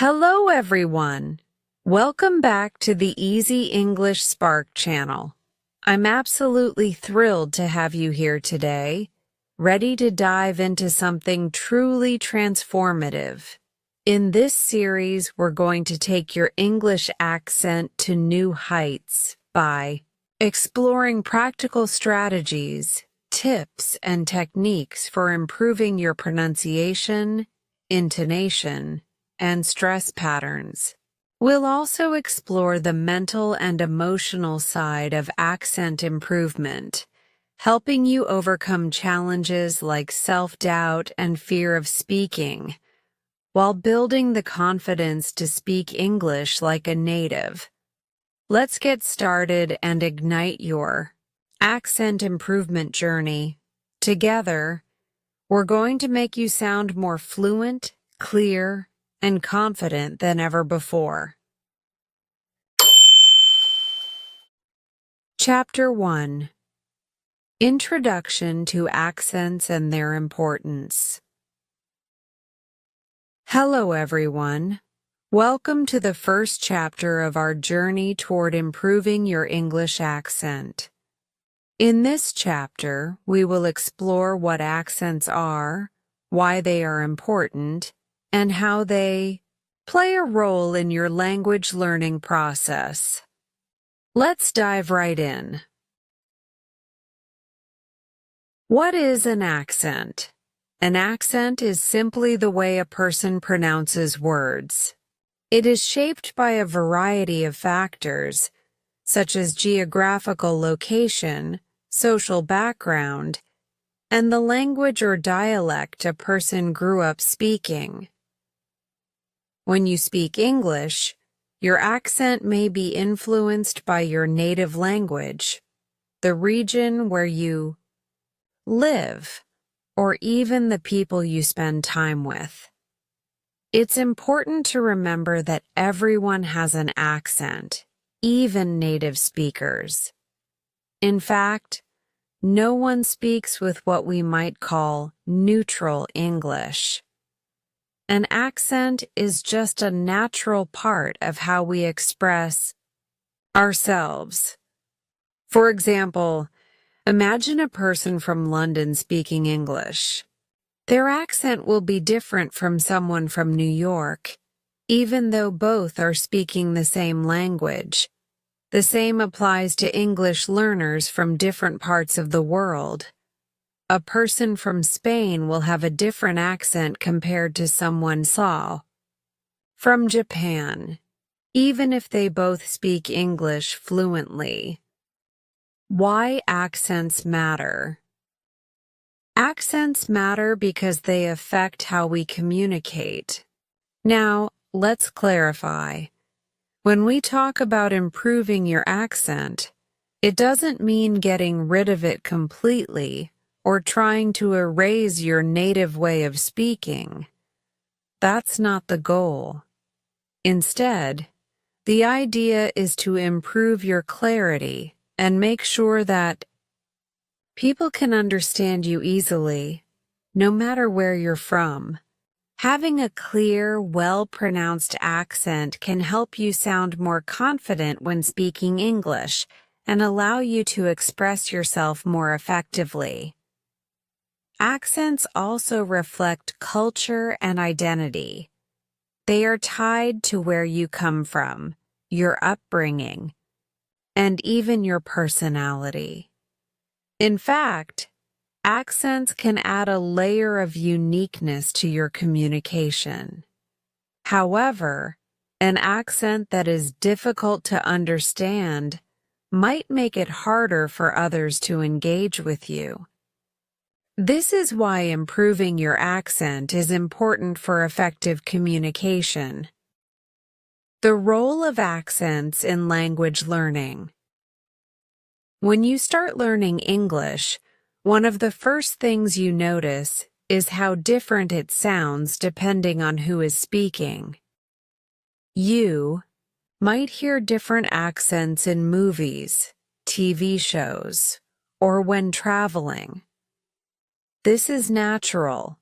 Hello, everyone. Welcome back to the Easy English Spark channel. I'm absolutely thrilled to have you here today, ready to dive into something truly transformative. In this series, we're going to take your English accent to new heights by exploring practical strategies, tips, and techniques for improving your pronunciation, intonation, and stress patterns. We'll also explore the mental and emotional side of accent improvement, helping you overcome challenges like self-doubt and fear of speaking, while building the confidence to speak English like a native. Let's get started and ignite your accent improvement journey. Together, we're going to make you sound more fluent, clear, and confident than ever before. Chapter 1: Introduction to Accents and Their Importance. Hello, everyone. Welcome to the first chapter of our journey toward improving your English accent. In this chapter, we will explore what accents are, why they are important, and how they play a role in your language learning process. Let's dive right in. What is an accent? An accent is simply the way a person pronounces words. It is shaped by a variety of factors, such as geographical location, social background, and the language or dialect a person grew up speaking. When you speak English, your accent may be influenced by your native language, the region where you live, or even the people you spend time with. It's important to remember that everyone has an accent, even native speakers. In fact, no one speaks with what we might call neutral English. An accent is just a natural part of how we express ourselves. For example, imagine a person from London speaking English. Their accent will be different from someone from New York, even though both are speaking the same language. The same applies to English learners from different parts of the world. A person from Spain will have a different accent compared to someone from Japan, even if they both speak English fluently. Why accents matter? Accents matter because they affect how we communicate. Now, let's clarify. When we talk about improving your accent, it doesn't mean getting rid of it completely or trying to erase your native way of speaking. That's not the goal. Instead, the idea is to improve your clarity and make sure that people can understand you easily, no matter where you're from. Having a clear, well-pronounced accent can help you sound more confident when speaking English and allow you to express yourself more effectively. Accents also reflect culture and identity. They are tied to where you come from, your upbringing, and even your personality. In fact, accents can add a layer of uniqueness to your communication. However, an accent that is difficult to understand might make it harder for others to engage with you. This is why improving your accent is important for effective communication. The role of accents in language learning. When you start learning English, one of the first things you notice is how different it sounds depending on who is speaking. You might hear different accents in movies, TV shows, or when traveling. This is natural,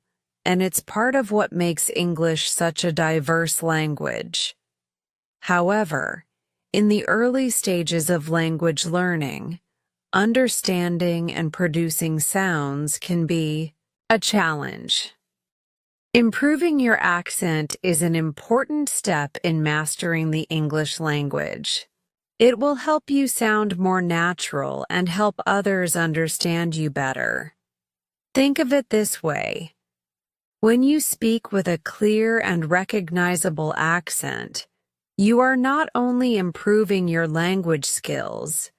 and it's part of what makes English such a diverse language. However, in the early stages of language learning, understanding and producing sounds can be a challenge. Improving your accent is an important step in mastering the English language. It will help you sound more natural and help others understand you better. Think of it this way. When you speak with a clear and recognizable accent, you are not only improving your language skills,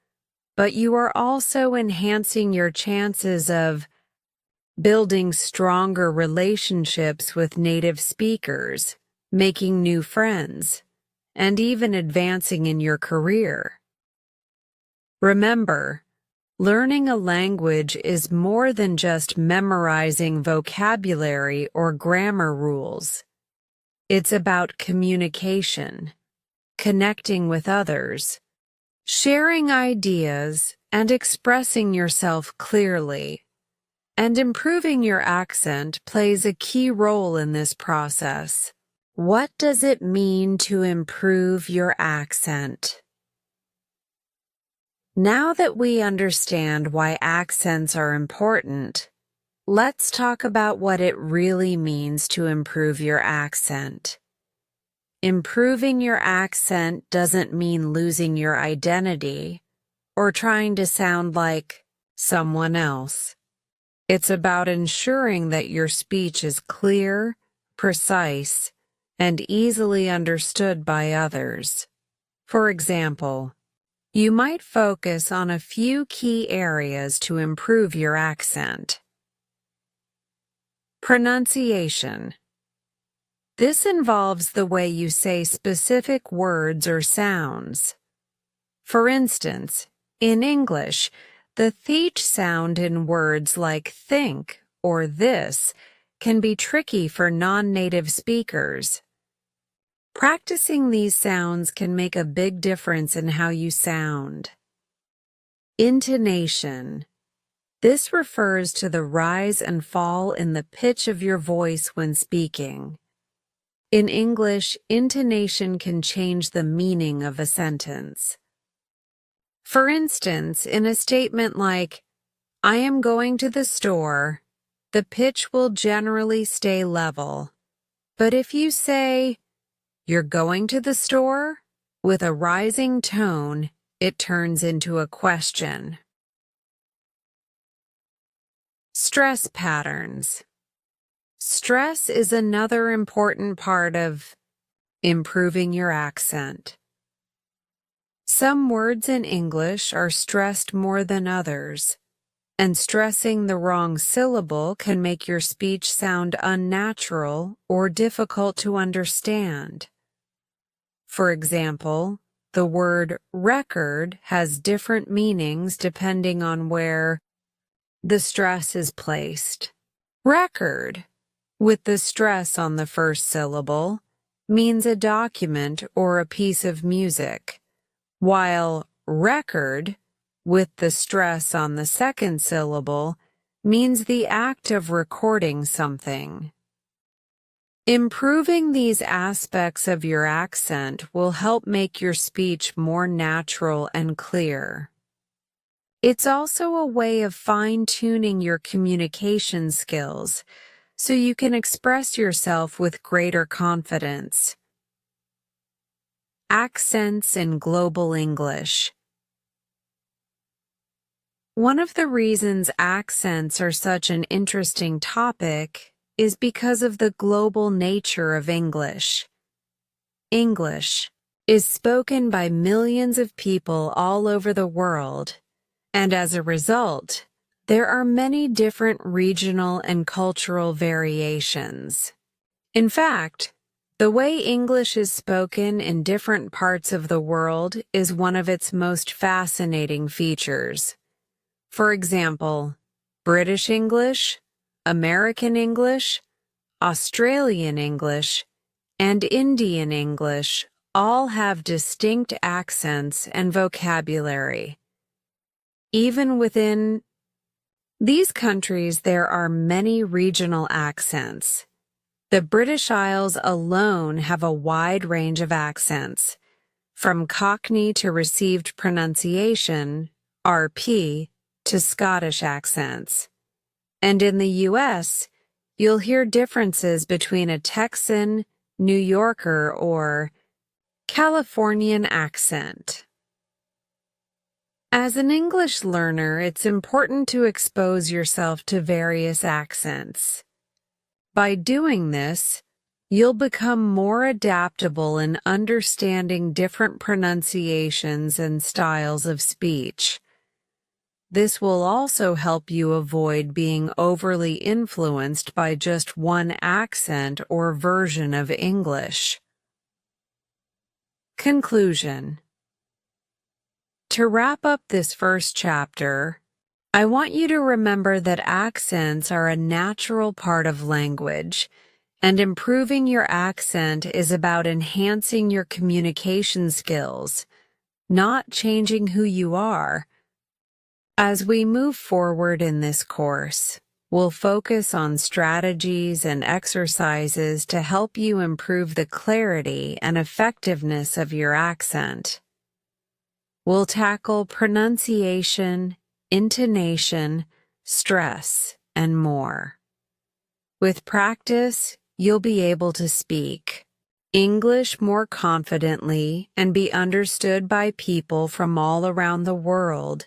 but you are also enhancing your chances of building stronger relationships with native speakers, making new friends, and even advancing in your career. Remember, learning a language is more than just memorizing vocabulary or grammar rules. It's about communication, connecting with others, sharing ideas, and expressing yourself clearly. And improving your accent plays a key role in this process. What does it mean to improve your accent? Now that we understand why accents are important, let's talk about what it really means to improve your accent. Improving your accent doesn't mean losing your identity or trying to sound like someone else. It's about ensuring that your speech is clear, precise, and easily understood by others. For example, you might focus on a few key areas to improve your accent. Pronunciation. This involves the way you say specific words or sounds. For instance, in English, the th sound in words like think or this can be tricky for non-native speakers. Practicing these sounds can make a big difference in how you sound. Intonation. This refers to the rise and fall in the pitch of your voice when speaking. In English, intonation can change the meaning of a sentence. For instance, in a statement like, I am going to the store, the pitch will generally stay level. But if you say, you're going to the store, with a rising tone, it turns into a question. Stress patterns. Stress is another important part of improving your accent. Some words in English are stressed more than others, and stressing the wrong syllable can make your speech sound unnatural or difficult to understand. For example, the word record has different meanings depending on where the stress is placed. Record, with the stress on the first syllable, means a document or a piece of music, while record, with the stress on the second syllable, means the act of recording something. Improving these aspects of your accent will help make your speech more natural and clear. It's also a way of fine-tuning your communication skills so you can express yourself with greater confidence. Accents in Global English. One of the reasons accents are such an interesting topic is because of the global nature of English. English is spoken by millions of people all over the world, and as a result, there are many different regional and cultural variations. In fact, the way English is spoken in different parts of the world is one of its most fascinating features. For example, British English, American English, Australian English, and Indian English all have distinct accents and vocabulary. Even within These countries, there are many regional accents. The British Isles alone have a wide range of accents, from Cockney to received pronunciation, RP, to Scottish accents. And in the U.S., you'll hear differences between a Texan, New Yorker, or Californian accent. As an English learner, it's important to expose yourself to various accents. By doing this, you'll become more adaptable in understanding different pronunciations and styles of speech. This will also help you avoid being overly influenced by just one accent or version of English. Conclusion. To wrap up this first chapter, I want you to remember that accents are a natural part of language, and improving your accent is about enhancing your communication skills, not changing who you are. As we move forward in this course, we'll focus on strategies and exercises to help you improve the clarity and effectiveness of your accent. We'll tackle pronunciation, intonation, stress, and more. With practice, you'll be able to speak English more confidently and be understood by people from all around the world.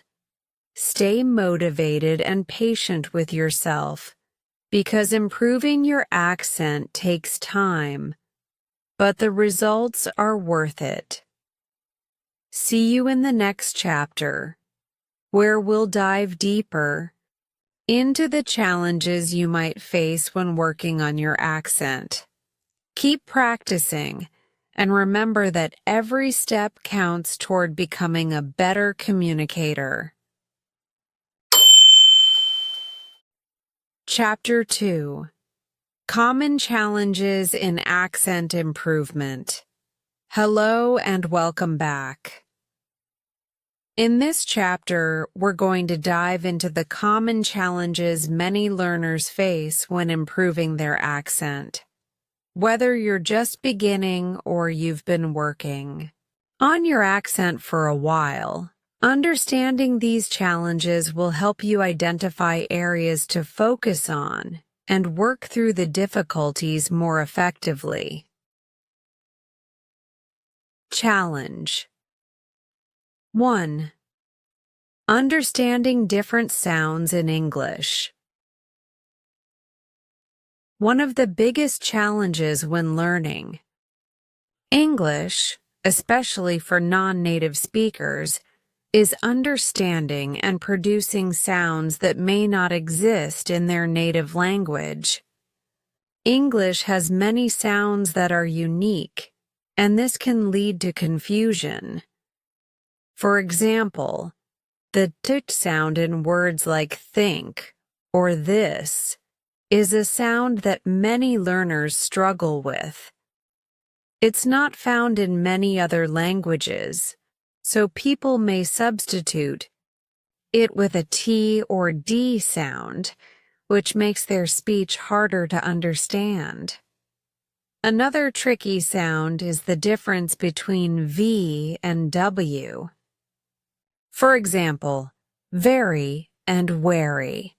Stay motivated and patient with yourself, because improving your accent takes time, but the results are worth it. See you in the next chapter, where we'll dive deeper into the challenges you might face when working on your accent. Keep practicing, and remember that every step counts toward becoming a better communicator. Chapter 2. Common Challenges in Accent Improvement. Hello and welcome back. In this chapter, we're going to dive into the common challenges many learners face when improving their accent, whether you're just beginning or you've been working on your accent for a while. Understanding these challenges will help you identify areas to focus on and work through the difficulties more effectively. Challenge 1. Understanding different sounds in English. One of the biggest challenges when learning English, especially for non-native speakers, is understanding and producing sounds that may not exist in their native language. English has many sounds that are unique, and this can lead to confusion. For example, the t sound in words like think or this is a sound that many learners struggle with. It's not found in many other languages, so people may substitute it with a T or D sound, which makes their speech harder to understand. Another tricky sound is the difference between V and W. For example, very and wary.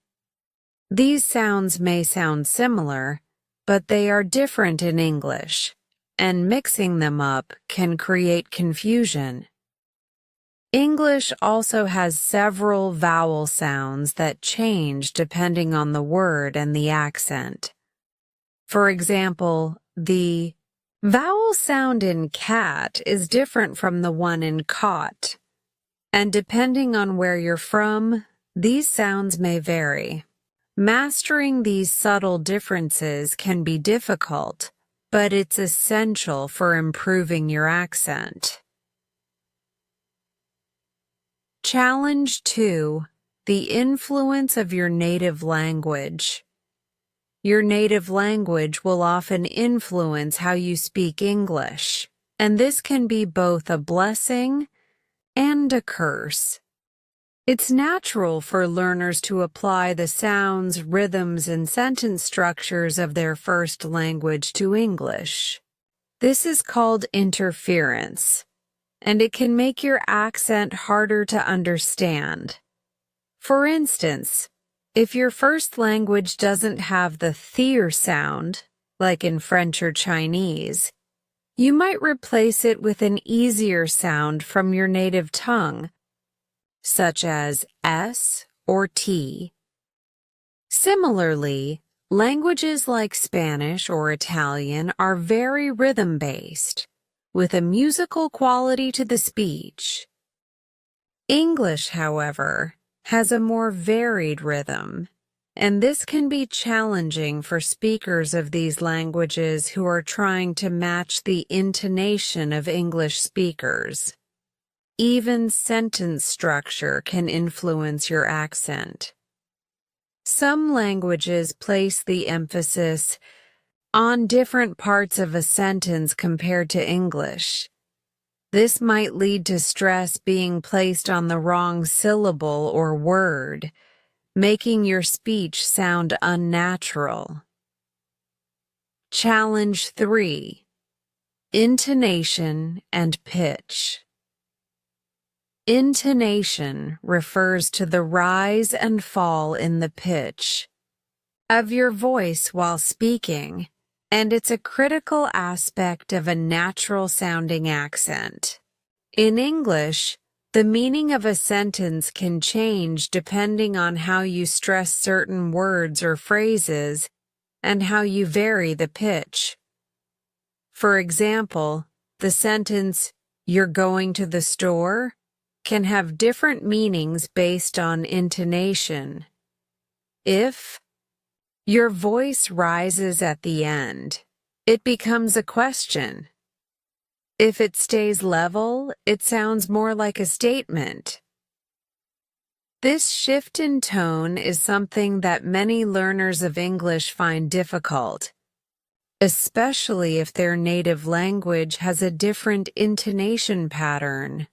These sounds may sound similar, but they are different in English, and mixing them up can create confusion. English also has several vowel sounds that change depending on the word and the accent. For example, the vowel sound in cat is different from the one in caught, and depending on where you're from, these sounds may vary. Mastering these subtle differences can be difficult, but it's essential for improving your accent. Challenge 2. The influence of your native language. Your native language will often influence how you speak English, and this can be both a blessing and a curse. It's natural for learners to apply the sounds, rhythms, and sentence structures of their first language to English. This is called interference, and it can make your accent harder to understand. For instance, if your first language doesn't have the th sound, like in French or Chinese, you might replace it with an easier sound from your native tongue, such as S or T. Similarly, languages like Spanish or Italian are very rhythm-based, with a musical quality to the speech. English, however, has a more varied rhythm, and this can be challenging for speakers of these languages who are trying to match the intonation of English speakers. Even sentence structure can influence your accent. Some languages place the emphasis on different parts of a sentence compared to English. This might lead to stress being placed on the wrong syllable or word, making your speech sound unnatural. Challenge 3. Intonation and pitch. Intonation refers to the rise and fall in the pitch of your voice while speaking, and it's a critical aspect of a natural-sounding accent. In English, the meaning of a sentence can change depending on how you stress certain words or phrases and how you vary the pitch. For example, the sentence, "You're going to the store?" can have different meanings based on intonation. If your voice rises at the end, it becomes a question. If it stays level, it sounds more like a statement. This shift in tone is something that many learners of English find difficult, especially if their native language has a different intonation pattern.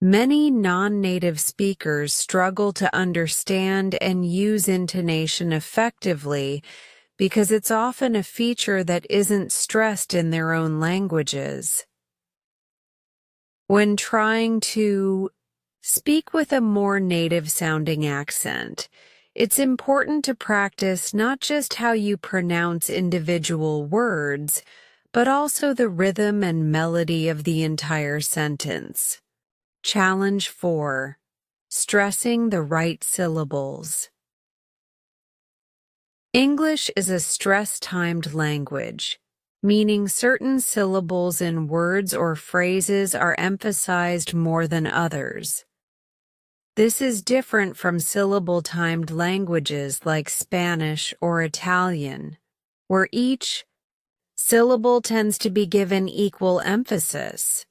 Many non-native speakers struggle to understand and use intonation effectively because it's often a feature that isn't stressed in their own languages. When trying to speak with a more native-sounding accent, it's important to practice not just how you pronounce individual words, but also the rhythm and melody of the entire sentence. Challenge 4. Stressing the right syllables. English is a stress-timed language, meaning certain syllables in words or phrases are emphasized more than others. This is different from syllable-timed languages like Spanish or Italian, where each syllable tends to be given equal emphasis.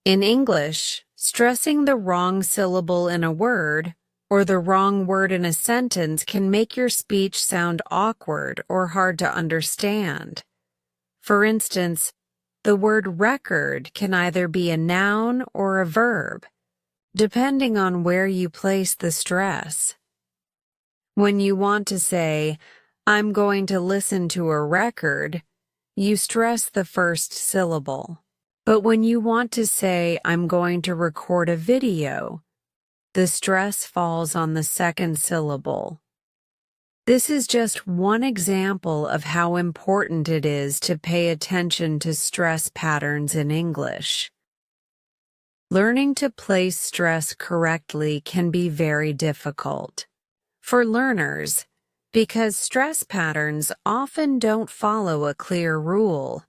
In English, stressing the wrong syllable in a word or the wrong word in a sentence can make your speech sound awkward or hard to understand. For instance, the word record can either be a noun or a verb, depending on where you place the stress. When you want to say, "I'm going to listen to a record," you stress the first syllable. But when you want to say, "I'm going to record a video," the stress falls on the second syllable. This is just one example of how important it is to pay attention to stress patterns in English. Learning to place stress correctly can be very difficult for learners because stress patterns often don't follow a clear rule.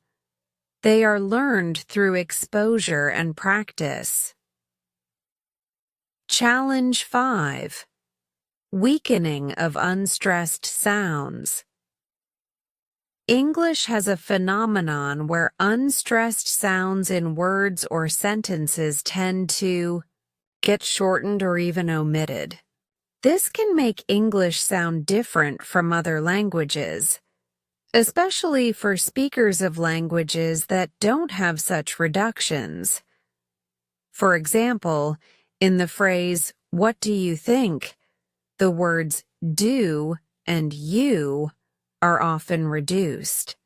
They are learned through exposure and practice. Challenge 5. Weakening of unstressed sounds. English has a phenomenon where unstressed sounds in words or sentences tend to get shortened or even omitted. This can make English sound different from other languages, especially for speakers of languages that don't have such reductions. For example, in the phrase, "What do you think?" the words do and you are often reduced.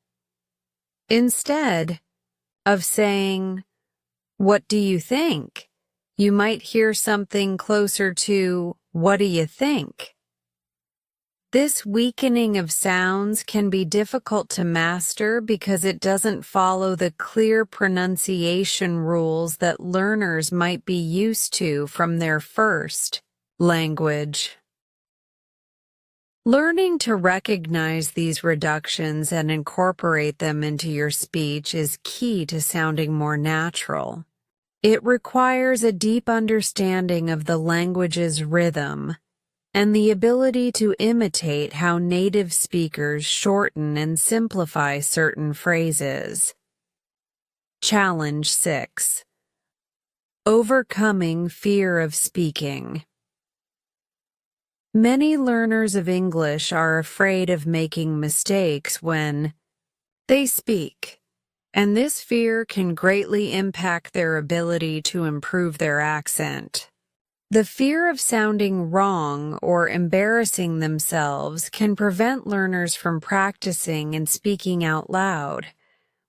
Instead of saying, "What do you think?" you might hear something closer to, "What do you think?" This weakening of sounds can be difficult to master because it doesn't follow the clear pronunciation rules that learners might be used to from their first language. Learning to recognize these reductions and incorporate them into your speech is key to sounding more natural. It requires a deep understanding of the language's rhythm and the ability to imitate how native speakers shorten and simplify certain phrases. Challenge 6. Overcoming fear of speaking. Many learners of English are afraid of making mistakes when they speak, and this fear can greatly impact their ability to improve their accent. The fear of sounding wrong or embarrassing themselves can prevent learners from practicing and speaking out loud,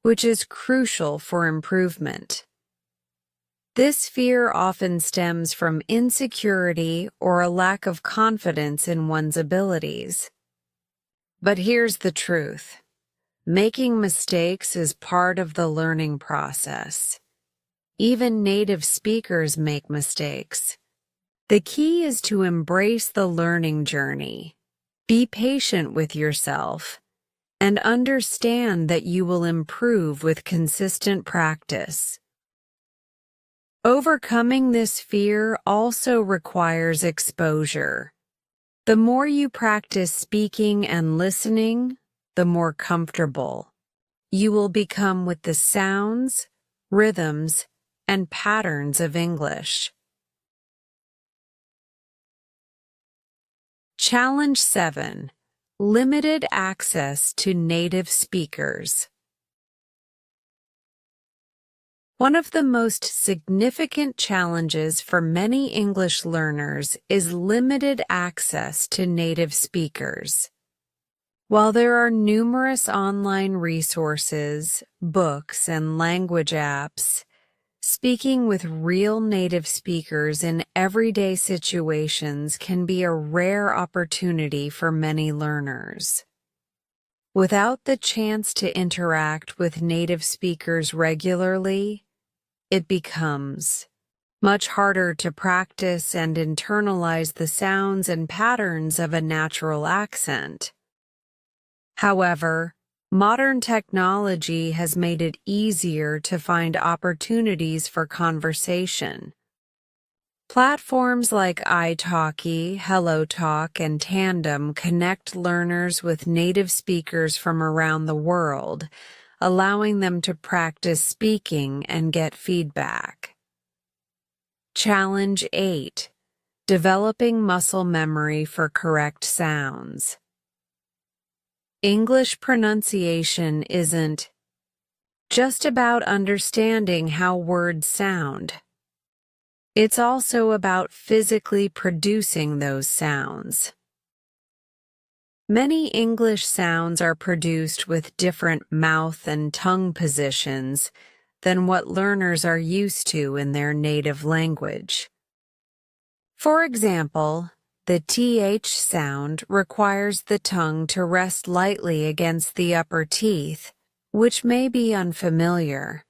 which is crucial for improvement. This fear often stems from insecurity or a lack of confidence in one's abilities. But here's the truth. Making mistakes is part of the learning process. Even native speakers make mistakes. The key is to embrace the learning journey, be patient with yourself, and understand that you will improve with consistent practice. Overcoming this fear also requires exposure. The more you practice speaking and listening, the more comfortable you will become with the sounds, rhythms, and patterns of English. Challenge 7. Limited access to native speakers. One of the most significant challenges for many English learners is limited access to native speakers. While there are numerous online resources, books, and language apps, speaking with real native speakers in everyday situations can be a rare opportunity for many learners. Without the chance to interact with native speakers regularly, it becomes much harder to practice and internalize the sounds and patterns of a natural accent. However, modern technology has made it easier to find opportunities for conversation. Platforms like italki, HelloTalk, and Tandem connect learners with native speakers from around the world, allowing them to practice speaking and get feedback. Challenge 8. Developing muscle memory for correct sounds. English pronunciation isn't just about understanding how words sound. It's also about physically producing those sounds. Many English sounds are produced with different mouth and tongue positions than what learners are used to in their native language. For example, the TH sound requires the tongue to rest lightly against the upper teeth, which may be unfamiliar.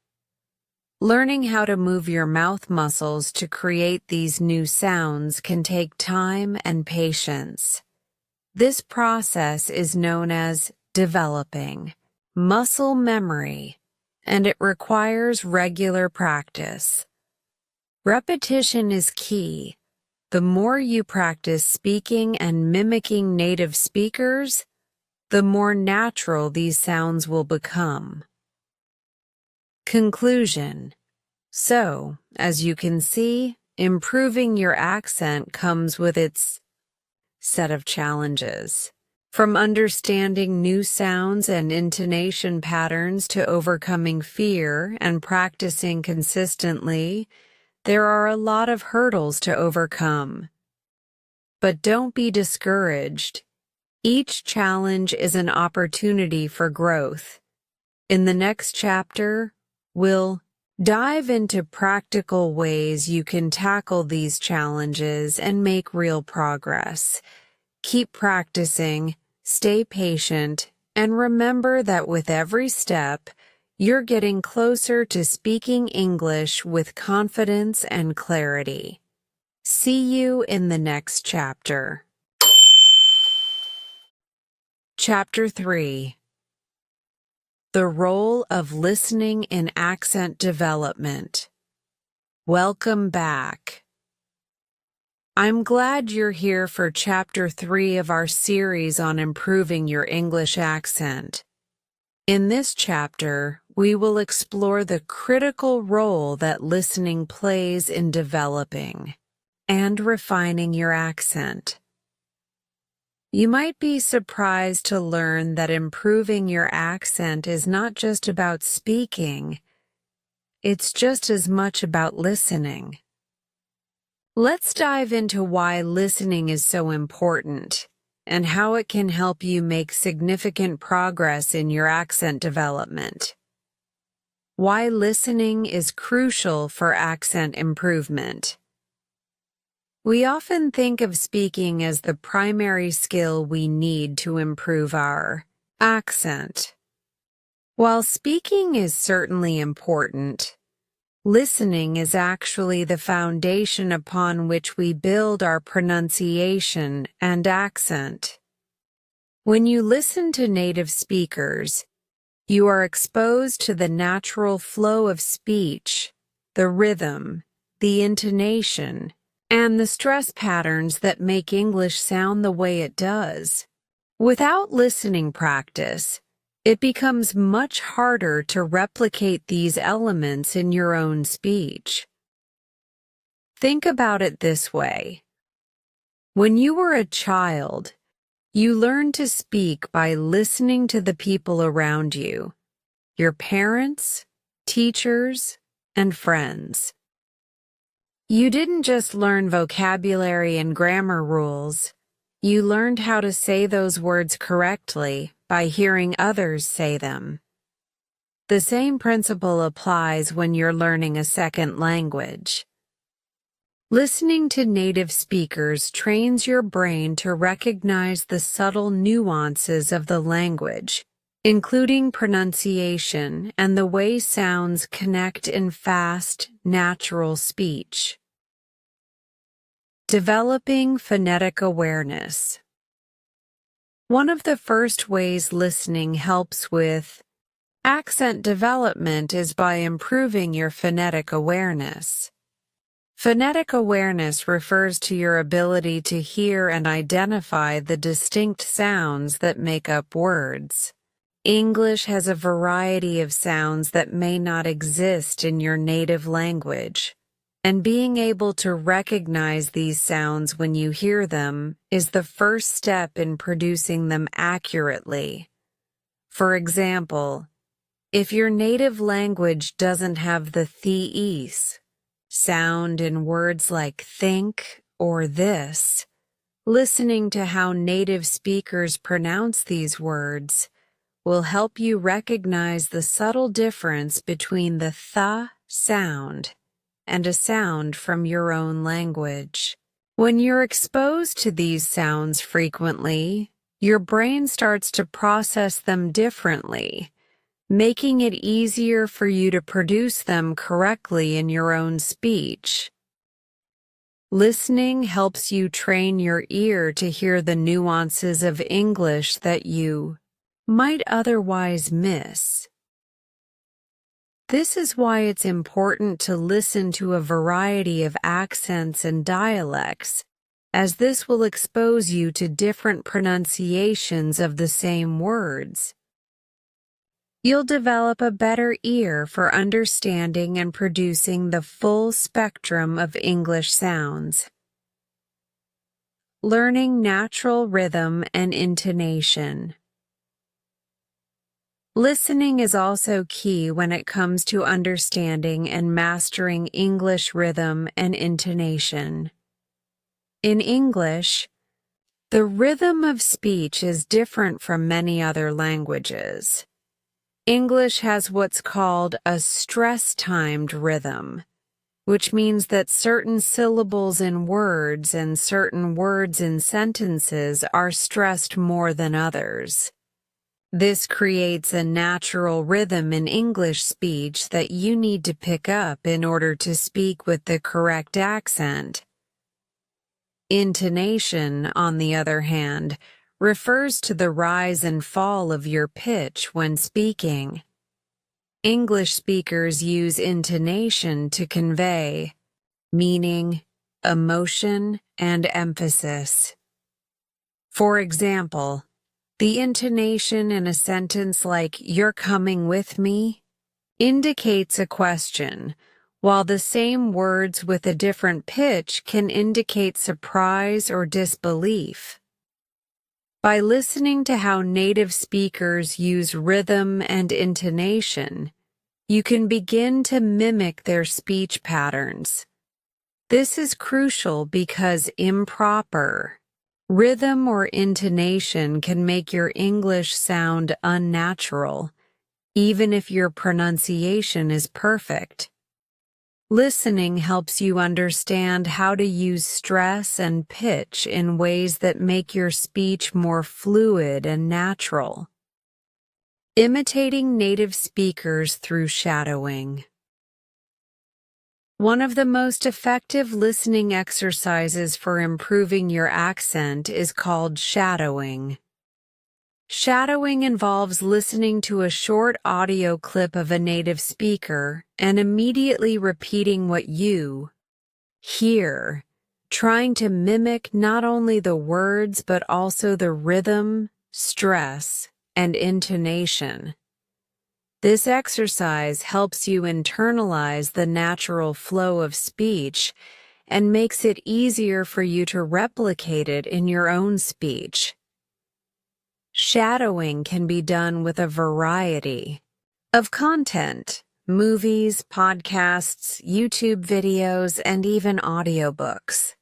Learning how to move your mouth muscles to create these new sounds can take time and patience. This process is known as developing muscle memory, and it requires regular practice. Repetition is key. The more you practice speaking and mimicking native speakers, the more natural these sounds will become. Conclusion. So, as you can see, improving your accent comes with its set of challenges. From understanding new sounds and intonation patterns to overcoming fear and practicing consistently, there are a lot of hurdles to overcome. but don't be discouraged. Each challenge is an opportunity for growth. In the next chapter, we'll dive into practical ways you can tackle these challenges and make real progress. Keep practicing, stay patient, and remember that with every step, you're getting closer to speaking English with confidence and clarity. See you in the next chapter. Chapter 3. The Role of Listening in Accent Development. Welcome back. I'm glad you're here for Chapter 3 of our series on improving your English accent. In this chapter, we will explore the critical role that listening plays in developing and refining your accent. You might be surprised to learn that improving your accent is not just about speaking, it's just as much about listening. Let's dive into why listening is so important and how it can help you make significant progress in your accent development. Why listening is crucial for accent improvement. We often think of speaking as the primary skill we need to improve our accent. While speaking is certainly important, listening is actually the foundation upon which we build our pronunciation and accent. When you listen to native speakers, you are exposed to the natural flow of speech, the rhythm, the intonation, and the stress patterns that make English sound the way it does. Without listening practice, it becomes much harder to replicate these elements in your own speech. Think about it this way. When you were a child, you learned to speak by listening to the people around you, your parents, teachers, and friends. You didn't just learn vocabulary and grammar rules. You learned how to say those words correctly by hearing others say them. The same principle applies when you're learning a second language. Listening to native speakers trains your brain to recognize the subtle nuances of the language, including pronunciation and the way sounds connect in fast, natural speech. Developing phonetic awareness. One of the first ways listening helps with accent development is by improving your phonetic awareness. Phonetic awareness refers to your ability to hear and identify the distinct sounds that make up words. English has a variety of sounds that may not exist in your native language, and being able to recognize these sounds when you hear them is the first step in producing them accurately. For example, if your native language doesn't have the th sound in words like think or this, listening to how native speakers pronounce these words will help you recognize the subtle difference between the th sound and a sound from your own language. When you're exposed to these sounds frequently, your brain starts to process them differently, making it easier for you to produce them correctly in your own speech. Listening helps you train your ear to hear the nuances of English that you might otherwise miss. This is why it's important to listen to a variety of accents and dialects, as this will expose you to different pronunciations of the same words. You'll develop a better ear for understanding and producing the full spectrum of English sounds. Learning natural rhythm and intonation. Listening is also key when it comes to understanding and mastering English rhythm and intonation. In English, The rhythm of speech is different from many other languages. English has what's called a stress-timed rhythm, which means that certain syllables in words and certain words in sentences are stressed more than others. This creates a natural rhythm in English speech that you need to pick up in order to speak with the correct accent. Intonation, on the other hand, refers to the rise and fall of your pitch when speaking. English speakers use intonation to convey meaning, emotion, and emphasis. For example, the intonation in a sentence like "You're coming with me" indicates a question, while the same words with a different pitch can indicate surprise or disbelief. By listening to how native speakers use rhythm and intonation, you can begin to mimic their speech patterns. This is crucial because improper rhythm or intonation can make your English sound unnatural, even if your pronunciation is perfect. Listening helps you understand how to use stress and pitch in ways that make your speech more fluid and natural. Imitating native speakers through shadowing. One of the most effective listening exercises for improving your accent is called shadowing. Shadowing involves listening to a short audio clip of a native speaker and immediately repeating what you hear, trying to mimic not only the words but also the rhythm, stress, and intonation. This exercise helps you internalize the natural flow of speech and makes it easier for you to replicate it in your own speech. Shadowing can be done with a variety of content: movies, podcasts, YouTube videos, and even audiobooks.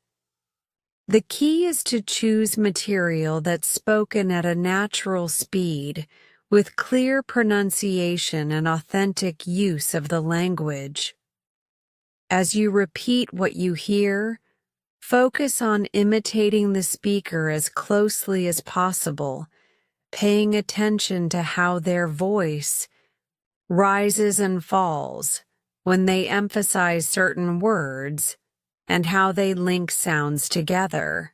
The key is to choose material that's spoken at a natural speed, with clear pronunciation and authentic use of the language. As you repeat what you hear, focus on imitating the speaker as closely as possible, paying attention to how their voice rises and falls when they emphasize certain words and how they link sounds together.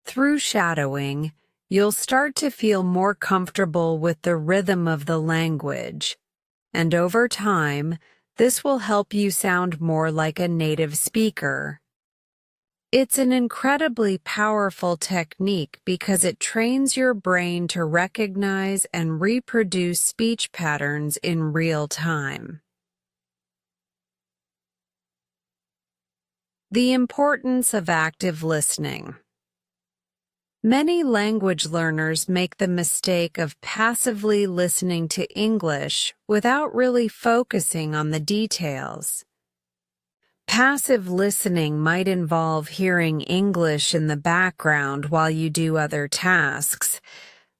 Through shadowing, you'll start to feel more comfortable with the rhythm of the language, and over time, this will help you sound more like a native speaker. It's an incredibly powerful technique because it trains your brain to recognize and reproduce speech patterns in real time. The importance of active listening. Many language learners make the mistake of passively listening to English without really focusing on the details. Passive listening might involve hearing English in the background while you do other tasks,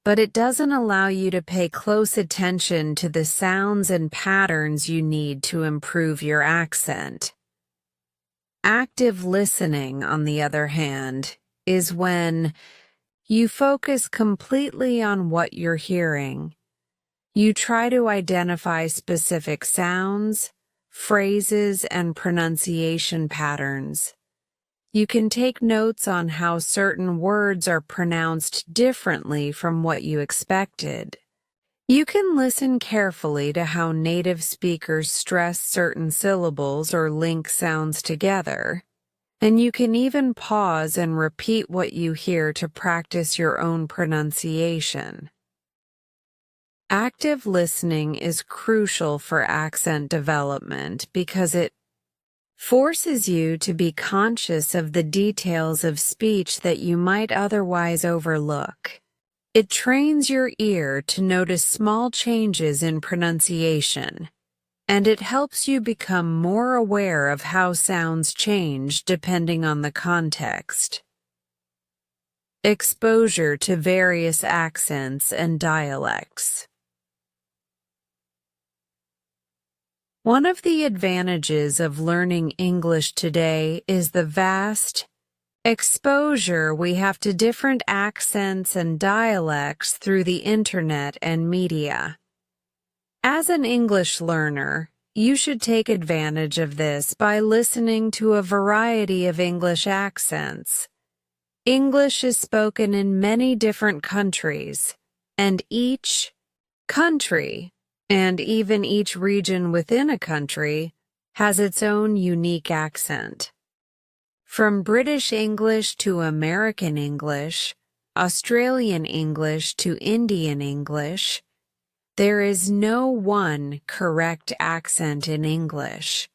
but it doesn't allow you to pay close attention to the sounds and patterns you need to improve your accent. Active listening, on the other hand, is when you focus completely on what you're hearing. You try to identify specific sounds, phrases, and pronunciation patterns. You can take notes on how certain words are pronounced differently from what you expected. You can listen carefully to how native speakers stress certain syllables or link sounds together. And you can even pause and repeat what you hear to practice your own pronunciation. Active listening is crucial for accent development because it forces you to be conscious of the details of speech that you might otherwise overlook. It trains your ear to notice small changes in pronunciation, and it helps you become more aware of how sounds change depending on the context. exposure to various accents and dialects. One of the advantages of learning English today is the vast exposure we have to different accents and dialects through the internet and media. As an English learner, you should take advantage of this by listening to a variety of English accents. English is spoken in many different countries, and each country, and even each region within a country, has its own unique accent. From British English to American English, Australian English to Indian English, there is no one correct accent in English.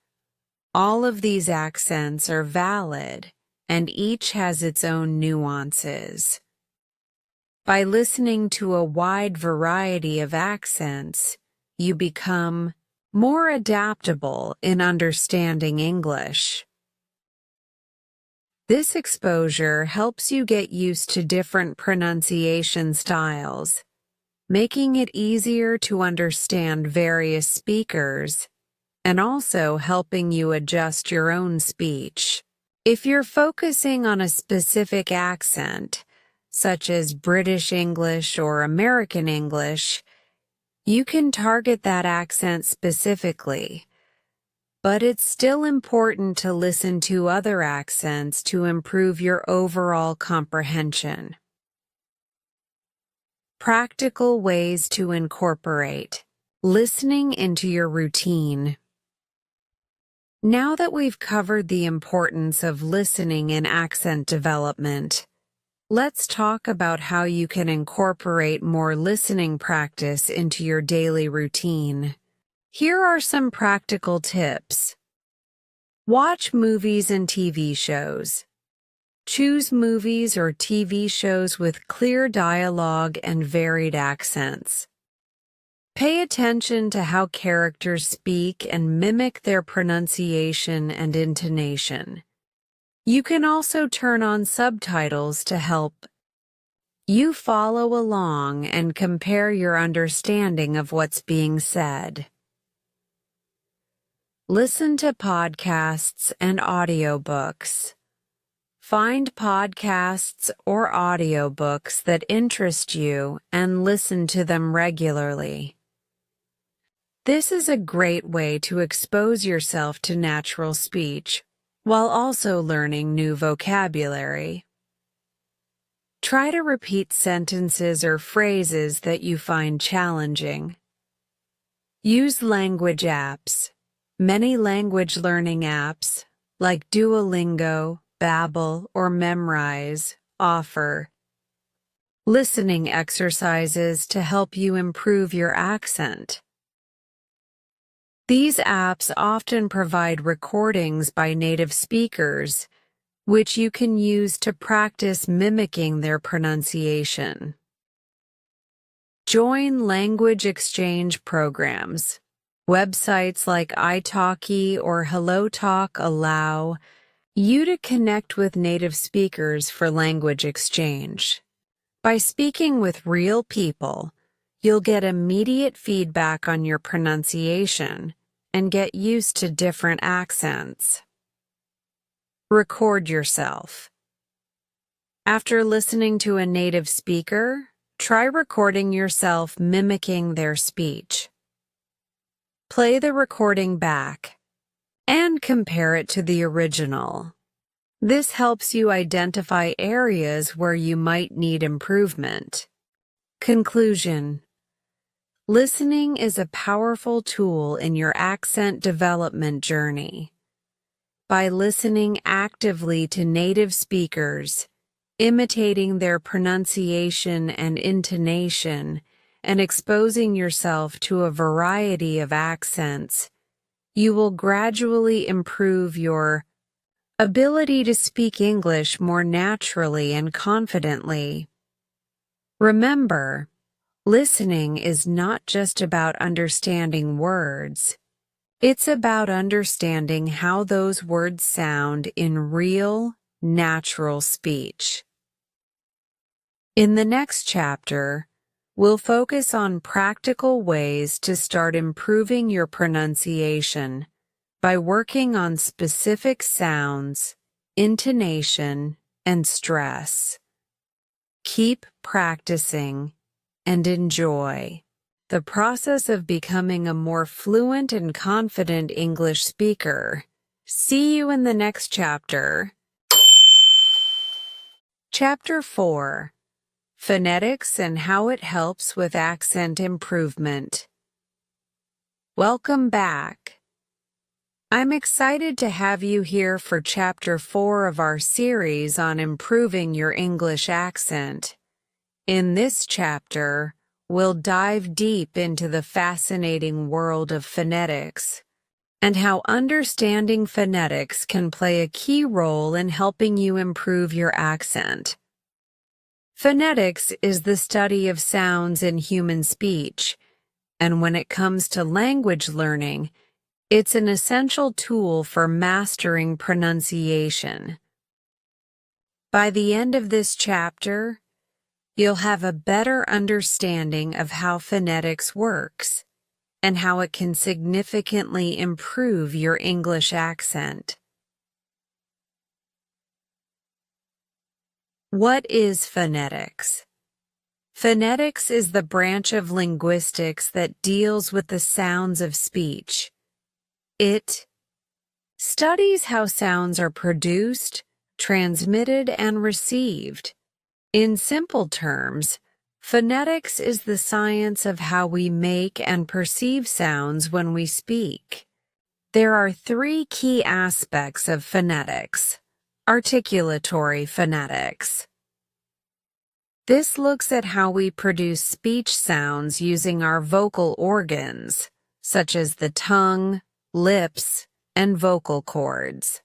All of these accents are valid, and each has its own nuances. By listening to a wide variety of accents, you become more adaptable in understanding English. This exposure helps you get used to different pronunciation styles, making it easier to understand various speakers, and also helping you adjust your own speech. If you're focusing on a specific accent, such as British English or American English, you can target that accent specifically, but it's still important to listen to other accents to improve your overall comprehension. Practical ways to incorporate listening into your routine. Now that we've covered the importance of listening in accent development, let's talk about how you can incorporate more listening practice into your daily routine. Here are some practical tips. Watch movies and TV shows. Choose movies or TV shows with clear dialogue and varied accents. Pay attention to how characters speak and mimic their pronunciation and intonation. You can also turn on subtitles to help you follow along and compare your understanding of what's being said. Listen to podcasts and audiobooks. Find podcasts or audiobooks that interest you and listen to them regularly. This is a great way to expose yourself to natural speech while also learning new vocabulary. Try to repeat sentences or phrases that you find challenging. Use language apps. Many language learning apps, like Duolingo, Babbel, or Memrise, offer listening exercises to help you improve your accent. These apps often provide recordings by native speakers, which you can use to practice mimicking their pronunciation. Join language exchange programs. Websites like italki or HelloTalk allow you to connect with native speakers for language exchange. By speaking with real people, you'll get immediate feedback on your pronunciation and get used to different accents. Record yourself. After listening to a native speaker, try recording yourself mimicking their speech. Play the recording back and compare it to the original. This helps you identify areas where you might need improvement. Conclusion. Listening is a powerful tool in your accent development journey. By listening actively to native speakers, imitating their pronunciation and intonation, and exposing yourself to a variety of accents, you will gradually improve your ability to speak English more naturally and confidently. Remember, listening is not just about understanding words. It's about understanding how those words sound in real, natural speech. In the next chapter, we'll focus on practical ways to start improving your pronunciation by working on specific sounds, intonation, and stress. Keep practicing and enjoy the process of becoming a more fluent and confident English speaker. See you in the next chapter. Chapter 4: Phonetics and how it helps with accent improvement. Welcome back. I'm excited to have you here for Chapter 4 of our series on improving your English accent. In this chapter, we'll dive deep into the fascinating world of phonetics and how understanding phonetics can play a key role in helping you improve your accent. Phonetics is the study of sounds in human speech, and when it comes to language learning, it's an essential tool for mastering pronunciation. By the end of this chapter, you'll have a better understanding of how phonetics works and how it can significantly improve your English accent. What is phonetics? Phonetics is the branch of linguistics that deals with the sounds of speech. It studies how sounds are produced, transmitted, and received. In simple terms, phonetics is the science of how we make and perceive sounds when we speak. There are 3 key aspects of phonetics. Articulatory phonetics. This looks at how we produce speech sounds using our vocal organs, such as the tongue, lips, and vocal cords.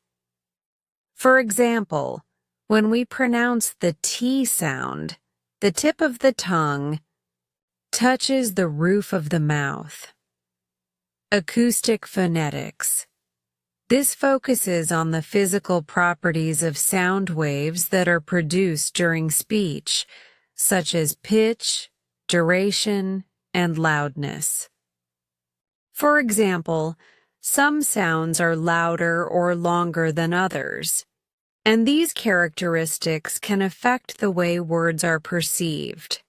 For example, when we pronounce the T sound, the tip of the tongue touches the roof of the mouth. Acoustic phonetics. This focuses on the physical properties of sound waves that are produced during speech, such as pitch, duration, and loudness. For example, some sounds are louder or longer than others, and these characteristics can affect the way words are perceived.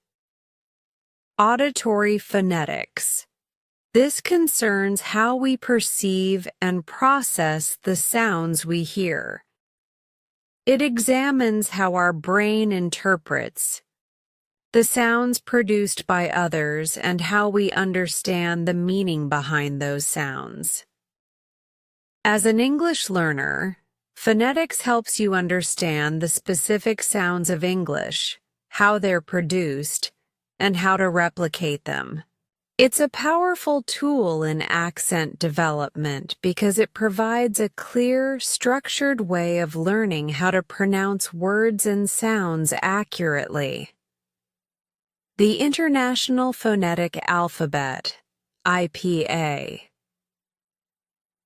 Auditory phonetics. This concerns how we perceive and process the sounds we hear. It examines how our brain interprets the sounds produced by others and how we understand the meaning behind those sounds. As an English learner, phonetics helps you understand the specific sounds of English, how they're produced, and how to replicate them. It's a powerful tool in accent development because it provides a clear, structured way of learning how to pronounce words and sounds accurately. The International Phonetic Alphabet, IPA.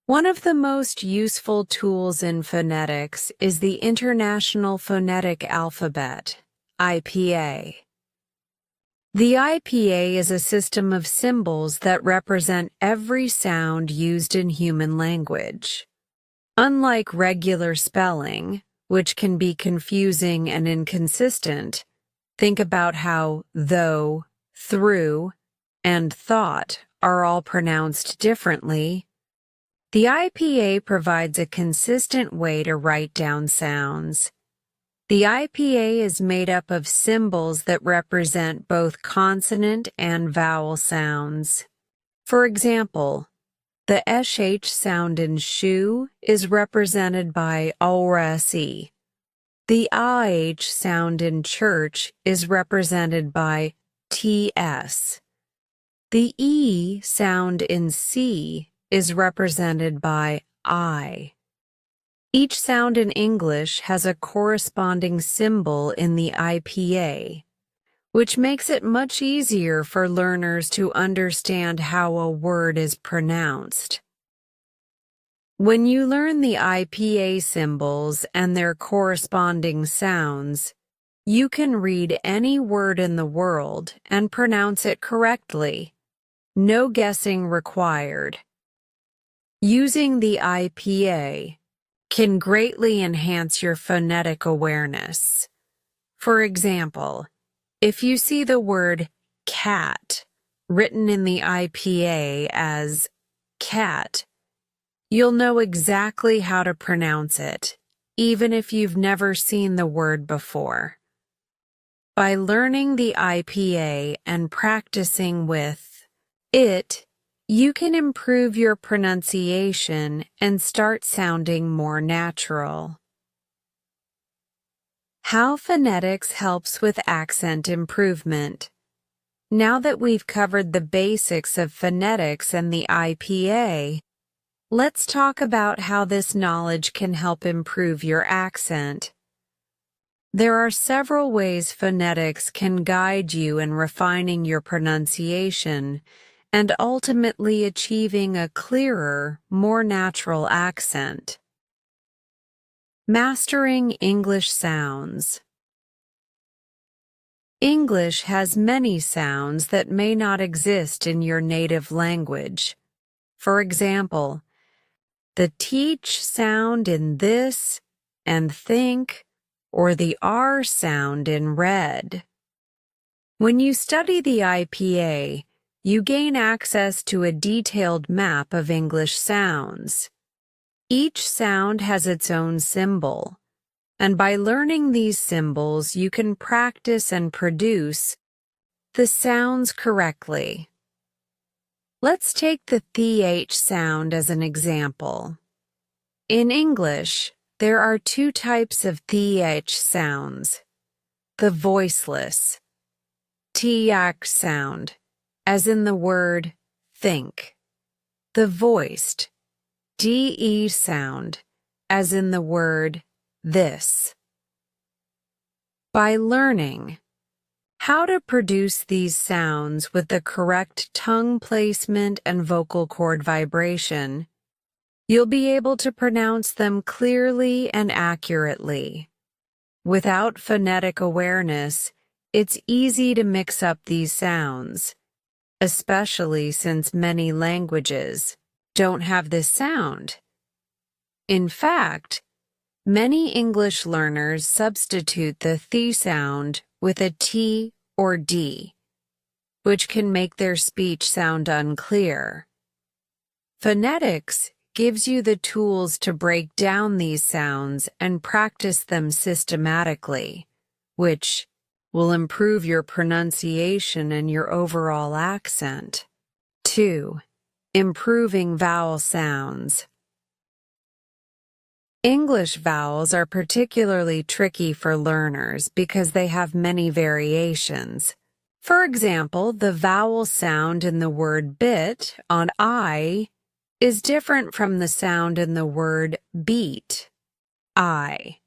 One of the most useful tools in phonetics is the International Phonetic Alphabet, IPA. The IPA is a system of symbols that represent every sound used in human language. Unlike regular spelling, which can be confusing and inconsistent, think about how though, through, and thought are all pronounced differently. The IPA provides a consistent way to write down sounds. The IPA is made up of symbols that represent both consonant and vowel sounds. For example, the SH sound in shoe is represented by ORSE. The IH sound in church is represented by TS. The E sound in C is represented by I. Each sound in English has a corresponding symbol in the IPA, which makes it much easier for learners to understand how a word is pronounced. When you learn the IPA symbols and their corresponding sounds, You can read any word in the world and pronounce it correctly. No guessing required. Using the IPA can greatly enhance your phonetic awareness. For example, if you see the word cat written in the IPA as cat, you'll know exactly how to pronounce it, even if you've never seen the word before. By learning the IPA and practicing with it, you can improve your pronunciation and start sounding more natural. How phonetics helps with accent improvement. Now that we've covered the basics of phonetics and the IPA, let's talk about how this knowledge can help improve your accent. There are several ways phonetics can guide you in refining your pronunciation and ultimately achieving a clearer, more natural accent. Mastering English sounds. English has many sounds that may not exist in your native language. For example, the teach sound in this and think, or the R sound in red. When you study the IPA, you gain access to a detailed map of English sounds. Each sound has its own symbol, and by learning these symbols, you can practice and produce the sounds correctly. Let's take the th sound as an example. In English, there are two types of th sounds. The voiceless, th sound, as in the word think. The voiced, de sound, as in the word this. By learning how to produce these sounds with the correct tongue placement and vocal cord vibration, you'll be able to pronounce them clearly and accurately. Without phonetic awareness, it's easy to mix up these sounds, especially since many languages don't have this sound. In fact, many English learners substitute the th sound with a t or d, which can make their speech sound unclear. Phonetics gives you the tools to break down these sounds and practice them systematically, which will improve your pronunciation and your overall accent. 2. Improving vowel sounds. English vowels are particularly tricky for learners because they have many variations. For example, the vowel sound in the word bit on I is different from the sound in the word beat, I.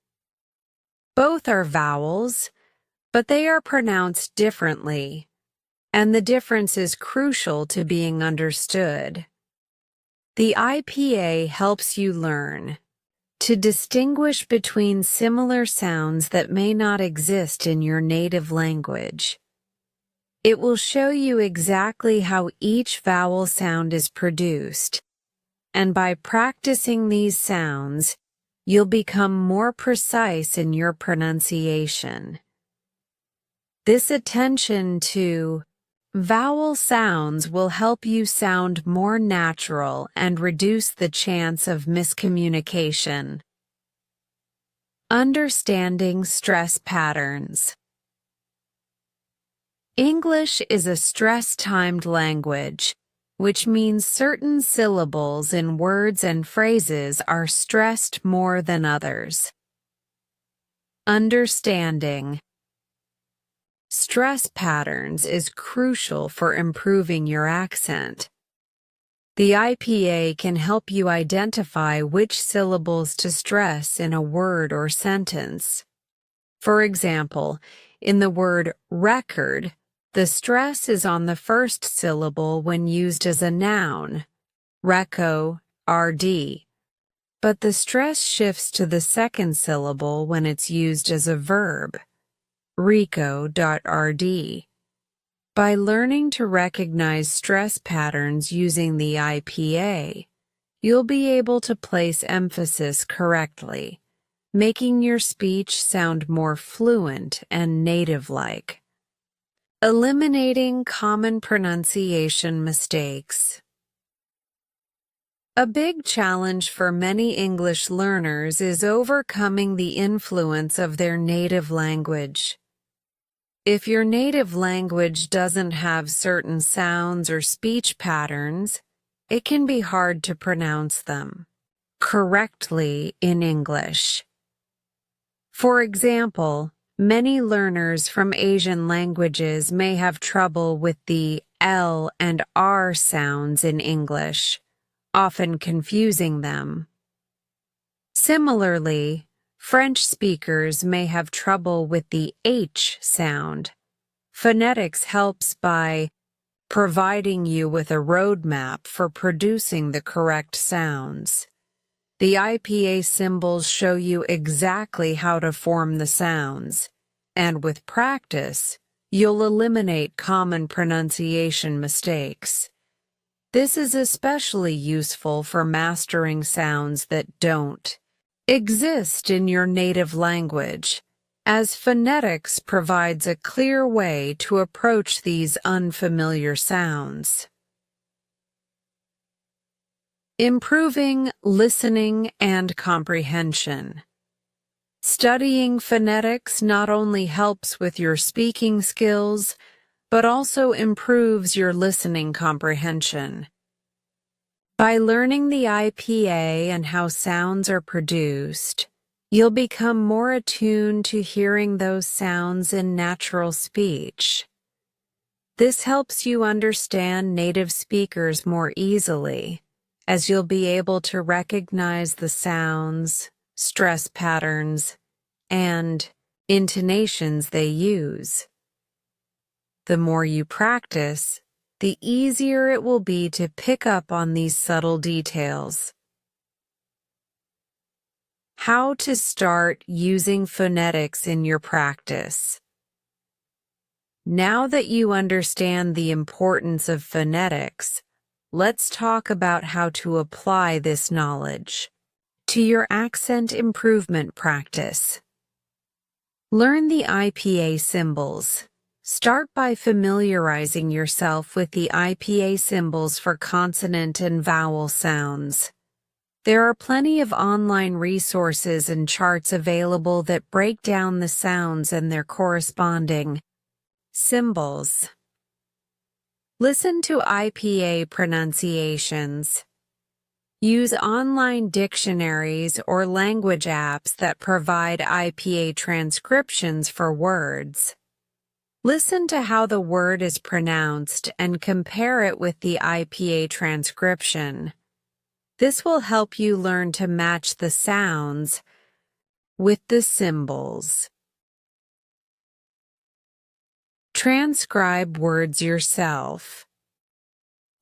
Both are vowels, but they are pronounced differently, and the difference is crucial to being understood. The IPA helps you learn to distinguish between similar sounds that may not exist in your native language. It will show you exactly how each vowel sound is produced, and by practicing these sounds, you'll become more precise in your pronunciation. This attention to vowel sounds will help you sound more natural and reduce the chance of miscommunication. Understanding stress patterns. English is a stress-timed language, which means certain syllables in words and phrases are stressed more than others. Understanding stress patterns is crucial for improving your accent. The IPA can help you identify which syllables to stress in a word or sentence. For example, in the word record, the stress is on the first syllable when used as a noun, reco, rd, but the stress shifts to the second syllable when it's used as a verb, rico.rd. By learning to recognize stress patterns using the IPA, you'll be able to place emphasis correctly, making your speech sound more fluent and native-like. Eliminating common pronunciation mistakes. A big challenge for many English learners is overcoming the influence of their native language. If your native language doesn't have certain sounds or speech patterns, it can be hard to pronounce them correctly in English. For example, many learners from Asian languages may have trouble with the L and R sounds in English, often confusing them. Similarly, French speakers may have trouble with the H sound. Phonetics helps by providing you with a roadmap for producing the correct sounds. The IPA symbols show you exactly how to form the sounds, and with practice, you'll eliminate common pronunciation mistakes. This is especially useful for mastering sounds that don't exist in your native language, as phonetics provides a clear way to approach these unfamiliar sounds. Improving listening and comprehension. Studying phonetics not only helps with your speaking skills, but also improves your listening comprehension. By learning the IPA and how sounds are produced, you'll become more attuned to hearing those sounds in natural speech. This helps you understand native speakers more easily, as you'll be able to recognize the sounds, stress patterns, and intonations they use. The more you practice, the easier it will be to pick up on these subtle details. How to start using phonetics in your practice. Now that you understand the importance of phonetics, let's talk about how to apply this knowledge to your accent improvement practice. Learn the IPA symbols. Start by familiarizing yourself with the IPA symbols for consonant and vowel sounds. There are plenty of online resources and charts available that break down the sounds and their corresponding symbols. Listen to IPA pronunciations. Use online dictionaries or language apps that provide IPA transcriptions for words. Listen to how the word is pronounced and compare it with the IPA transcription. This will help you learn to match the sounds with the symbols. Transcribe words yourself.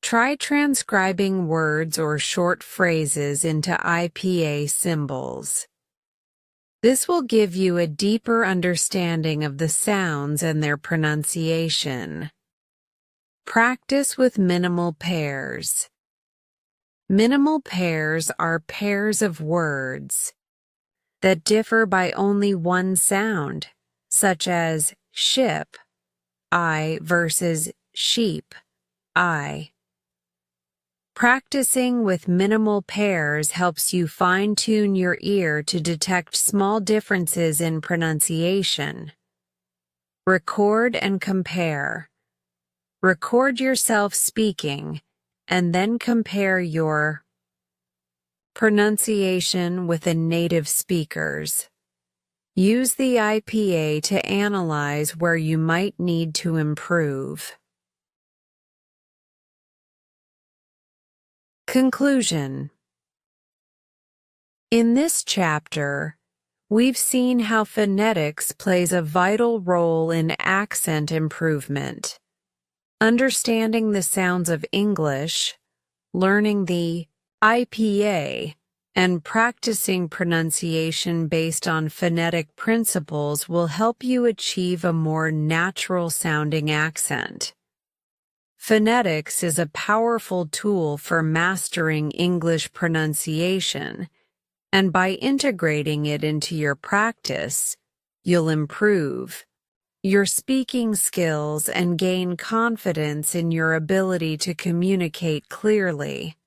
Try transcribing words or short phrases into IPA symbols. This will give you a deeper understanding of the sounds and their pronunciation. Practice with minimal pairs. Minimal pairs are pairs of words that differ by only one sound, such as ship, I, versus sheep, I. Practicing with minimal pairs helps you fine-tune your ear to detect small differences in pronunciation. Record and compare. Record yourself speaking, and then compare your pronunciation with a native speaker's. Use the IPA to analyze where you might need to improve. Conclusion. In this chapter, we've seen how phonetics plays a vital role in accent improvement. Understanding the sounds of English, learning the IPA, and practicing pronunciation based on phonetic principles will help you achieve a more natural-sounding accent. Phonetics is a powerful tool for mastering English pronunciation, and by integrating it into your practice, you'll improve your speaking skills and gain confidence in your ability to communicate clearly.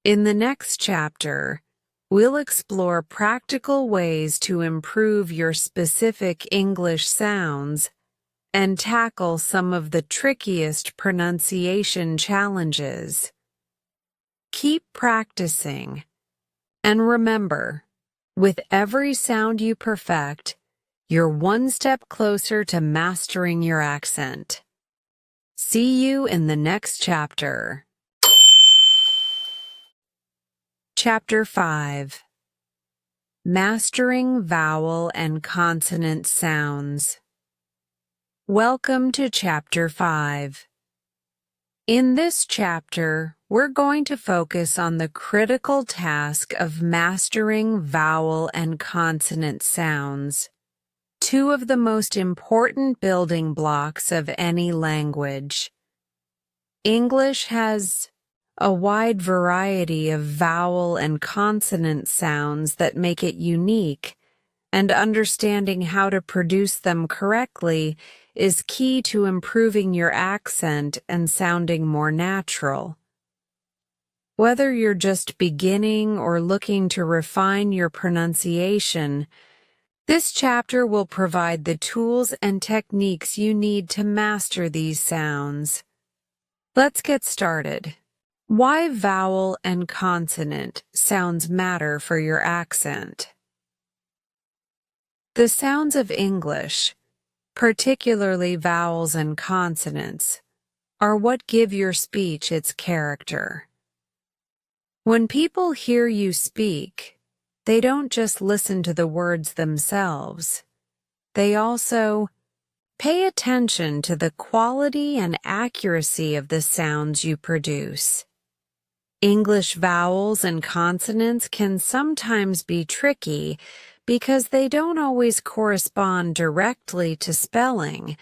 In the next chapter, we'll explore practical ways to improve your specific English sounds and tackle some of the trickiest pronunciation challenges. Keep practicing, and remember, with every sound you perfect, you're one step closer to mastering your accent. See you in the next chapter. Chapter 5. Mastering Vowel and Consonant Sounds. Welcome to Chapter 5. In this chapter, we're going to focus on the critical task of mastering vowel and consonant sounds, two of the most important building blocks of any language. English has a wide variety of vowel and consonant sounds that make it unique, and understanding how to produce them correctly is key to improving your accent and sounding more natural. Whether you're just beginning or looking to refine your pronunciation, this chapter will provide the tools and techniques you need to master these sounds. Let's get started. Why vowel and consonant sounds matter for your accent. The sounds of English, particularly vowels and consonants, are what give your speech its character. When people hear you speak, they don't just listen to the words themselves. They also pay attention to the quality and accuracy of the sounds you produce. English vowels and consonants can sometimes be tricky because they don't always correspond directly to spelling,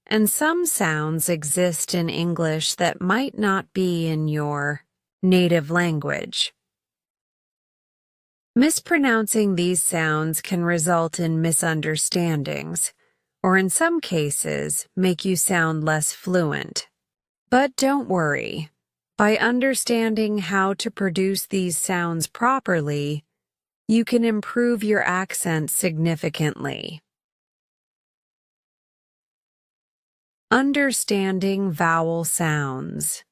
and some sounds exist in English that might not be in your native language. Mispronouncing these sounds can result in misunderstandings, or in some cases, make you sound less fluent. But don't worry. By understanding how to produce these sounds properly, you can improve your accent significantly. Understanding vowel sounds.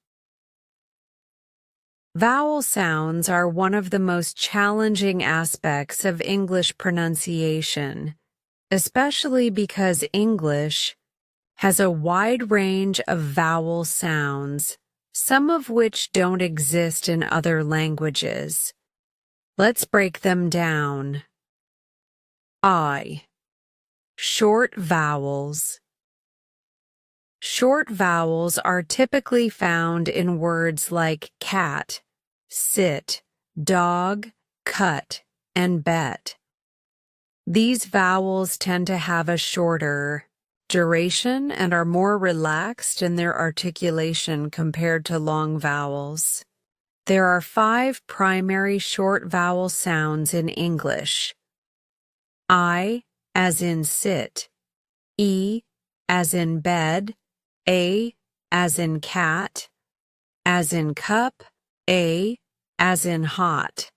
Vowel sounds are one of the most challenging aspects of English pronunciation, especially because English has a wide range of vowel sounds, some of which don't exist in other languages. Let's break them down. I. Short vowels. Short vowels are typically found in words like cat, sit, dog, cut, and bet. These vowels tend to have a shorter duration and are more relaxed in their articulation compared to long vowels. There are 5 primary short vowel sounds in English. I as in sit, E as in bed, A as in cat, as in cup, A as in hot.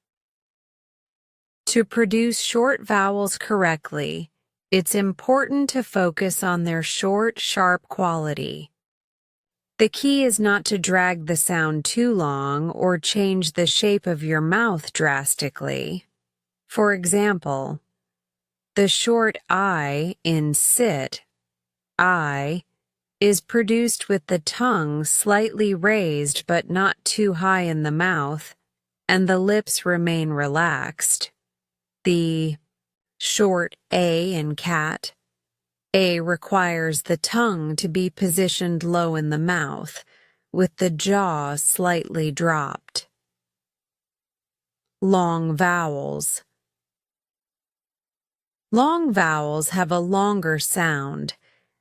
To produce short vowels correctly, it's important to focus on their short, sharp quality. The key is not to drag the sound too long or change the shape of your mouth drastically. For example, the short I in sit, I, is produced with the tongue slightly raised but not too high in the mouth, and the lips remain relaxed. The short A in cat, A requires the tongue to be positioned low in the mouth, with the jaw slightly dropped. long vowels. Long vowels have a longer sound,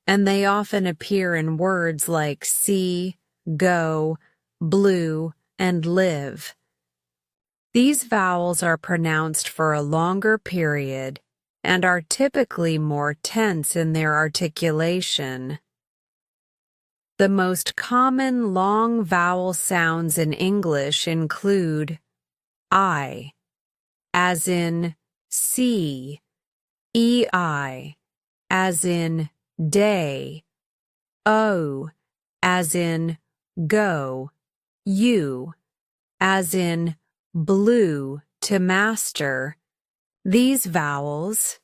and they often appear in words like see, go, blue, and live. These vowels are pronounced for a longer period and are typically more tense in their articulation. The most common long vowel sounds in English include I, as in see, ei, as in day, o, as in go, u, as in blue to master. These vowels,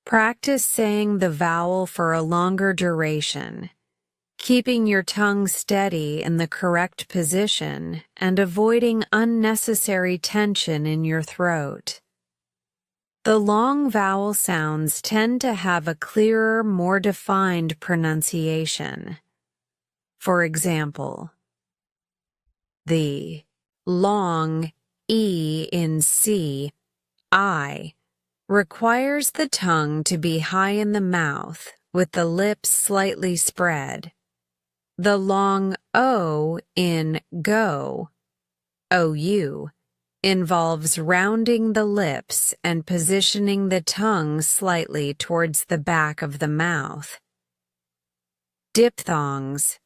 practice saying the vowel for a longer duration, keeping your tongue steady in the correct position and avoiding unnecessary tension in your throat. The long vowel sounds tend to have a clearer, more defined pronunciation. For example, the long E in C, I, requires the tongue to be high in the mouth with the lips slightly spread. The long O in go, OU, involves rounding the lips and positioning the tongue slightly towards the back of the mouth. Diphthongs,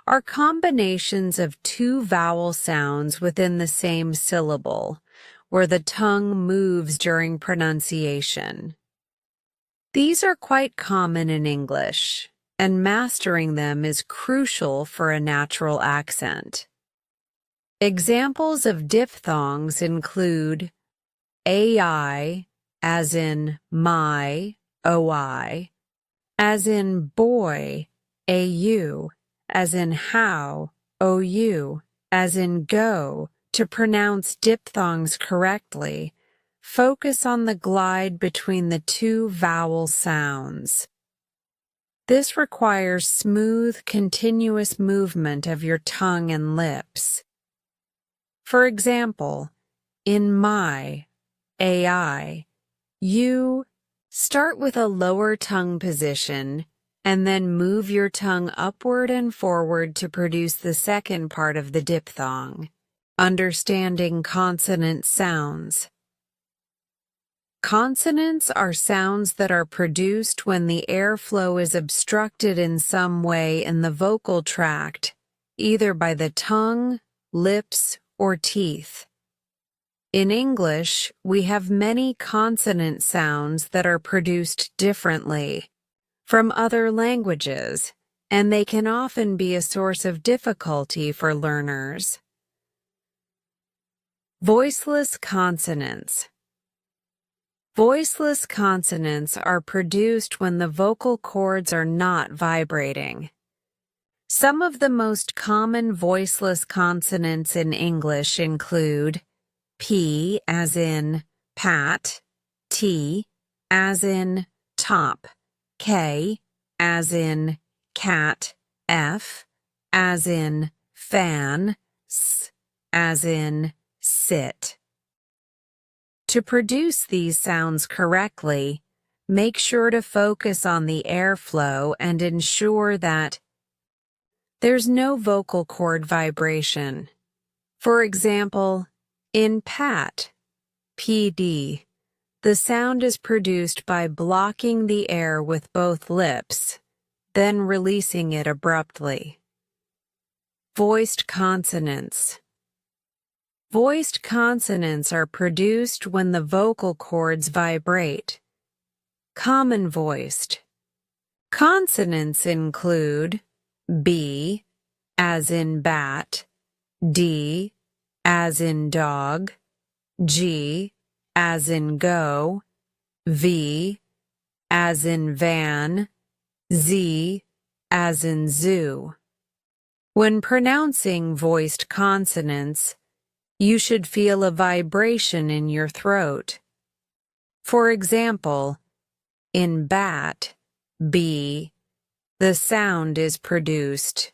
are combinations of two vowel sounds within the same syllable, where the tongue moves during pronunciation. These are quite common in English, and mastering them is crucial for a natural accent. Examples of diphthongs include ai, as in my, oi, as in boy, au, as in how, ou, as in go. To pronounce diphthongs correctly, focus on the glide between the two vowel sounds. This requires smooth, continuous movement of your tongue and lips. For example, in my, ai, you start with a lower tongue position and then move your tongue upward and forward to produce the second part of the diphthong. Understanding consonant sounds. Consonants are sounds that are produced when the airflow is obstructed in some way in the vocal tract, either by the tongue, lips, or teeth. In English, we have many consonant sounds that are produced differently from other languages, and they can often be a source of difficulty for learners. Voiceless consonants. Voiceless consonants are produced when the vocal cords are not vibrating. Some of the most common voiceless consonants in English include P as in pat, T as in top, K as in cat, F as in fan, S as in sit. To produce these sounds correctly, make sure to focus on the airflow and ensure that there's no vocal cord vibration. For example, in pat, PD, the sound is produced by blocking the air with both lips, then releasing it abruptly. Voiced consonants. Voiced consonants are produced when the vocal cords vibrate. Common voiced. Consonants include B, as in bat, D, as in dog, G, as in go, V, as in van, Z, as in zoo. When pronouncing voiced consonants, you should feel a vibration in your throat. For example, in bat, B, the sound is produced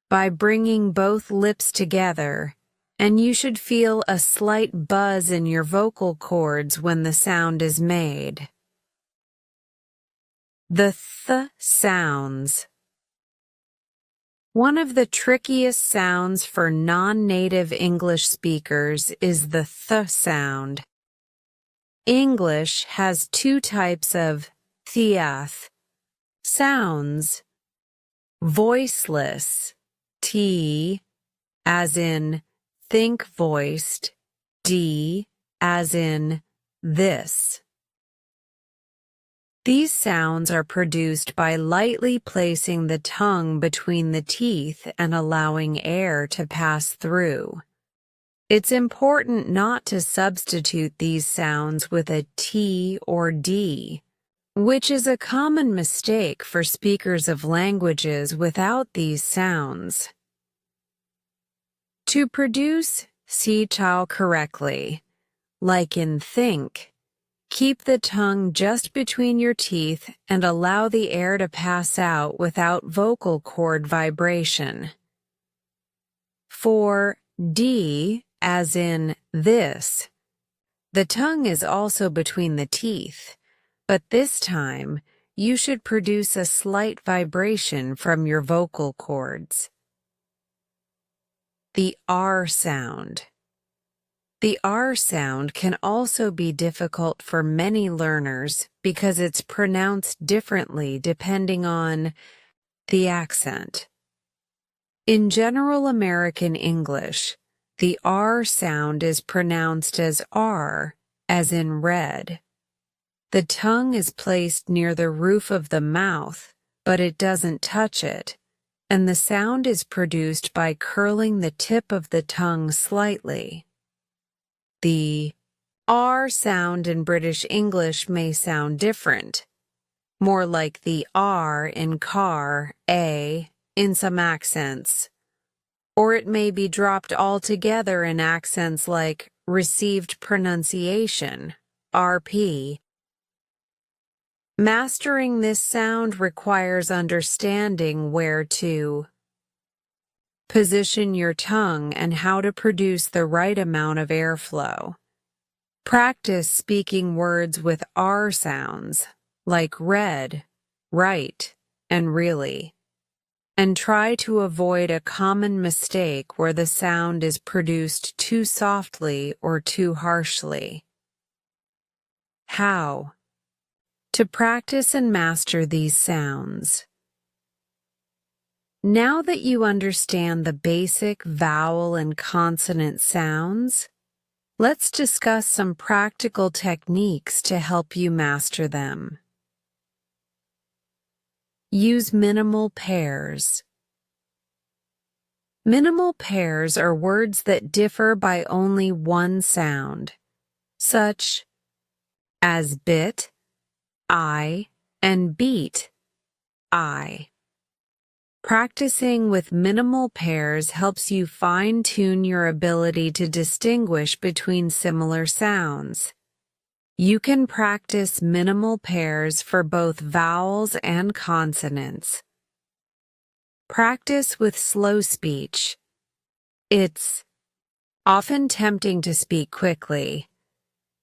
by bringing both lips together and you should feel a slight buzz in your vocal cords when the sound is made. The th sounds. One of the trickiest sounds for non-native English speakers is the th sound. English has two types of thiath sounds: voiceless, t, as in think voiced, d, as in this. These sounds are produced by lightly placing the tongue between the teeth and allowing air to pass through. It's important not to substitute these sounds with a T or D, which is a common mistake for speakers of languages without these sounds. To produce si-chow correctly, like in think, keep the tongue just between your teeth and allow the air to pass out without vocal cord vibration. For D, as in this, the tongue is also between the teeth, but this time you should produce a slight vibration from your vocal cords. The R sound. The R sound can also be difficult for many learners because it's pronounced differently depending on the accent. In general American English, the R sound is pronounced as R, as in red. The tongue is placed near the roof of the mouth, but it doesn't touch it, and the sound is produced by curling the tip of the tongue slightly. The R sound in British English may sound different, more like the R in car, A, in some accents, or it may be dropped altogether in accents like received pronunciation, RP. Mastering this sound requires understanding where to position your tongue and how to produce the right amount of airflow. Practice speaking words with R sounds, like red, right, and really, and try to avoid a common mistake where the sound is produced too softly or too harshly. How to practice and master these sounds. Now that you understand the basic vowel and consonant sounds, let's discuss some practical techniques to help you master them. Use minimal pairs. Minimal pairs are words that differ by only one sound, such as bit, I, and beat, I. Practicing with minimal pairs helps you fine-tune your ability to distinguish between similar sounds. You can practice minimal pairs for both vowels and consonants. Practice with slow speech. It's often tempting to speak quickly,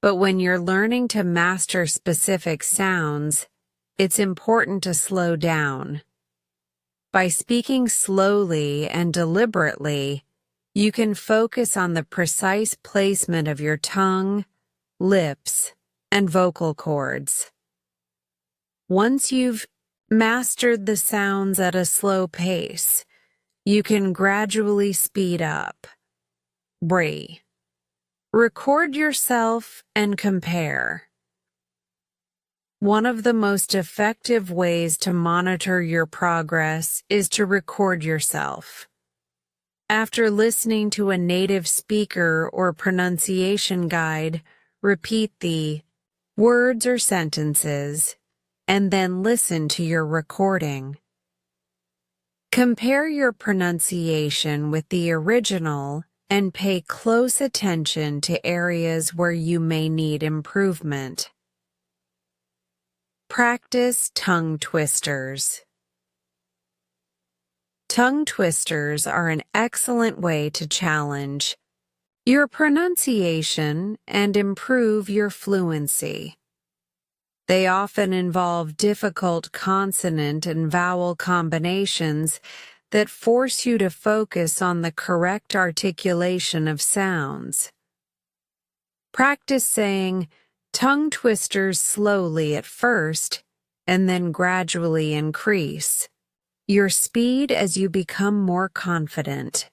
but when you're learning to master specific sounds, it's important to slow down. By speaking slowly and deliberately, you can focus on the precise placement of your tongue, lips, and vocal cords. Once you've mastered the sounds at a slow pace, you can gradually speed up. Record yourself and compare. One of the most effective ways to monitor your progress is to record yourself. After listening to a native speaker or pronunciation guide, repeat the words or sentences, and then listen to your recording. Compare your pronunciation with the original and pay close attention to areas where you may need improvement. Practice tongue twisters. Tongue twisters are an excellent way to challenge your pronunciation and improve your fluency. They often involve difficult consonant and vowel combinations that force you to focus on the correct articulation of sounds. Practice saying tongue twisters slowly at first and then gradually increase your speed as you become more confident.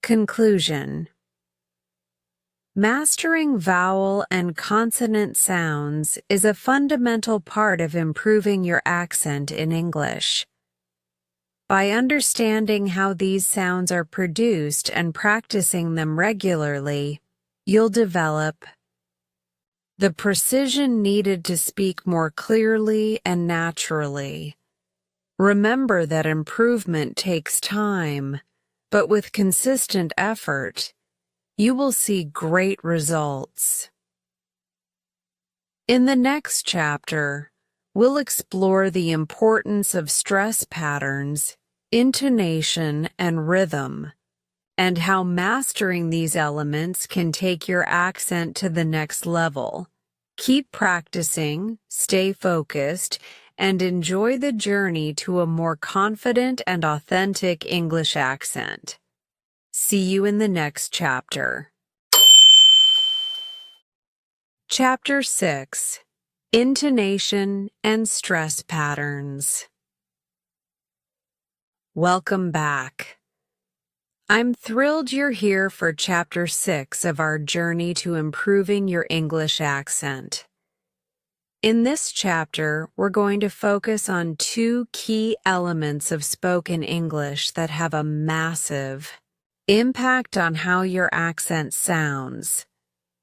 Conclusion. Mastering vowel and consonant sounds is a fundamental part of improving your accent in English. By understanding how these sounds are produced and practicing them regularly, you'll develop the precision needed to speak more clearly and naturally. Remember that improvement takes time, but with consistent effort, you will see great results. In the next chapter, we'll explore the importance of stress patterns, intonation, and rhythm, and how mastering these elements can take your accent to the next level. Keep practicing, stay focused, and enjoy the journey to a more confident and authentic English accent. See you in the next chapter. Chapter 6. Intonation and Stress Patterns. Welcome back. I'm thrilled you're here for Chapter 6 of our journey to improving your English accent. In this chapter, we're going to focus on two key elements of spoken English that have a massive impact on how your accent sounds: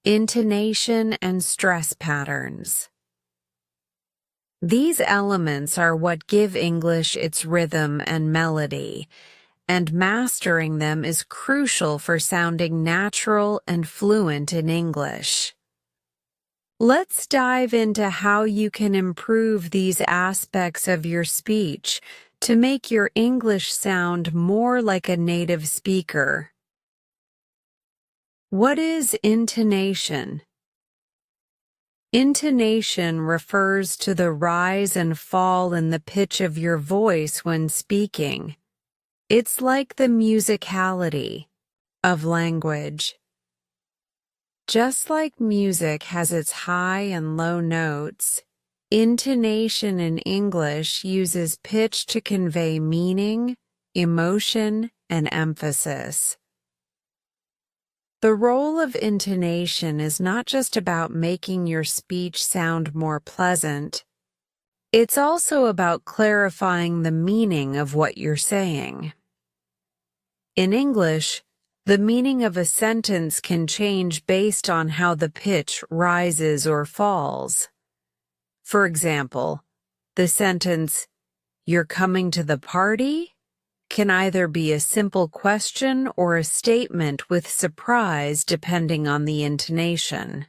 intonation and stress patterns. These elements are what give English its rhythm and melody, and mastering them is crucial for sounding natural and fluent in English. Let's dive into how you can improve these aspects of your speech to make your English sound more like a native speaker. What is intonation? Intonation refers to the rise and fall in the pitch of your voice when speaking. It's like the musicality of language. Just like music has its high and low notes, intonation in English uses pitch to convey meaning, emotion, and emphasis. The role of intonation is not just about making your speech sound more pleasant. It's also about clarifying the meaning of what you're saying. In English, the meaning of a sentence can change based on how the pitch rises or falls. For example, the sentence, "You're coming to the party?" can either be a simple question or a statement with surprise depending on the intonation.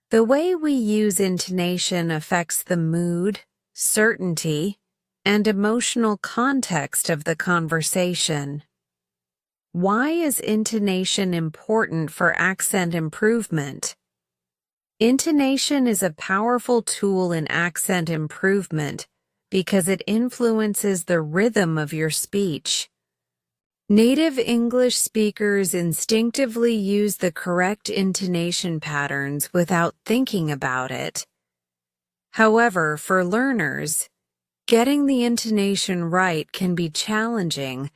The way we use intonation affects the mood, certainty, and emotional context of the conversation. Why is intonation important for accent improvement? Intonation is a powerful tool in accent improvement because it influences the rhythm of your speech. Native English speakers instinctively use the correct intonation patterns without thinking about it. However, for learners, getting the intonation right can be challenging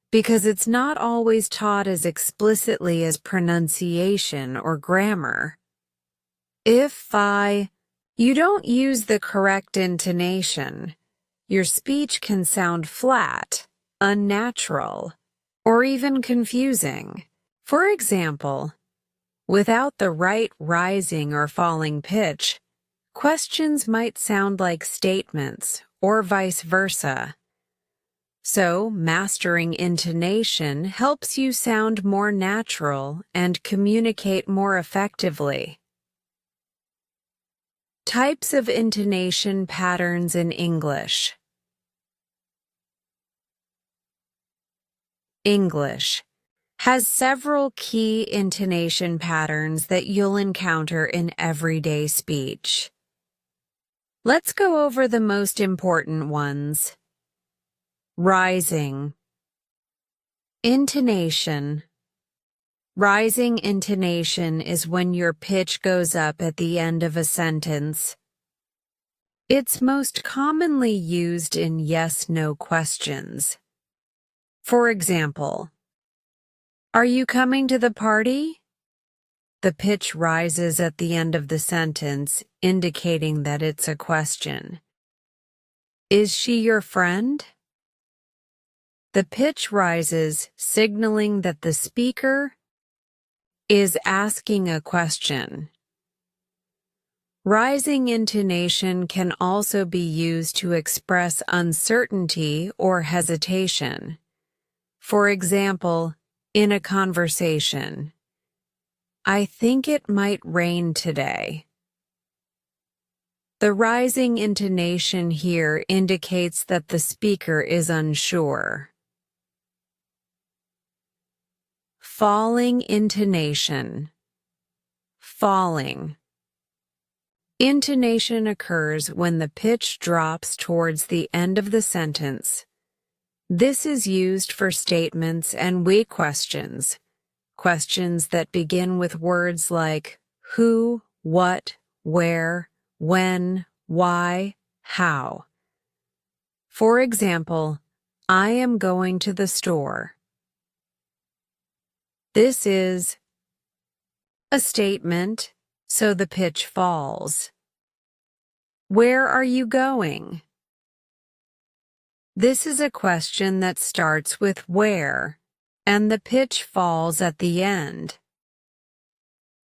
because it's not always taught as explicitly as pronunciation or grammar. If you don't use the correct intonation, your speech can sound flat, unnatural, or even confusing. For example, without the right rising or falling pitch, questions might sound like statements, or vice versa. So, mastering intonation helps you sound more natural and communicate more effectively. Types of intonation patterns in English. English has several key intonation patterns that you'll encounter in everyday speech. Let's go over the most important ones. Rising. Intonation. Rising intonation is when your pitch goes up at the end of a sentence. It's most commonly used in yes/no questions. For example, "Are you coming to the party?" The pitch rises at the end of the sentence, indicating that it's a question. "Is she your friend?" The pitch rises, signaling that the speaker is asking a question. Rising intonation can also be used to express uncertainty or hesitation. For example, in a conversation, "I think it might rain today." The rising intonation here indicates that the speaker is unsure. Falling intonation. Falling. Intonation occurs when the pitch drops towards the end of the sentence. This is used for statements and we questions, questions that begin with words like who, what, where, when, why, how. For example, "I am going to the store." This is a statement, so the pitch falls. "Where are you going?" This is a question that starts with where, and the pitch falls at the end.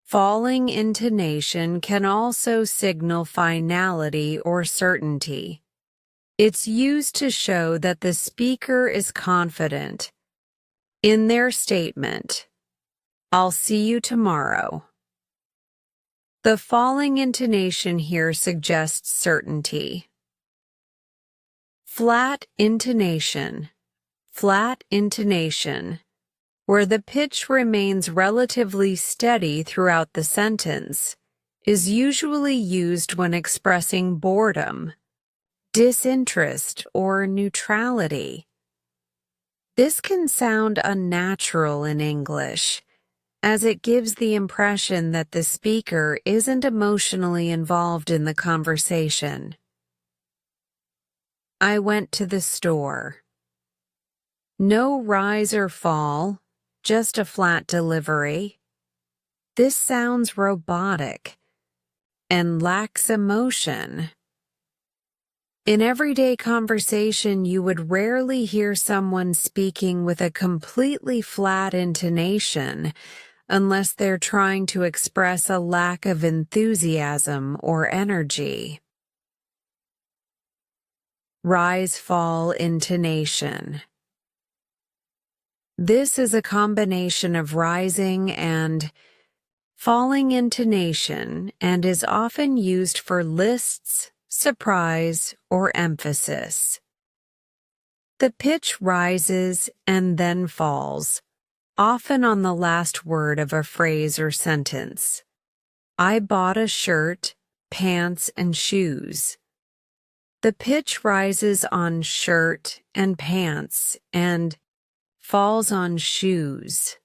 Falling intonation can also signal finality or certainty. It's used to show that the speaker is confident in their statement, "I'll see you tomorrow." The falling intonation here suggests certainty. Flat intonation. Flat intonation, where the pitch remains relatively steady throughout the sentence, is usually used when expressing boredom, disinterest, or neutrality. This can sound unnatural in English, as it gives the impression that the speaker isn't emotionally involved in the conversation. "I went to the store." No rise or fall, just a flat delivery. This sounds robotic and lacks emotion. In everyday conversation, you would rarely hear someone speaking with a completely flat intonation unless they're trying to express a lack of enthusiasm or energy. Rise-fall intonation. This is a combination of rising and falling intonation and is often used for lists, surprise, or emphasis. The pitch rises and then falls, often on the last word of a phrase or sentence. "I bought a shirt, pants, and shoes." The pitch rises on shirt and pants and falls on shoes.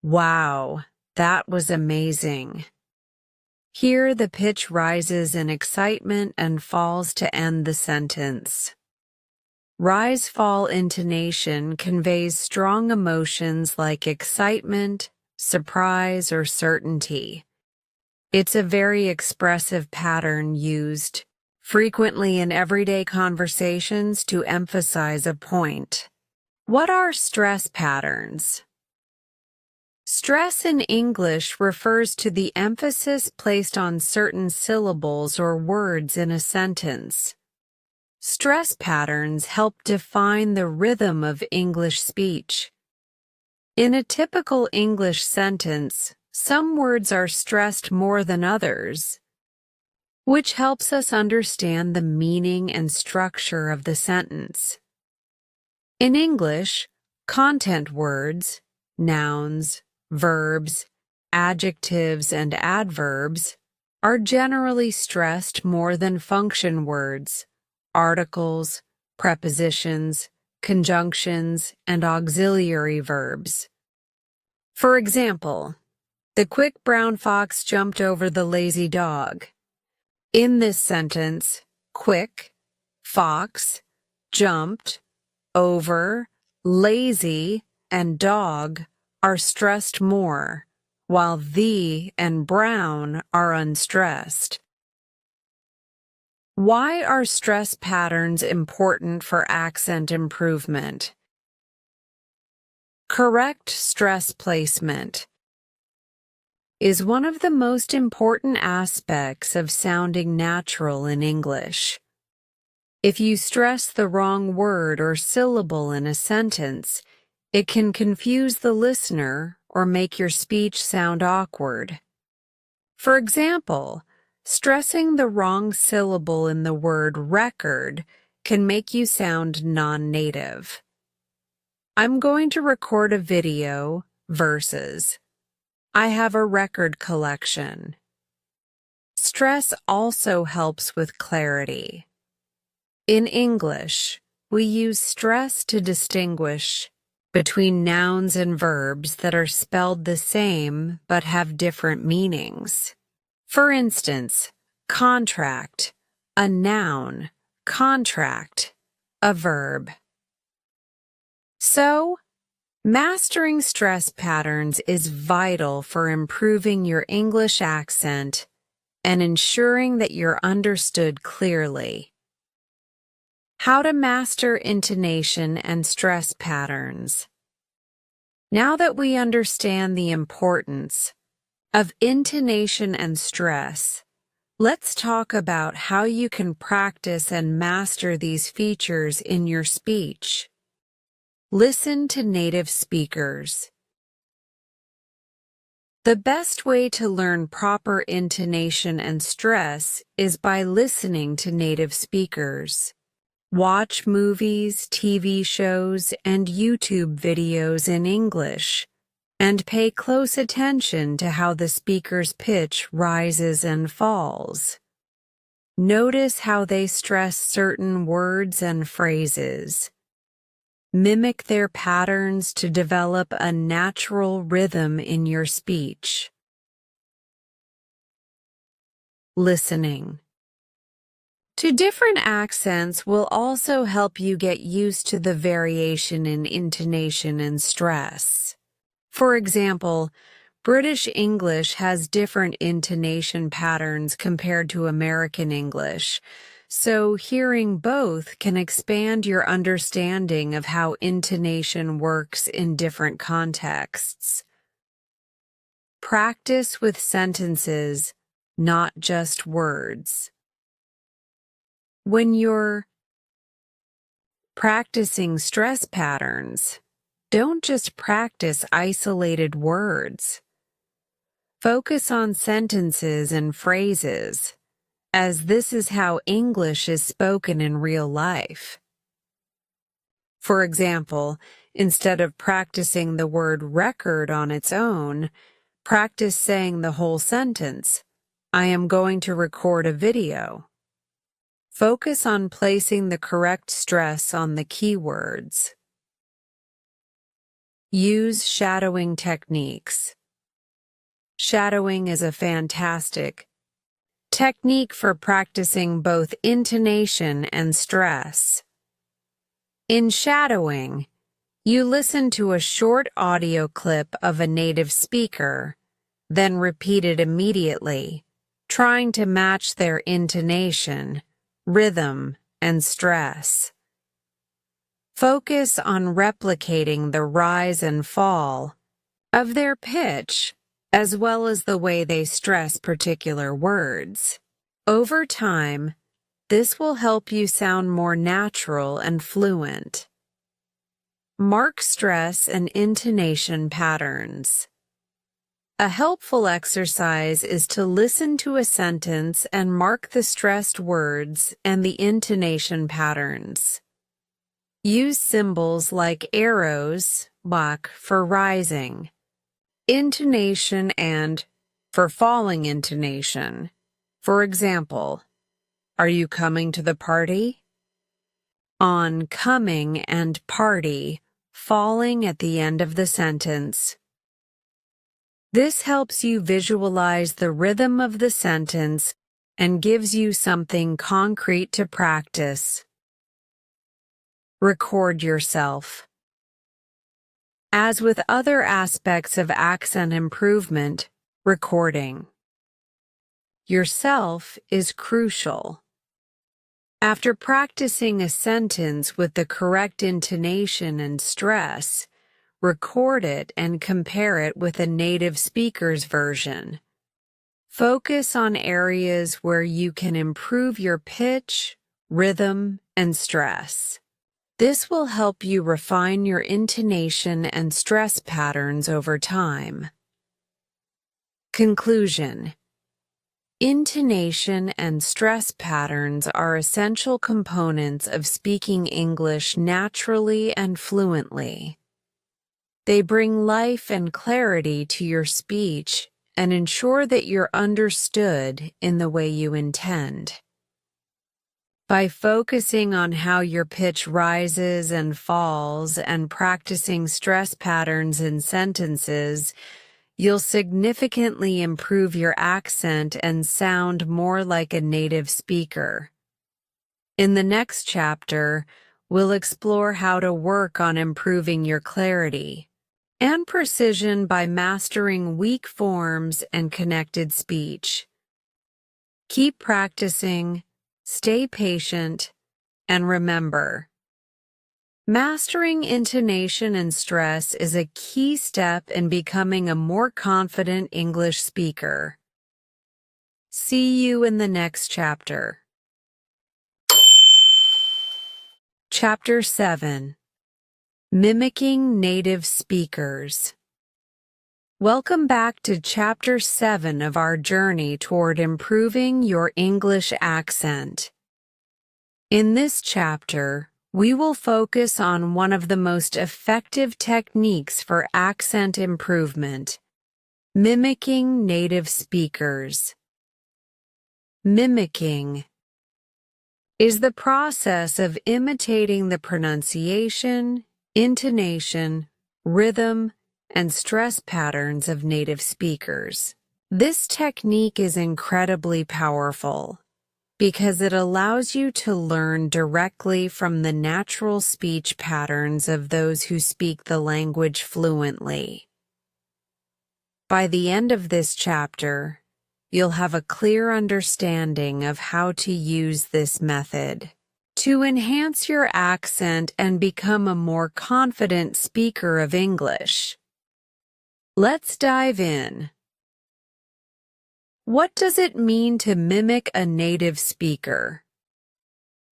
Wow, that was amazing. Here the pitch rises in excitement and falls to end the sentence. Rise-fall intonation conveys strong emotions like excitement, surprise, or certainty. It's a very expressive pattern used frequently in everyday conversations to emphasize a point. What are stress patterns? Stress in English refers to the emphasis placed on certain syllables or words in a sentence. Stress patterns help define the rhythm of English speech. In a typical English sentence, some words are stressed more than others, which helps us understand the meaning and structure of the sentence. In English, Content words, nouns, verbs, adjectives, and adverbs are generally stressed more than function words, articles, prepositions, conjunctions, and auxiliary verbs. For example, the quick brown fox jumped over the lazy dog. In this sentence, quick, fox, jumped, over, lazy, and dog are stressed more, while the and brown are unstressed. Why are stress patterns important for accent improvement? Correct stress placement is one of the most important aspects of sounding natural in English. If you stress the wrong word or syllable in a sentence, it can confuse the listener or make your speech sound awkward. For example, stressing the wrong syllable in the word record can make you sound non-native. I'm going to record a video versus I have a record collection. Stress also helps with clarity. In English, we use stress to distinguish between nouns and verbs that are spelled the same but have different meanings. For instance, contract, a noun, contract, a verb. So, mastering stress patterns is vital for improving your English accent and ensuring that you're understood clearly. How to master intonation and stress patterns. Now that we understand the importance of intonation and stress, let's talk about how you can practice and master these features in your speech. Listen to native speakers. The best way to learn proper intonation and stress is by listening to native speakers. Watch movies, TV shows, and YouTube videos in English, and pay close attention to how the speaker's pitch rises and falls. Notice how they stress certain words and phrases. Mimic their patterns to develop a natural rhythm in your speech. Listening to different accents will also help you get used to the variation in intonation and stress. For example, British English has different intonation patterns compared to American English, so hearing both can expand your understanding of how intonation works in different contexts. Practice with sentences, not just words. When you're practicing stress patterns, don't just practice isolated words. Focus on sentences and phrases, as this is how English is spoken in real life. For example, instead of practicing the word record on its own, practice saying the whole sentence, I am going to record a video. Focus on placing the correct stress on the keywords. Use shadowing techniques. Shadowing is a fantastic technique for practicing both intonation and stress. In shadowing, you listen to a short audio clip of a native speaker, then repeat it immediately, trying to match their intonation, rhythm, and stress. Focus on replicating the rise and fall of their pitch, as well as the way they stress particular words. Over time, this will help you sound more natural and fluent. Mark stress and intonation patterns. A helpful exercise is to listen to a sentence and mark the stressed words and the intonation patterns. Use symbols like arrows, bak, for rising, intonation, and for falling intonation. For example, are you coming to the party? On coming and party, falling at the end of the sentence. This helps you visualize the rhythm of the sentence and gives you something concrete to practice. Record yourself. As with other aspects of accent improvement, recording yourself is crucial. After practicing a sentence with the correct intonation and stress, record it and compare it with a native speaker's version. Focus on areas where you can improve your pitch, rhythm, and stress. This will help you refine your intonation and stress patterns over time. Conclusion: intonation and stress patterns are essential components of speaking English naturally and fluently. They bring life and clarity to your speech and ensure that you're understood in the way you intend. By focusing on how your pitch rises and falls and practicing stress patterns in sentences, you'll significantly improve your accent and sound more like a native speaker. In the next chapter, we'll explore how to work on improving your clarity and precision by mastering weak forms and connected speech. Keep practicing, stay patient, and remember, mastering intonation and stress is a key step in becoming a more confident English speaker. See you in the next chapter. Chapter 7: Mimicking Native Speakers. Welcome back to Chapter 7 of our journey toward improving your English accent. In this chapter, we will focus on one of the most effective techniques for accent improvement: mimicking native speakers. Mimicking is the process of imitating the pronunciation, intonation, rhythm, and stress patterns of native speakers. This technique is incredibly powerful because it allows you to learn directly from the natural speech patterns of those who speak the language fluently. By the end of this chapter, you'll have a clear understanding of how to use this method to enhance your accent and become a more confident speaker of English. Let's dive in. What does it mean to mimic a native speaker?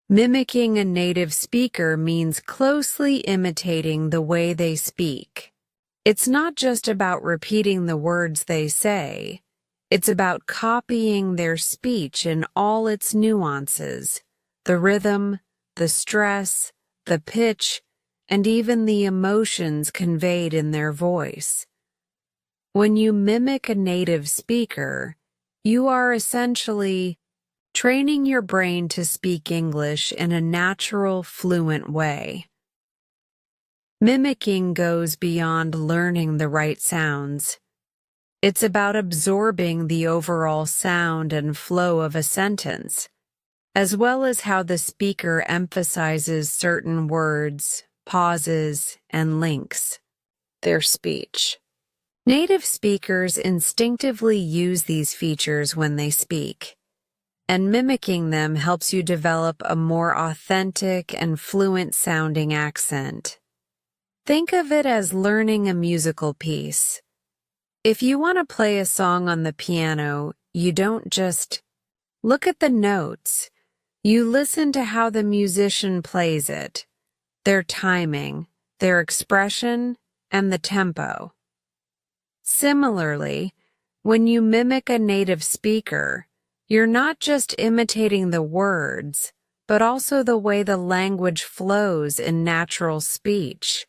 Mimicking a native speaker means closely imitating the way they speak. It's not just about repeating the words they say. It's about copying their speech in all its nuances: the rhythm, the stress, the pitch, and even the emotions conveyed in their voice. When you mimic a native speaker, you are essentially training your brain to speak English in a natural, fluent way. Mimicking goes beyond learning the right sounds. It's about absorbing the overall sound and flow of a sentence, as well as how the speaker emphasizes certain words, pauses, and links their speech. Native speakers instinctively use these features when they speak, and mimicking them helps you develop a more authentic and fluent-sounding accent. Think of it as learning a musical piece. If you want to play a song on the piano, you don't just look at the notes. You listen to how the musician plays it, their timing, their expression, and the tempo. Similarly, when you mimic a native speaker, you're not just imitating the words, but also the way the language flows in natural speech.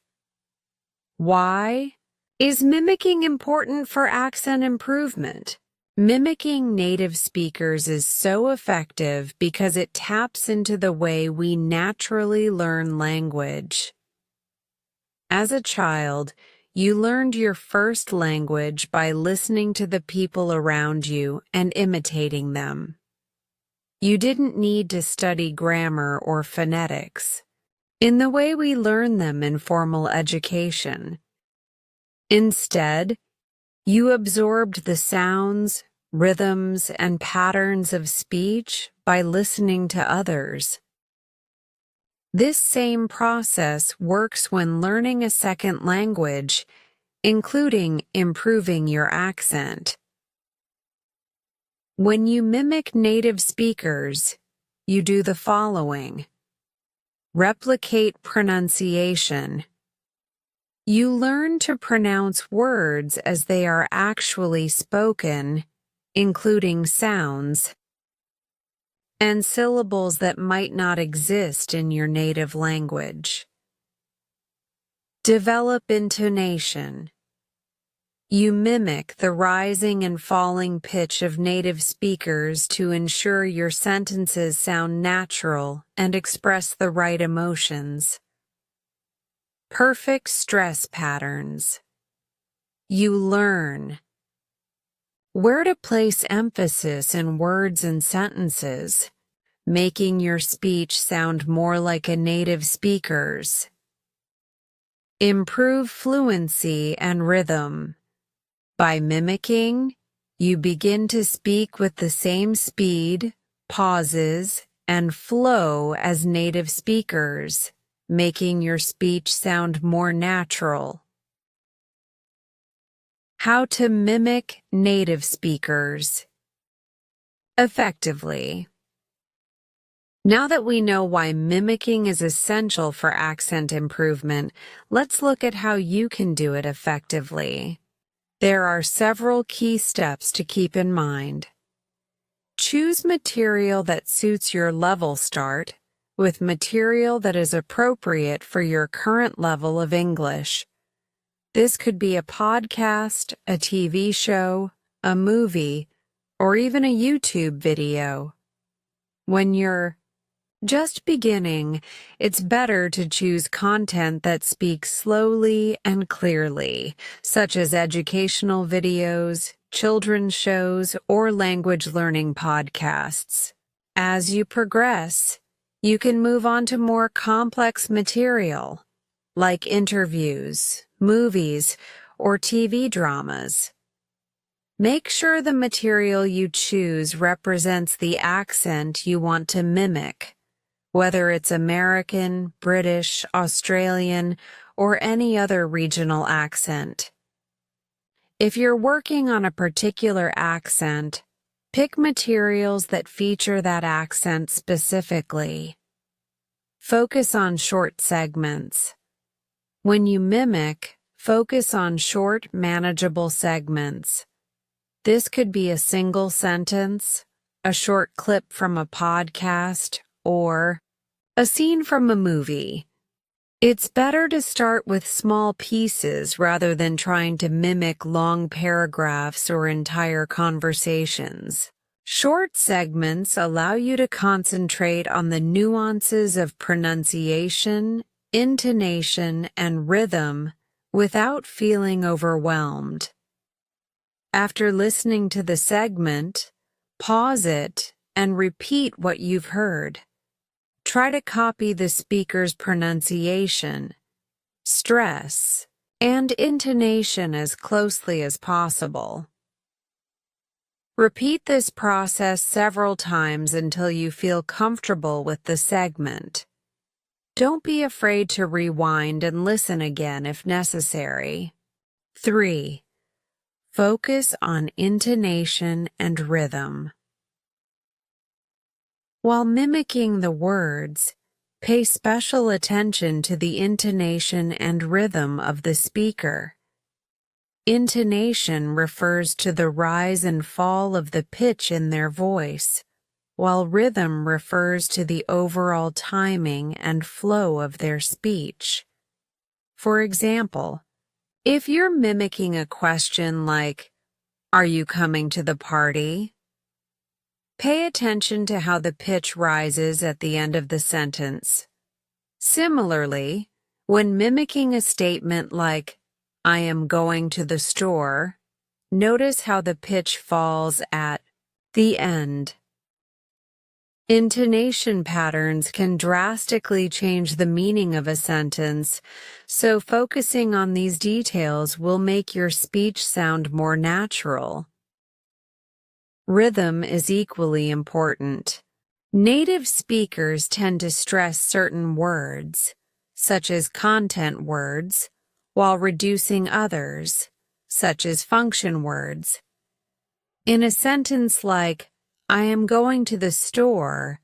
Why is mimicking important for accent improvement? Mimicking native speakers is so effective because it taps into the way we naturally learn language. As a child, you learned your first language by listening to the people around you and imitating them. You didn't need to study grammar or phonetics in the way we learn them in formal education. Instead, you absorbed the sounds, rhythms, and patterns of speech by listening to others. This same process works when learning a second language, including improving your accent. When you mimic native speakers, you do the following. Replicate pronunciation. You learn to pronounce words as they are actually spoken, including sounds and syllables that might not exist in your native language. Develop intonation. You mimic the rising and falling pitch of native speakers to ensure your sentences sound natural and express the right emotions. Perfect stress patterns. You learn where to place emphasis in words and sentences, making your speech sound more like a native speaker's. Improve fluency and rhythm. By mimicking, you begin to speak with the same speed, pauses, and flow as native speakers, making your speech sound more natural. How to mimic native speakers effectively. Now that we know why mimicking is essential for accent improvement, let's look at how you can do it effectively. There are several key steps to keep in mind. Choose material that suits your level start with material that is appropriate for your current level of English. This could be a podcast, a TV show, a movie, or even a YouTube video. When you're just beginning, it's better to choose content that speaks slowly and clearly, such as educational videos, children's shows, or language learning podcasts. As you progress, you can move on to more complex material, like interviews, movies, or TV dramas. Make sure the material you choose represents the accent you want to mimic, whether it's American, British, Australian, or any other regional accent. If you're working on a particular accent, pick materials that feature that accent specifically. Focus on short segments. When you mimic, focus on short, manageable segments. This could be a single sentence, a short clip from a podcast, or a scene from a movie. It's better to start with small pieces rather than trying to mimic long paragraphs or entire conversations. Short segments allow you to concentrate on the nuances of pronunciation, intonation, and rhythm without feeling overwhelmed. After listening to the segment, pause it and repeat what you've heard. Try to copy the speaker's pronunciation, stress, and intonation as closely as possible. Repeat this process several times until you feel comfortable with the segment. Don't be afraid to rewind and listen again if necessary. 3. Focus on intonation and rhythm. While mimicking the words, pay special attention to the intonation and rhythm of the speaker. Intonation refers to the rise and fall of the pitch in their voice, while rhythm refers to the overall timing and flow of their speech. For example, if you're mimicking a question like, "Are you coming to the party?" pay attention to how the pitch rises at the end of the sentence. Similarly, when mimicking a statement like, "I am going to the store," notice how the pitch falls at the end. Intonation patterns can drastically change the meaning of a sentence, so focusing on these details will make your speech sound more natural. Rhythm is equally important. Native speakers tend to stress certain words, such as content words, while reducing others, such as function words. In a sentence like, "I am going to the store,"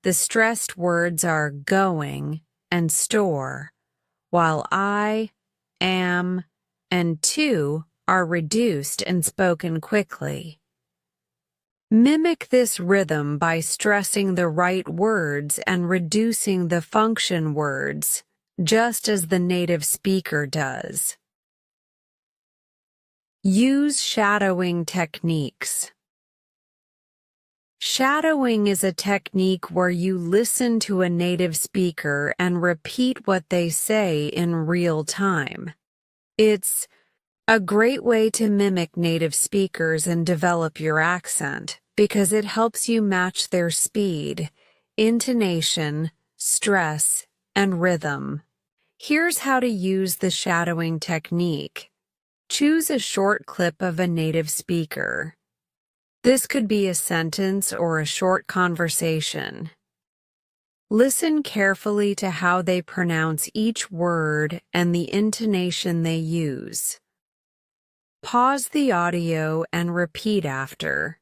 the stressed words are going and store, while I, am, and to are reduced and spoken quickly. Mimic this rhythm by stressing the right words and reducing the function words, just as the native speaker does. Use shadowing techniques. Shadowing is a technique where you listen to a native speaker and repeat what they say in real time. It's a great way to mimic native speakers and develop your accent because it helps you match their speed, intonation, stress, and rhythm. Here's how to use the shadowing technique. Choose a short clip of a native speaker. This could be a sentence or a short conversation. Listen carefully to how they pronounce each word and the intonation they use. Pause the audio and repeat after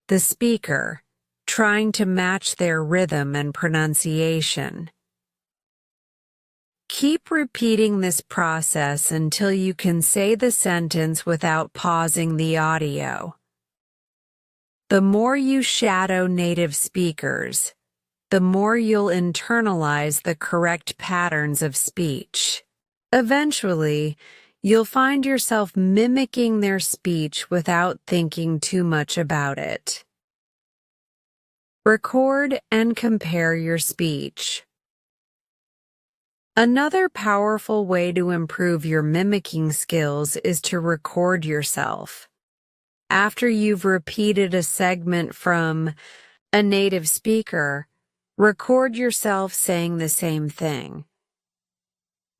the speaker, trying to match their rhythm and pronunciation. Keep repeating this process until you can say the sentence without pausing the audio. The more you shadow native speakers, the more you'll internalize the correct patterns of speech. Eventually, you'll find yourself mimicking their speech without thinking too much about it. Record and compare your speech. Another powerful way to improve your mimicking skills is to record yourself. After you've repeated a segment from a native speaker, record yourself saying the same thing.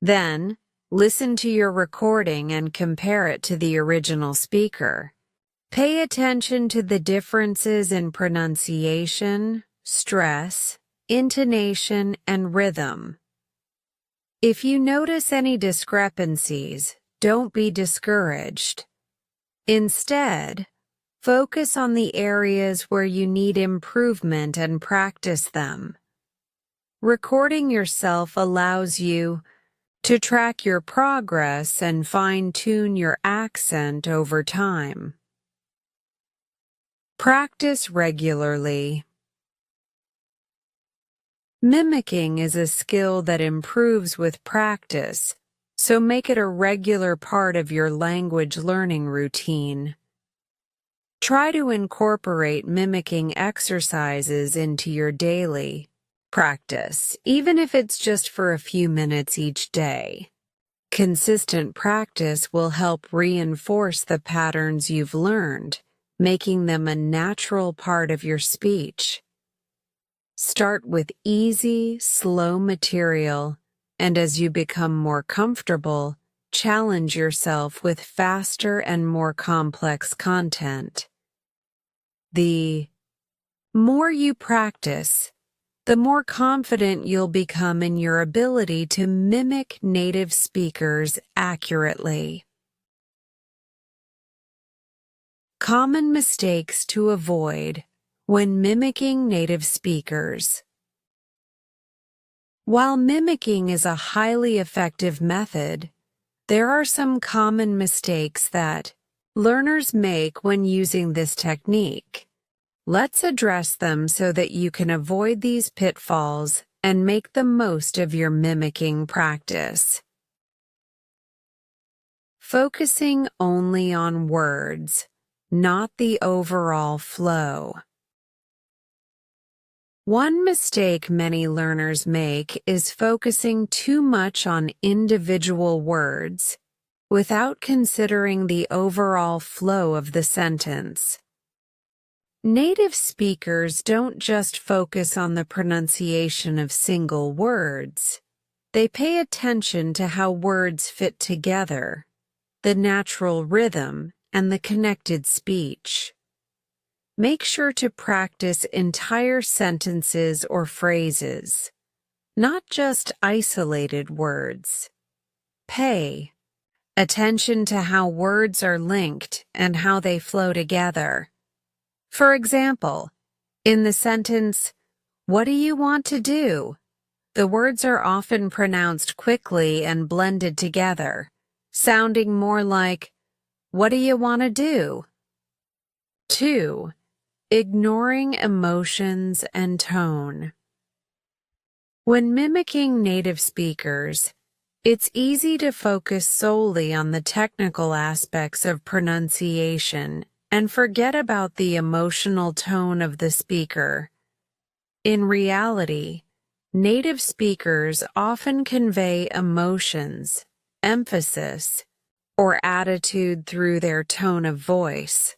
Then, listen to your recording and compare it to the original speaker. Pay attention to the differences in pronunciation, stress, intonation, and rhythm. If you notice any discrepancies, don't be discouraged. Instead, focus on the areas where you need improvement and practice them. Recording yourself allows you to track your progress and fine-tune your accent over time. Practice regularly. Mimicking is a skill that improves with practice, so make it a regular part of your language learning routine. Try to incorporate mimicking exercises into your daily practice, even if it's just for a few minutes each day. Consistent practice will help reinforce the patterns you've learned, making them a natural part of your speech. Start with easy, slow material, and as you become more comfortable, challenge yourself with faster and more complex content. The more you practice, the more confident you'll become in your ability to mimic native speakers accurately. Common mistakes to avoid when mimicking native speakers. While mimicking is a highly effective method, there are some common mistakes that learners make when using this technique. Let's address them so that you can avoid these pitfalls and make the most of your mimicking practice. Focusing only on words, not the overall flow. One mistake many learners make is focusing too much on individual words without considering the overall flow of the sentence. Native speakers don't just focus on the pronunciation of single words. They pay attention to how words fit together, the natural rhythm, and the connected speech. Make sure to practice entire sentences or phrases, not just isolated words. Pay attention to how words are linked and how they flow together. For example, in the sentence, "What do you want to do?" the words are often pronounced quickly and blended together, sounding more like, "What do you want to do?" 2. Ignoring emotions and tone. When mimicking native speakers, it's easy to focus solely on the technical aspects of pronunciation and forget about the emotional tone of the speaker. In reality, native speakers often convey emotions, emphasis, or attitude through their tone of voice.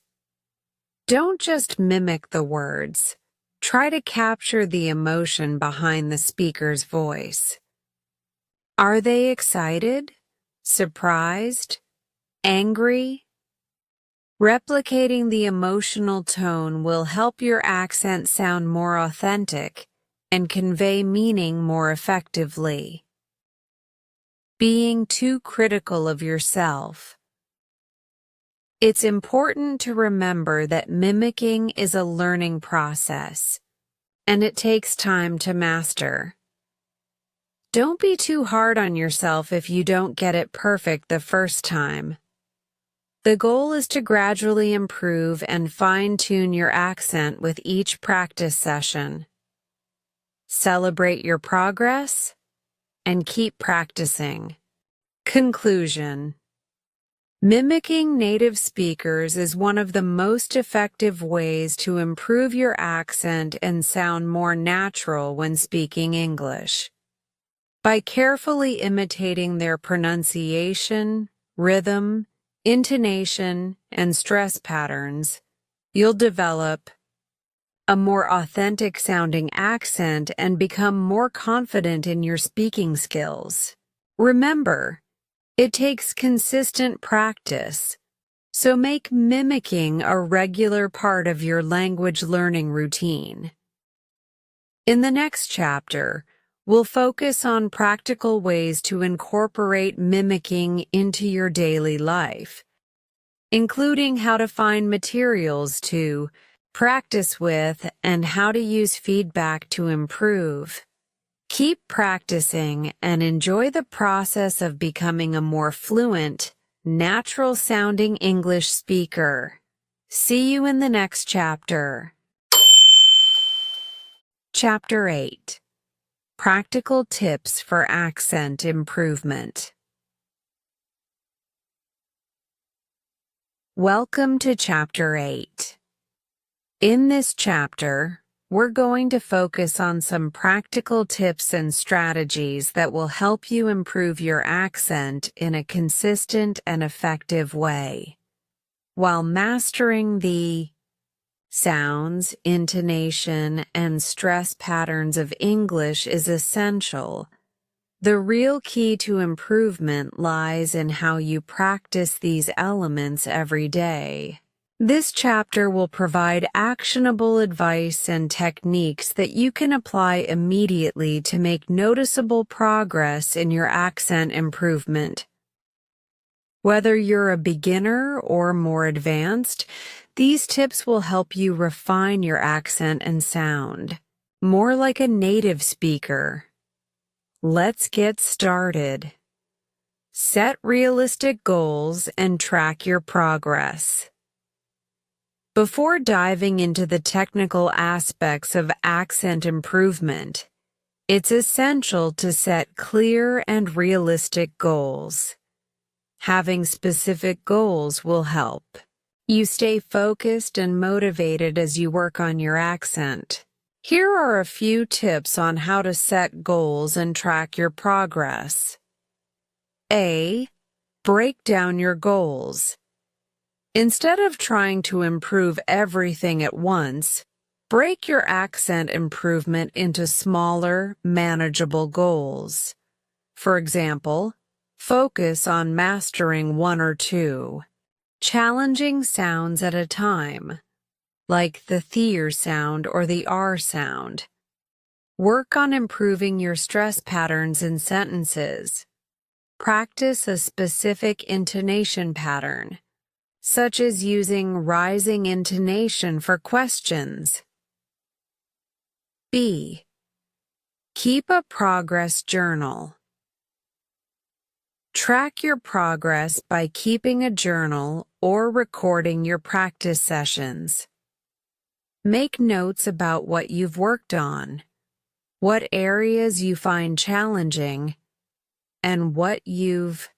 Don't just mimic the words. Try to capture the emotion behind the speaker's voice. Are they excited? Surprised? Angry? Replicating the emotional tone will help your accent sound more authentic and convey meaning more effectively. Being too critical of yourself. It's important to remember that mimicking is a learning process, and it takes time to master. Don't be too hard on yourself if you don't get it perfect the first time. The goal is to gradually improve and fine-tune your accent with each practice session. Celebrate your progress and keep practicing. Conclusion. Mimicking native speakers is one of the most effective ways to improve your accent and sound more natural when speaking English. By carefully imitating their pronunciation, rhythm, intonation, and stress patterns, you'll develop a more authentic-sounding accent and become more confident in your speaking skills. Remember, it takes consistent practice, so make mimicking a regular part of your language learning routine. In the next chapter, we'll focus on practical ways to incorporate mimicking into your daily life, including how to find materials to practice with and how to use feedback to improve. Keep practicing and enjoy the process of becoming a more fluent, natural-sounding English speaker. See you in the next chapter. Chapter 8. Practical Tips for Accent Improvement. Welcome to Chapter 8. In this chapter, we're going to focus on some practical tips and strategies that will help you improve your accent in a consistent and effective way. While mastering the sounds, intonation, and stress patterns of English is essential, the real key to improvement lies in how you practice these elements every day. This chapter will provide actionable advice and techniques that you can apply immediately to make noticeable progress in your accent improvement. Whether you're a beginner or more advanced, these tips will help you refine your accent and sound more like a native speaker. Let's get started. Set realistic goals and track your progress. Before diving into the technical aspects of accent improvement, it's essential to set clear and realistic goals. Having specific goals will help you stay focused and motivated as you work on your accent. Here are a few tips on how to set goals and track your progress. A. Break down your goals. Instead of trying to improve everything at once, break your accent improvement into smaller, manageable goals. For example, focus on mastering 1 or 2 challenging sounds at a time, like the th sound or the r sound. Work on improving your stress patterns in sentences. Practice a specific intonation pattern, such as using rising intonation for questions. B. Keep a progress journal. Track your progress by keeping a journal or recording your practice sessions. Make notes about what you've worked on, what areas you find challenging, and what you've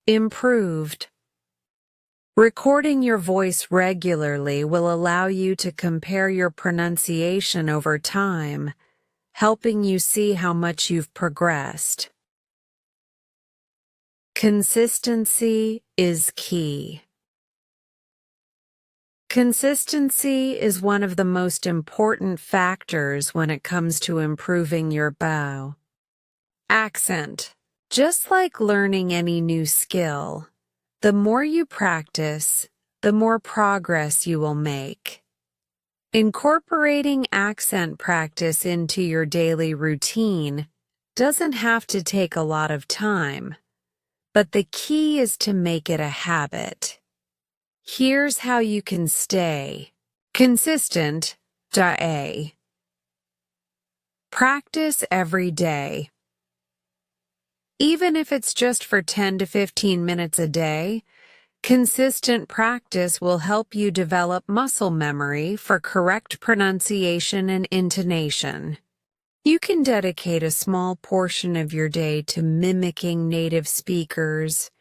improved. Recording your voice regularly will allow you to compare your pronunciation over time, helping you see how much you've progressed. Consistency is key. Consistency is one of the most important factors when it comes to improving your bow accent. Just like learning any new skill, the more you practice, the more progress you will make. Incorporating accent practice into your daily routine doesn't have to take a lot of time, but the key is to make it a habit. Here's how you can stay consistent. A. Practice every day. Even if it's just for 10 to 15 minutes a day, consistent practice will help you develop muscle memory for correct pronunciation and intonation. You can dedicate a small portion of your day to mimicking native speakers,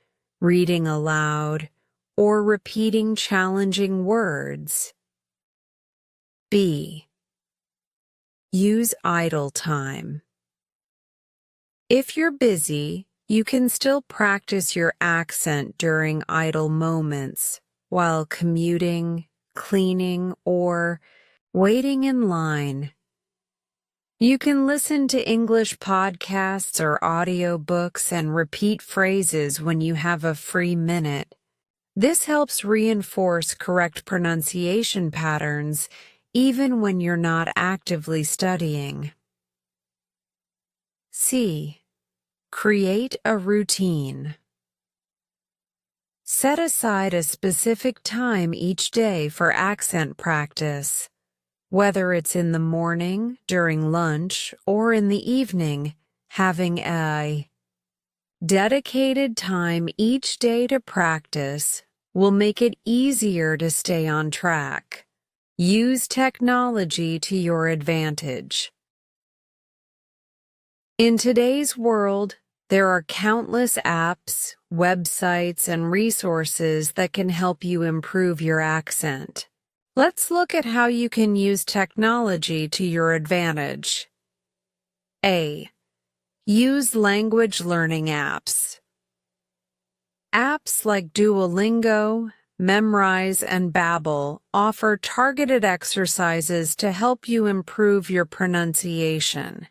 reading aloud, or repeating challenging words. B. Use idle time. If you're busy, you can still practice your accent during idle moments while commuting, cleaning, or waiting in line. You can listen to English podcasts or audiobooks and repeat phrases when you have a free minute. This helps reinforce correct pronunciation patterns even when you're not actively studying. C. Create a routine. Set aside a specific time each day for accent practice. Whether it's in the morning, during lunch, or in the evening, having a dedicated time each day to practice will make it easier to stay on track. Use technology to your advantage. In today's world, there are countless apps, websites, and resources that can help you improve your accent. Let's look at how you can use technology to your advantage. A. Use language learning apps. Apps like Duolingo, Memrise, and Babbel offer targeted exercises to help you improve your pronunciation.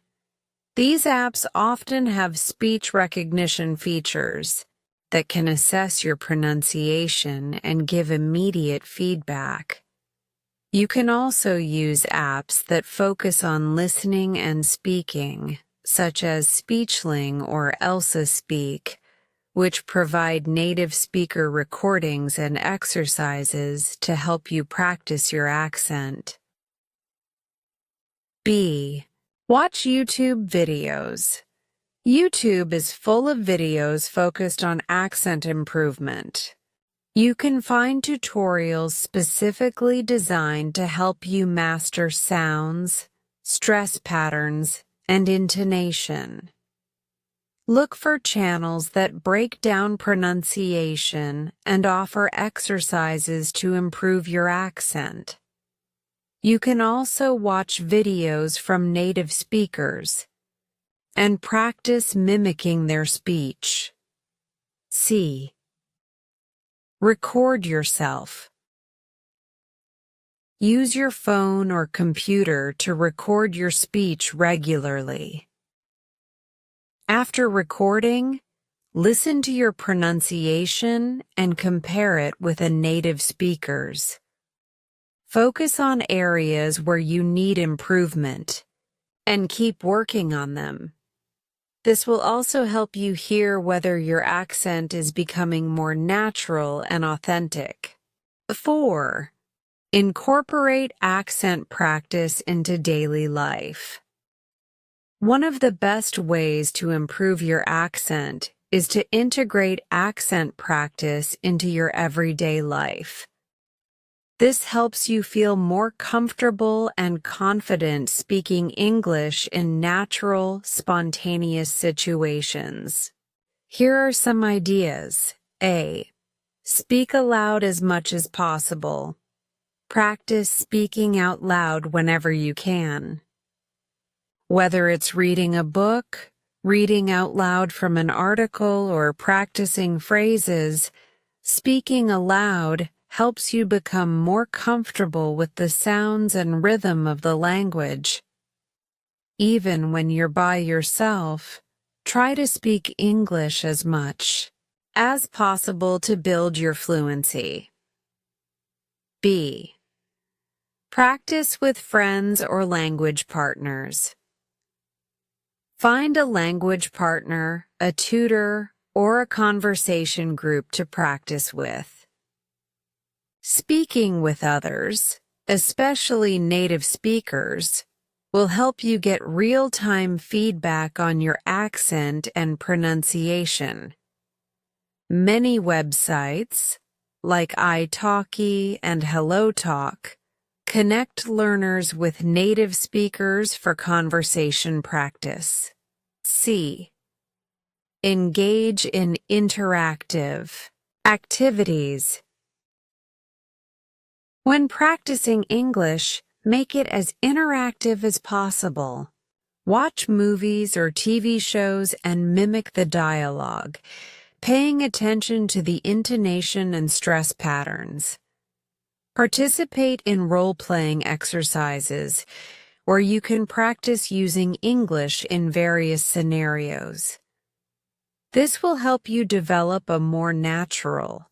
These apps often have speech recognition features that can assess your pronunciation and give immediate feedback. You can also use apps that focus on listening and speaking, such as Speechling or Elsa Speak, which provide native speaker recordings and exercises to help you practice your accent. B. Watch YouTube videos. YouTube is full of videos focused on accent improvement. You can find tutorials specifically designed to help you master sounds, stress patterns, and intonation. Look for channels that break down pronunciation and offer exercises to improve your accent. You can also watch videos from native speakers and practice mimicking their speech. C. Record yourself. Use your phone or computer to record your speech regularly. After recording, listen to your pronunciation and compare it with a native speaker's. Focus on areas where you need improvement and keep working on them. This will also help you hear whether your accent is becoming more natural and authentic. 4. Incorporate accent practice into daily life. One of the best ways to improve your accent is to integrate accent practice into your everyday life. This helps you feel more comfortable and confident speaking English in natural, spontaneous situations. Here are some ideas. A. Speak aloud as much as possible. Practice speaking out loud whenever you can. Whether it's reading a book, reading out loud from an article, or practicing phrases, speaking aloud helps you become more comfortable with the sounds and rhythm of the language. Even when you're by yourself, try to speak English as much as possible to build your fluency. B. Practice with friends or language partners. Find a language partner, a tutor, or a conversation group to practice with. Speaking with others, especially native speakers, will help you get real-time feedback on your accent and pronunciation. Many websites, like italki and HelloTalk, connect learners with native speakers for conversation practice. C. Engage in interactive activities. When practicing English, make it as interactive as possible. Watch movies or TV shows and mimic the dialogue, paying attention to the intonation and stress patterns. Participate in role-playing exercises where you can practice using English in various scenarios. This will help you develop a more natural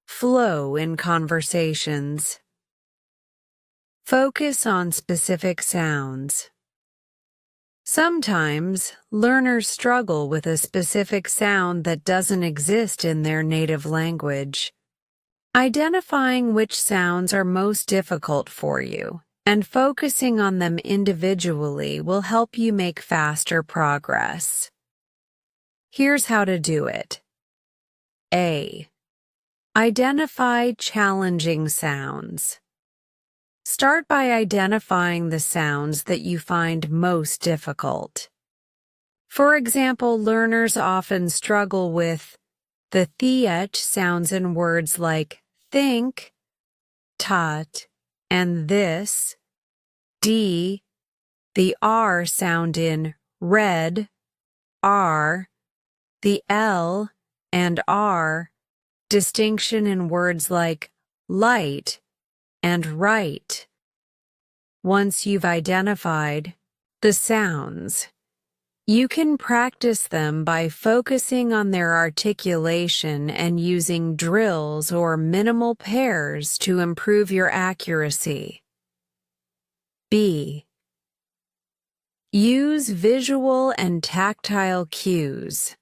flow in conversations. Focus on specific sounds. Sometimes, learners struggle with a specific sound that doesn't exist in their native language. Identifying which sounds are most difficult for you and focusing on them individually will help you make faster progress. Here's how to do it. A. Identify challenging sounds. Start by identifying the sounds that you find most difficult. For example, learners often struggle with the th sounds in words like think, tut, and this, d, the r sound in red, r, the l and r, distinction in words like light and right. Once you've identified the sounds, you can practice them by focusing on their articulation and using drills or minimal pairs to improve your accuracy. B. Use visual and tactile cues.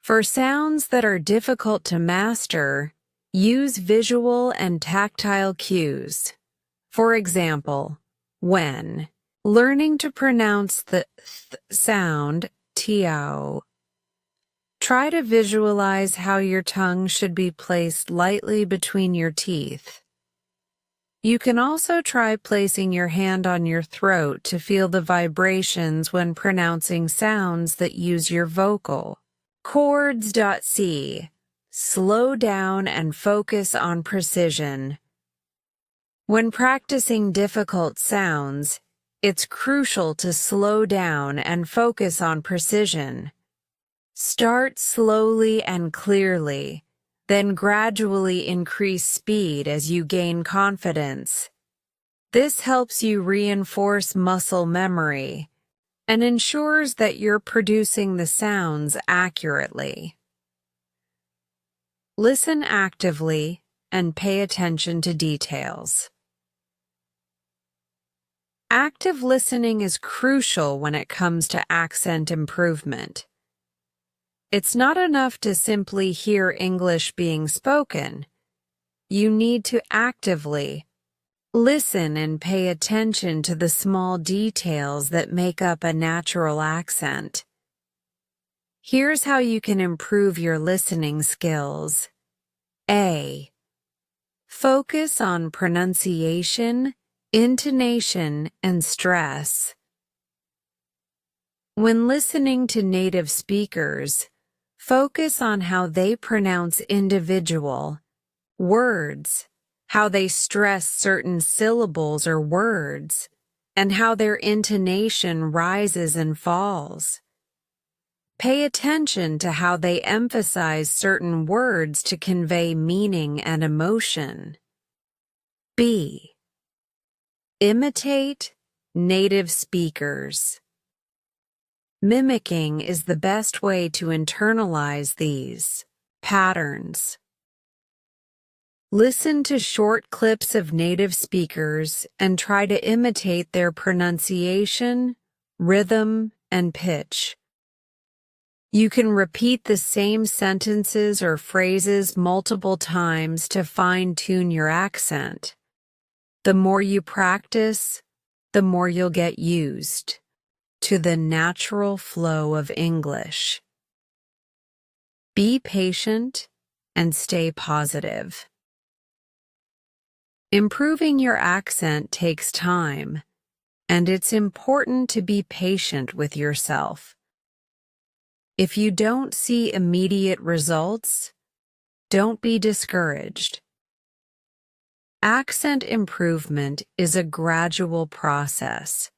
For sounds that are difficult to master, use visual and tactile cues. For example, when learning to pronounce the th sound, tiao, Try to visualize how your tongue should be placed lightly between your teeth. You can also try placing your hand on your throat to feel the vibrations when pronouncing sounds that use your vocal cords. C. Slow down and focus on precision. When practicing difficult sounds, it's crucial to slow down and focus on precision. Start slowly and clearly, then gradually increase speed as you gain confidence. This helps you reinforce muscle memory and ensures that you're producing the sounds accurately. Listen actively and pay attention to details. Active listening is crucial when it comes to accent improvement. It's not enough to simply hear English being spoken. You need to actively listen and pay attention to the small details that make up a natural accent. Here's how you can improve your listening skills. A. Focus on pronunciation, intonation, and stress. When listening to native speakers, focus on how they pronounce individual words, how they stress certain syllables or words, and how their intonation rises and falls. Pay attention to how they emphasize certain words to convey meaning and emotion. B. Imitate native speakers. Mimicking is the best way to internalize these patterns. Listen to short clips of native speakers and try to imitate their pronunciation, rhythm, and pitch. You can repeat the same sentences or phrases multiple times to fine-tune your accent. The more you practice, the more you'll get used to the natural flow of English. Be patient and stay positive. Improving your accent takes time, and it's important to be patient with yourself. If you don't see immediate results, don't be discouraged. Accent improvement is a gradual process,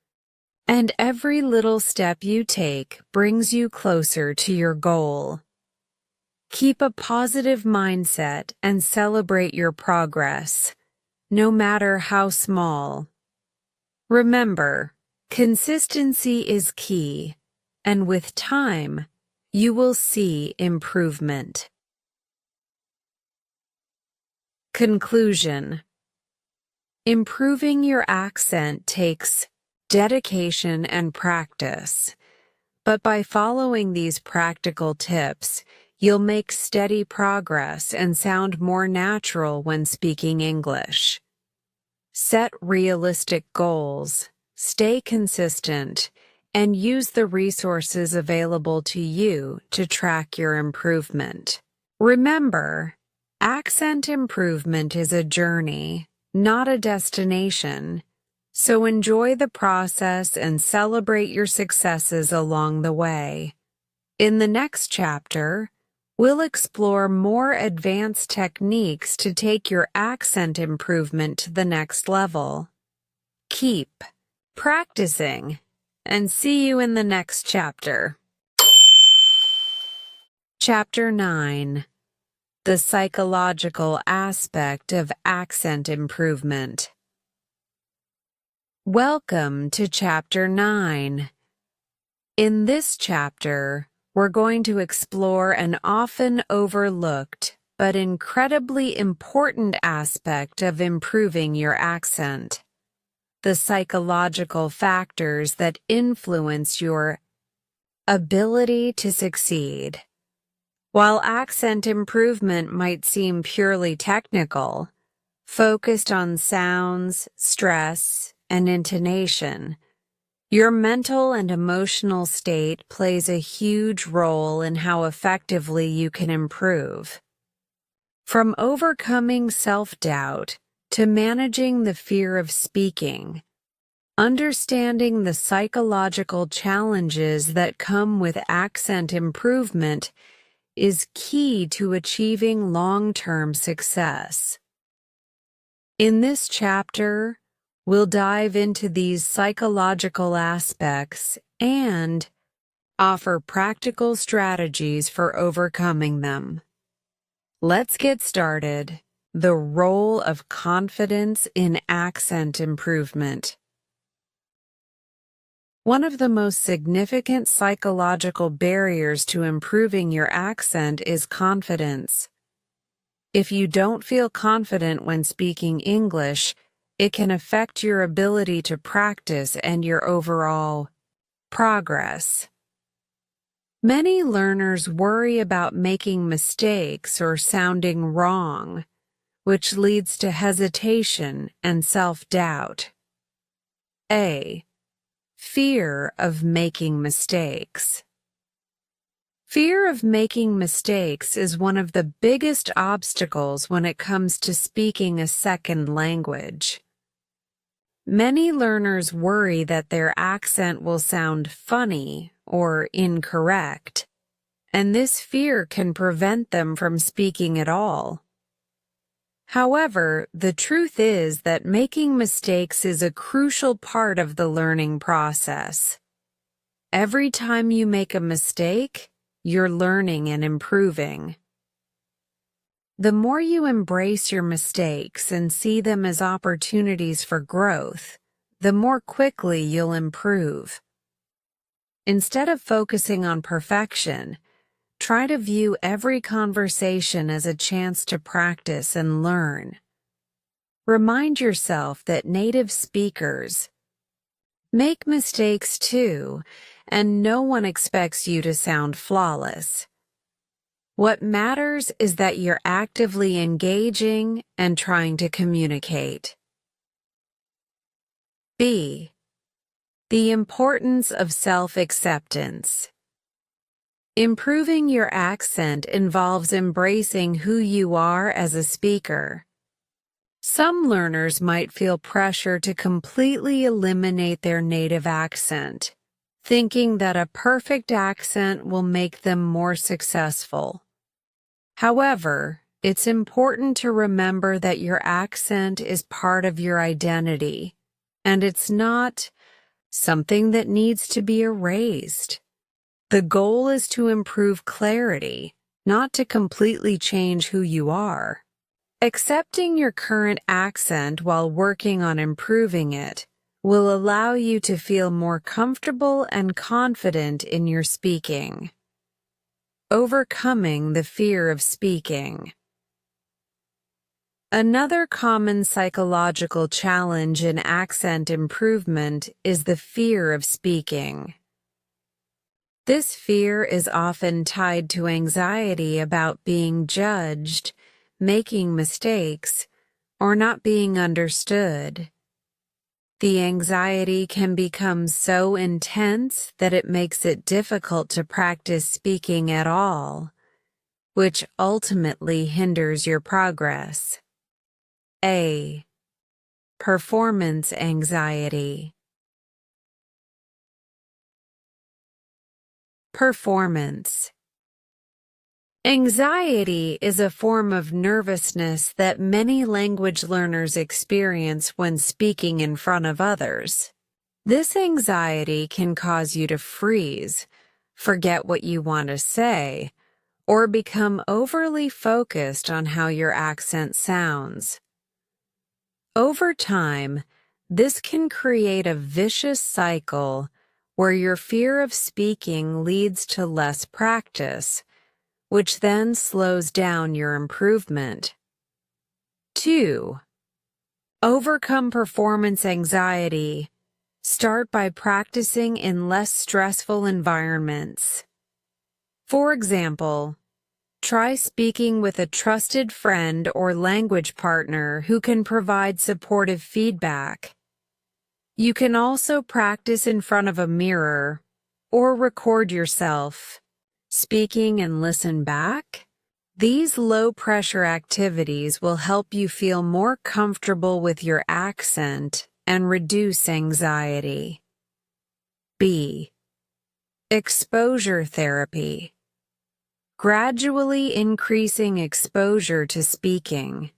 and every little step you take brings you closer to your goal. Keep a positive mindset and celebrate your progress, no matter how small. Remember, consistency is key, and with time, you will see improvement. Conclusion. Improving your accent takes dedication and practice, but by following these practical tips, you'll make steady progress and sound more natural when speaking English. Set realistic goals, stay consistent, and use the resources available to you to track your improvement. Remember, accent improvement is a journey, not a destination, so enjoy the process and celebrate your successes along the way. In the next chapter, we'll explore more advanced techniques to take your accent improvement to the next level. Keep practicing, and see you in the next chapter. Chapter 9. The Psychological Aspect of Accent Improvement. Welcome to Chapter 9. In this chapter, we're going to explore an often overlooked but incredibly important aspect of improving your accent: the psychological factors that influence your ability to succeed. While accent improvement might seem purely technical, focused on sounds, stress, and intonation, Your mental and emotional state plays a huge role in how effectively you can improve. From overcoming self-doubt to managing the fear of speaking, understanding the psychological challenges that come with accent improvement is key to achieving long-term success. In this chapter, we'll dive into these psychological aspects and offer practical strategies for overcoming them. Let's get started. The role of confidence in accent improvement. One of the most significant psychological barriers to improving your accent is confidence. If you don't feel confident when speaking English, it can affect your ability to practice and your overall progress. Many learners worry about making mistakes or sounding wrong, which leads to hesitation and self-doubt. A. Fear of making mistakes. Fear of making mistakes is one of the biggest obstacles when it comes to speaking a second language. Many learners worry that their accent will sound funny or incorrect, and this fear can prevent them from speaking at all. However, the truth is that making mistakes is a crucial part of the learning process. Every time you make a mistake, you're learning and improving. The more you embrace your mistakes and see them as opportunities for growth, the more quickly you'll improve. Instead of focusing on perfection, try to view every conversation as a chance to practice and learn. Remind yourself that native speakers make mistakes too, and no one expects you to sound flawless. What matters is that you're actively engaging and trying to communicate. B. The importance of self-acceptance. Improving your accent involves embracing who you are as a speaker. Some learners might feel pressure to completely eliminate their native accent, thinking that a perfect accent will make them more successful. However, it's important to remember that your accent is part of your identity, and it's not something that needs to be erased. The goal is to improve clarity, not to completely change who you are. Accepting your current accent while working on improving it will allow you to feel more comfortable and confident in your speaking. Overcoming the fear of speaking. Another common psychological challenge in accent improvement is the fear of speaking. This fear is often tied to anxiety about being judged, making mistakes, or not being understood. The anxiety can become so intense that it makes it difficult to practice speaking at all, which ultimately hinders your progress. A. Performance anxiety. Performance anxiety is a form of nervousness that many language learners experience when speaking in front of others. This anxiety can cause you to freeze, forget what you want to say, or become overly focused on how your accent sounds. Over time, this can create a vicious cycle where your fear of speaking leads to less practice, which then slows down your improvement. 2. Overcome performance anxiety. Start by practicing in less stressful environments. For example, try speaking with a trusted friend or language partner who can provide supportive feedback. You can also practice in front of a mirror or record yourself speaking and listen back. These low-pressure activities will help you feel more comfortable with your accent and reduce anxiety. B. Exposure therapy. Gradually increasing exposure to speaking.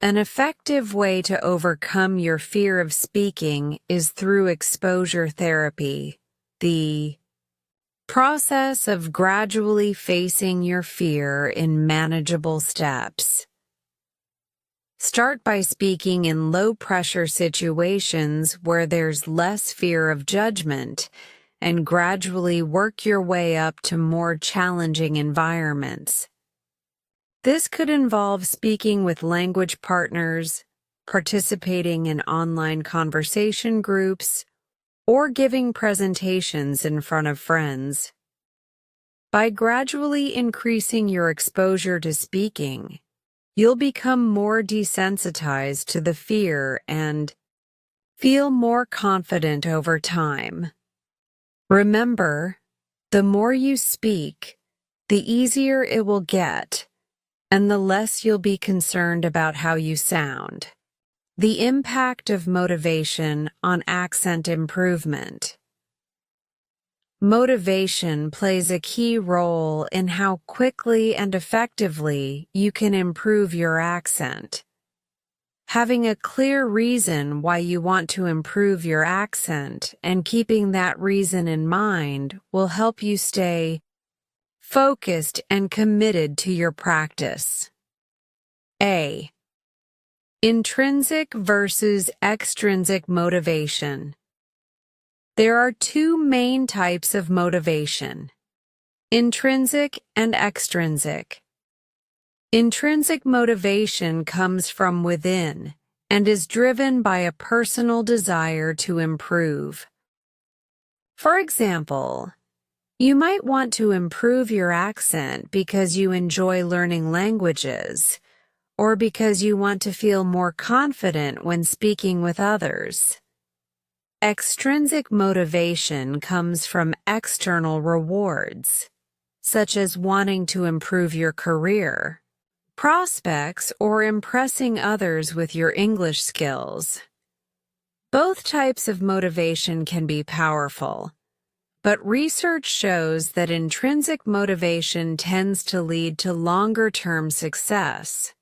An effective way to overcome your fear of speaking is through exposure therapy, the process of gradually facing your fear in manageable steps. Start by speaking in low-pressure situations where there's less fear of judgment, and gradually work your way up to more challenging environments. This could involve speaking with language partners, participating in online conversation groups, or giving presentations in front of friends. By gradually increasing your exposure to speaking, you'll become more desensitized to the fear and feel more confident over time. Remember, the more you speak, the easier it will get, and the less you'll be concerned about how you sound. The impact of motivation on accent improvement. Motivation plays a key role in how quickly and effectively you can improve your accent. Having a clear reason why you want to improve your accent and keeping that reason in mind will help you stay focused and committed to your practice. A. Intrinsic versus extrinsic motivation. There are two main types of motivation: intrinsic and extrinsic. Intrinsic motivation comes from within and is driven by a personal desire to improve. For example, you might want to improve your accent because you enjoy learning languages, or because you want to feel more confident when speaking with others. Extrinsic motivation comes from external rewards, such as wanting to improve your career, prospects, or impressing others with your English skills. Both types of motivation can be powerful, but research shows that intrinsic motivation tends to lead to longer-term success.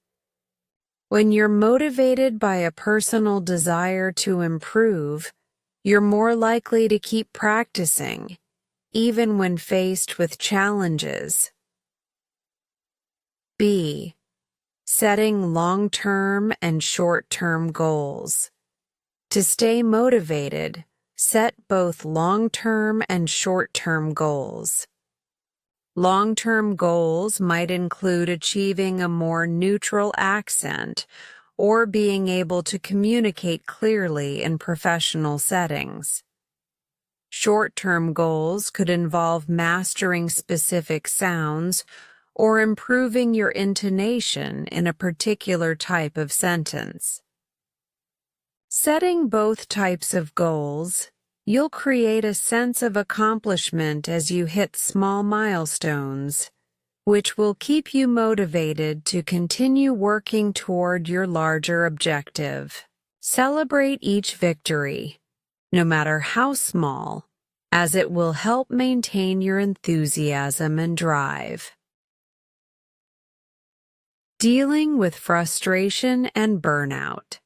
When you're motivated by a personal desire to improve, you're more likely to keep practicing, even when faced with challenges. B. Setting long-term and short-term goals. To stay motivated, set both long-term and short-term goals. Long-term goals might include achieving a more neutral accent or being able to communicate clearly in professional settings. Short-term goals could involve mastering specific sounds or improving your intonation in a particular type of sentence. Setting both types of goals, you'll create a sense of accomplishment as you hit small milestones, which will keep you motivated to continue working toward your larger objective. Celebrate each victory, no matter how small, as it will help maintain your enthusiasm and drive. Dealing with frustration and burnout.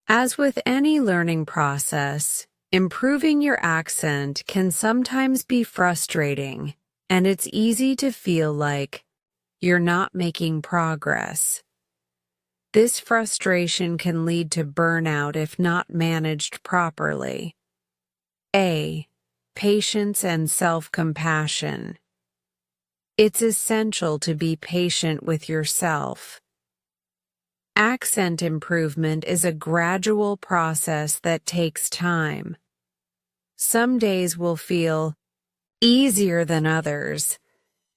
As with any learning process, improving your accent can sometimes be frustrating, and it's easy to feel like you're not making progress. This frustration can lead to burnout if not managed properly. A. Patience and self-compassion. It's essential to be patient with yourself. Accent improvement is a gradual process that takes time. Some days will feel easier than others,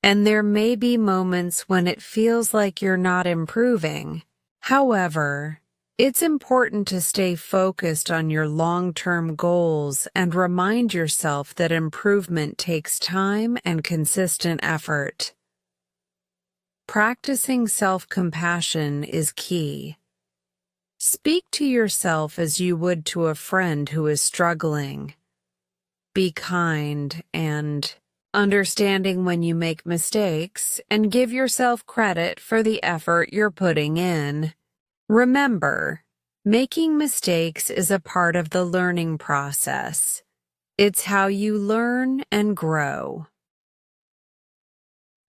and there may be moments when it feels like you're not improving. However, It's important to stay focused on your long-term goals and remind yourself that improvement takes time and consistent effort. Practicing self-compassion is key. Speak to yourself as you would to a friend who is struggling. Be kind and understanding when you make mistakes, and give yourself credit for the effort you're putting in. Remember, making mistakes is a part of the learning process. It's how you learn and grow.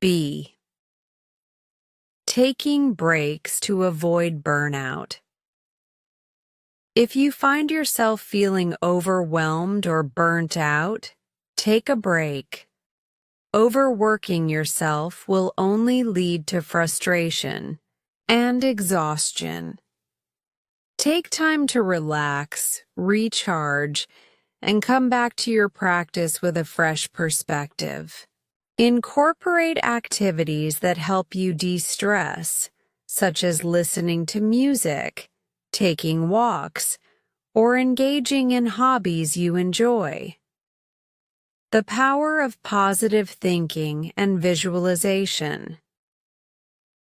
B. Taking breaks to avoid burnout. If you find yourself feeling overwhelmed or burnt out, take a break. Overworking yourself will only lead to frustration and exhaustion. Take time to relax, recharge, and come back to your practice with a fresh perspective. Incorporate activities that help you de-stress, such as listening to music, taking walks, or engaging in hobbies you enjoy. The power of positive thinking and visualization.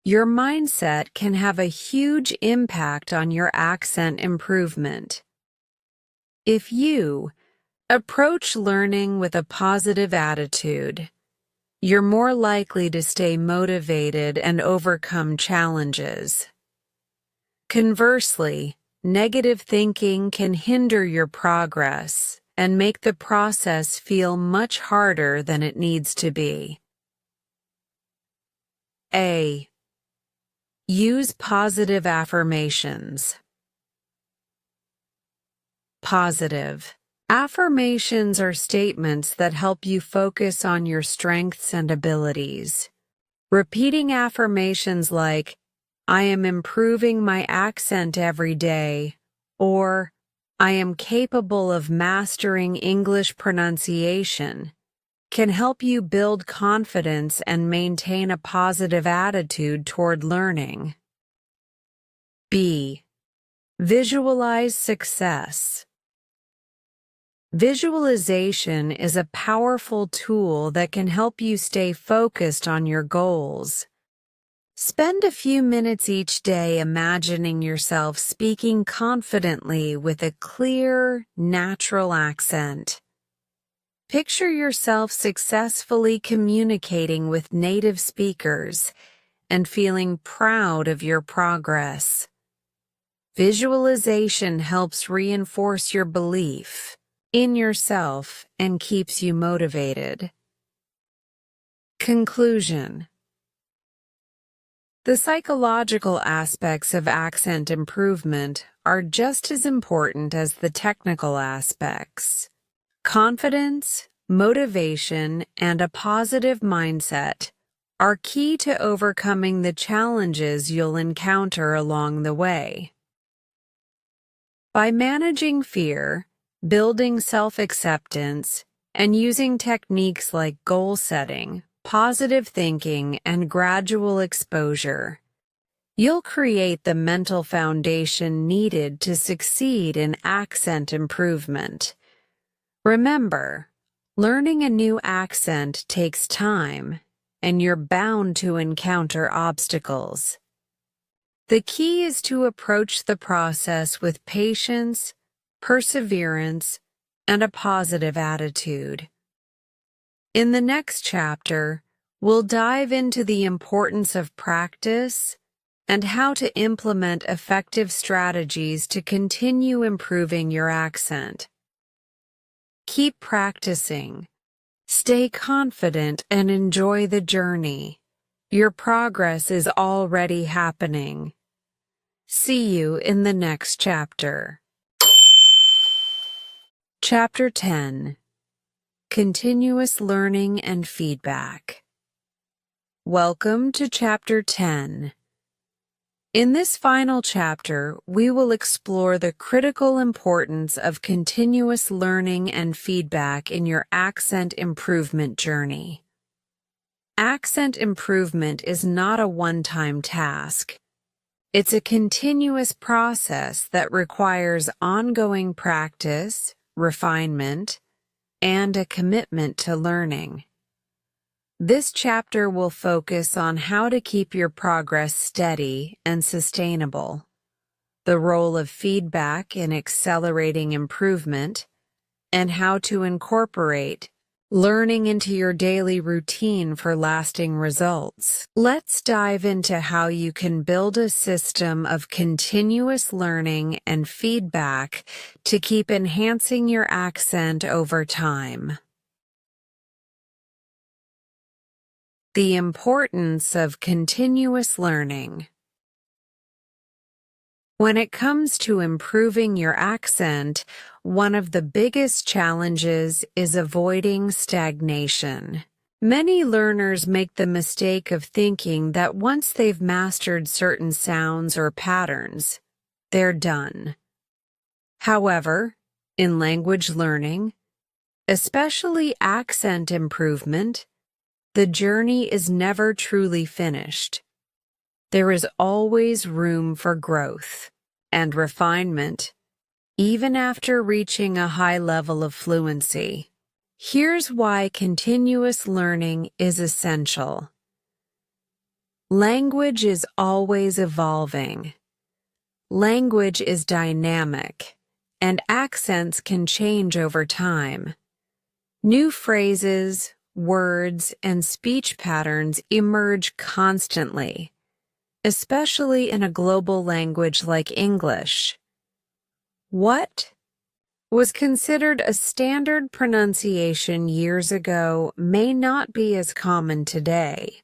Your mindset can have a huge impact on your accent improvement. If you approach learning with a positive attitude, you're more likely to stay motivated and overcome challenges. Conversely, negative thinking can hinder your progress and make the process feel much harder than it needs to be. A. Use positive affirmations. Positive affirmations are statements that help you focus on your strengths and abilities. Repeating affirmations like, "I am improving my accent every day," or "I am capable of mastering English pronunciation," can help you build confidence and maintain a positive attitude toward learning. B. Visualize success. Visualization is a powerful tool that can help you stay focused on your goals. Spend a few minutes each day imagining yourself speaking confidently with a clear, natural accent. Picture yourself successfully communicating with native speakers and feeling proud of your progress. Visualization helps reinforce your belief in yourself and keeps you motivated. Conclusion. The psychological aspects of accent improvement are just as important as the technical aspects. Confidence, motivation, and a positive mindset are key to overcoming the challenges you'll encounter along the way. By managing fear, building self-acceptance, and using techniques like goal setting, positive thinking, and gradual exposure, you'll create the mental foundation needed to succeed in accent improvement. Remember, learning a new accent takes time, and you're bound to encounter obstacles. The key is to approach the process with patience, perseverance, and a positive attitude. In the next chapter, we'll dive into the importance of practice and how to implement effective strategies to continue improving your accent. Keep practicing, stay confident, and enjoy the journey. Your progress is already happening. See you in the next chapter. Chapter 10. Continuous Learning and Feedback. Welcome to Chapter 10. In this final chapter, we will explore the critical importance of continuous learning and feedback in your accent improvement journey. Accent improvement is not a one-time task. It's a continuous process that requires ongoing practice, refinement, and a commitment to learning. This chapter will focus on how to keep your progress steady and sustainable, the role of feedback in accelerating improvement, and how to incorporate learning into your daily routine for lasting results. Let's dive into how you can build a system of continuous learning and feedback to keep enhancing your accent over time. The importance of continuous learning. When it comes to improving your accent, one of the biggest challenges is avoiding stagnation. Many learners make the mistake of thinking that once they've mastered certain sounds or patterns, they're done. However, in language learning, especially accent improvement, the journey is never truly finished. There is always room for growth and refinement, even after reaching a high level of fluency. Here's why continuous learning is essential. Language is always evolving. Language is dynamic, and accents can change over time. New phrases, words, and speech patterns emerge constantly, especially in a global language like English. What was considered a standard pronunciation years ago may not be as common today.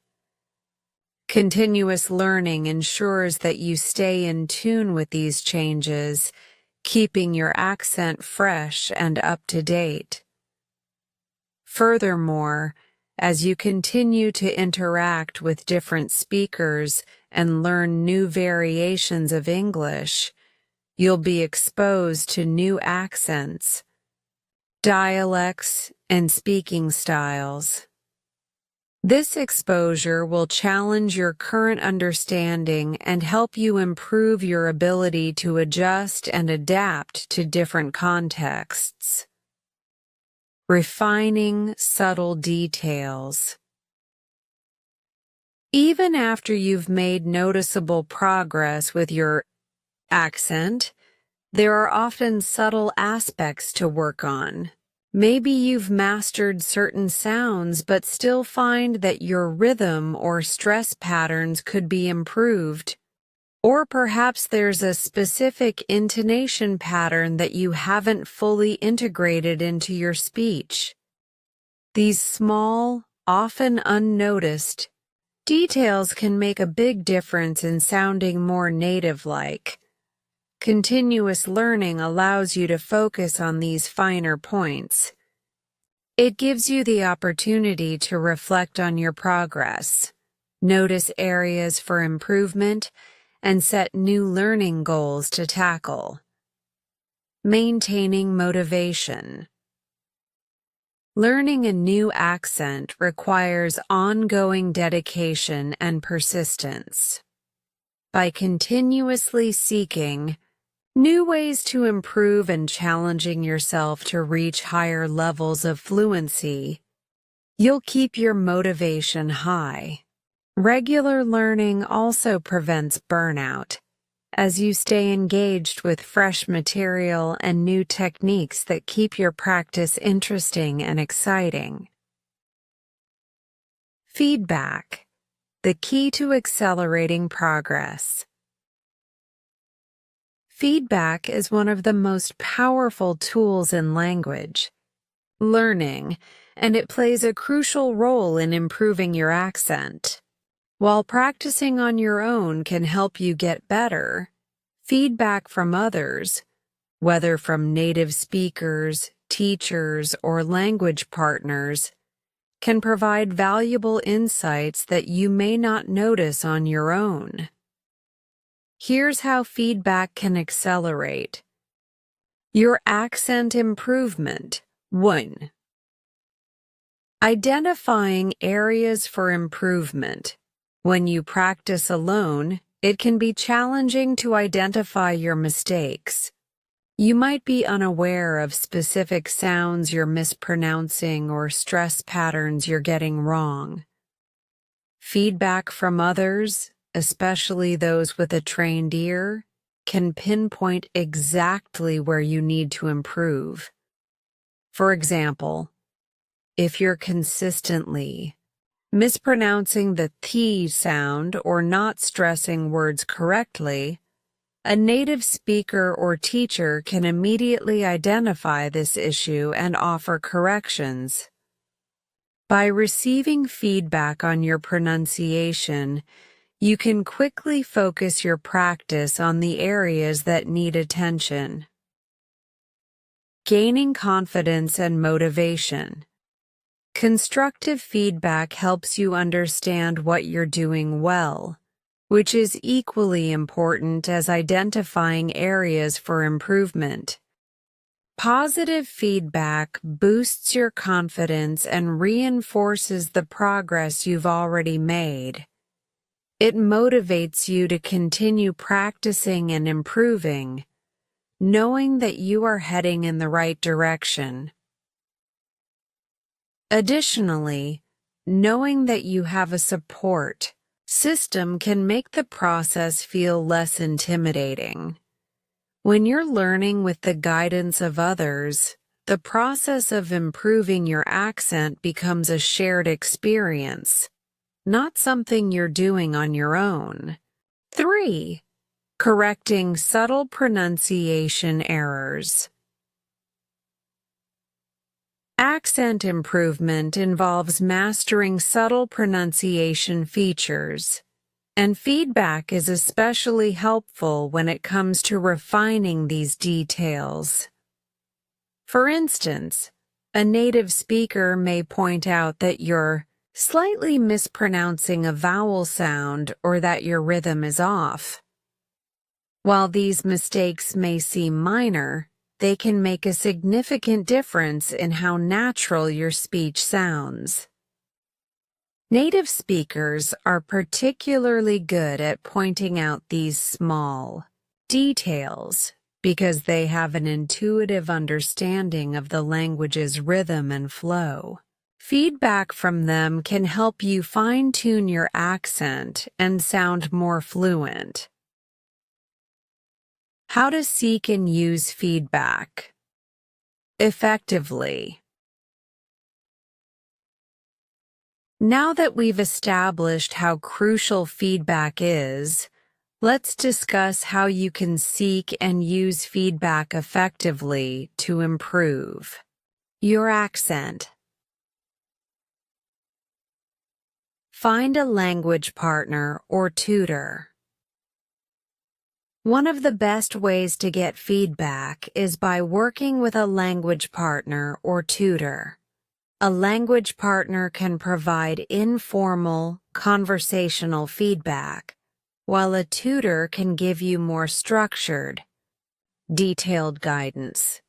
Continuous learning ensures that you stay in tune with these changes, keeping your accent fresh and up to date. Furthermore, as you continue to interact with different speakers and learn new variations of English, you'll be exposed to new accents, dialects, and speaking styles. This exposure will challenge your current understanding and help you improve your ability to adjust and adapt to different contexts. Refining subtle details. Even after you've made noticeable progress with your accent, there are often subtle aspects to work on. Maybe you've mastered certain sounds but still find that your rhythm or stress patterns could be improved. Or perhaps there's a specific intonation pattern that you haven't fully integrated into your speech. These small, often unnoticed, details can make a big difference in sounding more native-like. Continuous learning allows you to focus on these finer points. It gives you the opportunity to reflect on your progress, notice areas for improvement, and set new learning goals to tackle. Maintaining motivation. Learning a new accent requires ongoing dedication and persistence. By continuously seeking new ways to improve and challenging yourself to reach higher levels of fluency, you'll keep your motivation high. Regular learning also prevents burnout, as you stay engaged with fresh material and new techniques that keep your practice interesting and exciting. Feedback, the key to accelerating progress. Feedback is one of the most powerful tools in language learning, and it plays a crucial role in improving your accent. While practicing on your own can help you get better, feedback from others, whether from native speakers, teachers, or language partners, can provide valuable insights that you may not notice on your own. Here's how feedback can accelerate your accent improvement. 1. Identifying areas for improvement. When you practice alone, it can be challenging to identify your mistakes. You might be unaware of specific sounds you're mispronouncing or stress patterns you're getting wrong. Feedback from others, especially those with a trained ear, can pinpoint exactly where you need to improve. For example, if you're consistently mispronouncing the th sound or not stressing words correctly, a native speaker or teacher can immediately identify this issue and offer corrections. By receiving feedback on your pronunciation, you can quickly focus your practice on the areas that need attention. Gaining confidence and motivation. Constructive feedback helps you understand what you're doing well, which is equally important as identifying areas for improvement. Positive feedback boosts your confidence and reinforces the progress you've already made. It motivates you to continue practicing and improving, knowing that you are heading in the right direction. Additionally, knowing that you have a support system can make the process feel less intimidating. When you're learning with the guidance of others, the process of improving your accent becomes a shared experience, not something you're doing on your own. 3. Correcting subtle pronunciation errors. Accent improvement involves mastering subtle pronunciation features, and feedback is especially helpful when it comes to refining these details. For instance, a native speaker may point out that you're slightly mispronouncing a vowel sound or that your rhythm is off. While these mistakes may seem minor, they can make a significant difference in how natural your speech sounds. Native speakers are particularly good at pointing out these small details because they have an intuitive understanding of the language's rhythm and flow. Feedback from them can help you fine-tune your accent and sound more fluent. How to seek and use feedback effectively. Now that we've established how crucial feedback is, let's discuss how you can seek and use feedback effectively to improve your accent. Find a language partner or tutor. One of the best ways to get feedback is by working with a language partner or tutor. A language partner can provide informal, conversational feedback, while a tutor can give you more structured, detailed guidance.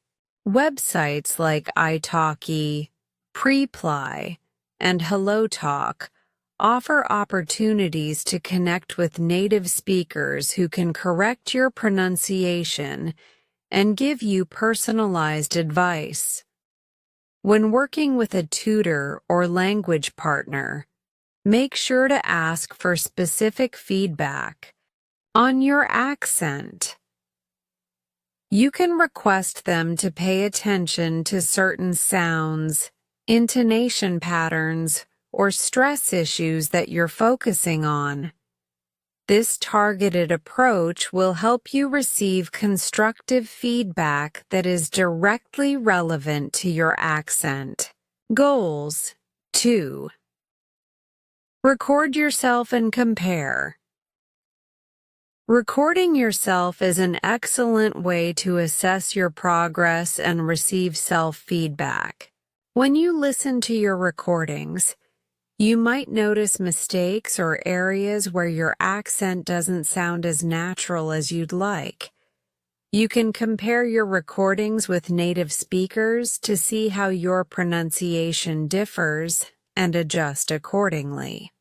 Websites like italki, Preply, and HelloTalk offer opportunities to connect with native speakers who can correct your pronunciation and give you personalized advice. When working with a tutor or language partner, make sure to ask for specific feedback on your accent. You can request them to pay attention to certain sounds, intonation patterns, or stress issues that you're focusing on. This targeted approach will help you receive constructive feedback that is directly relevant to your accent. Goals. 2. Record yourself and compare. Recording yourself is an excellent way to assess your progress and receive self-feedback. When you listen to your recordings, you might notice mistakes or areas where your accent doesn't sound as natural as you'd like. You can compare your recordings with native speakers to see how your pronunciation differs and adjust accordingly.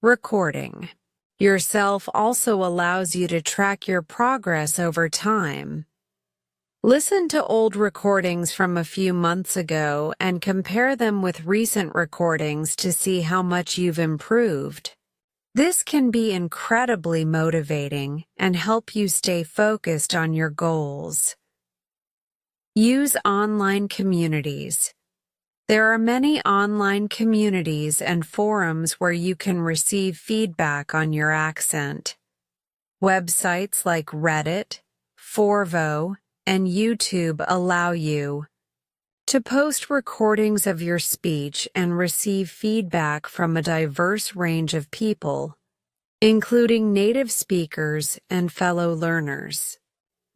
Recording. yourself also allows you to track your progress over time. Listen to old recordings from a few months ago and compare them with recent recordings to see how much you've improved. This can be incredibly motivating and help you stay focused on your goals. Use online communities. There are many online communities and forums where you can receive feedback on your accent. Websites like Reddit, Forvo, and YouTube allow you to post recordings of your speech and receive feedback from a diverse range of people, including native speakers and fellow learners.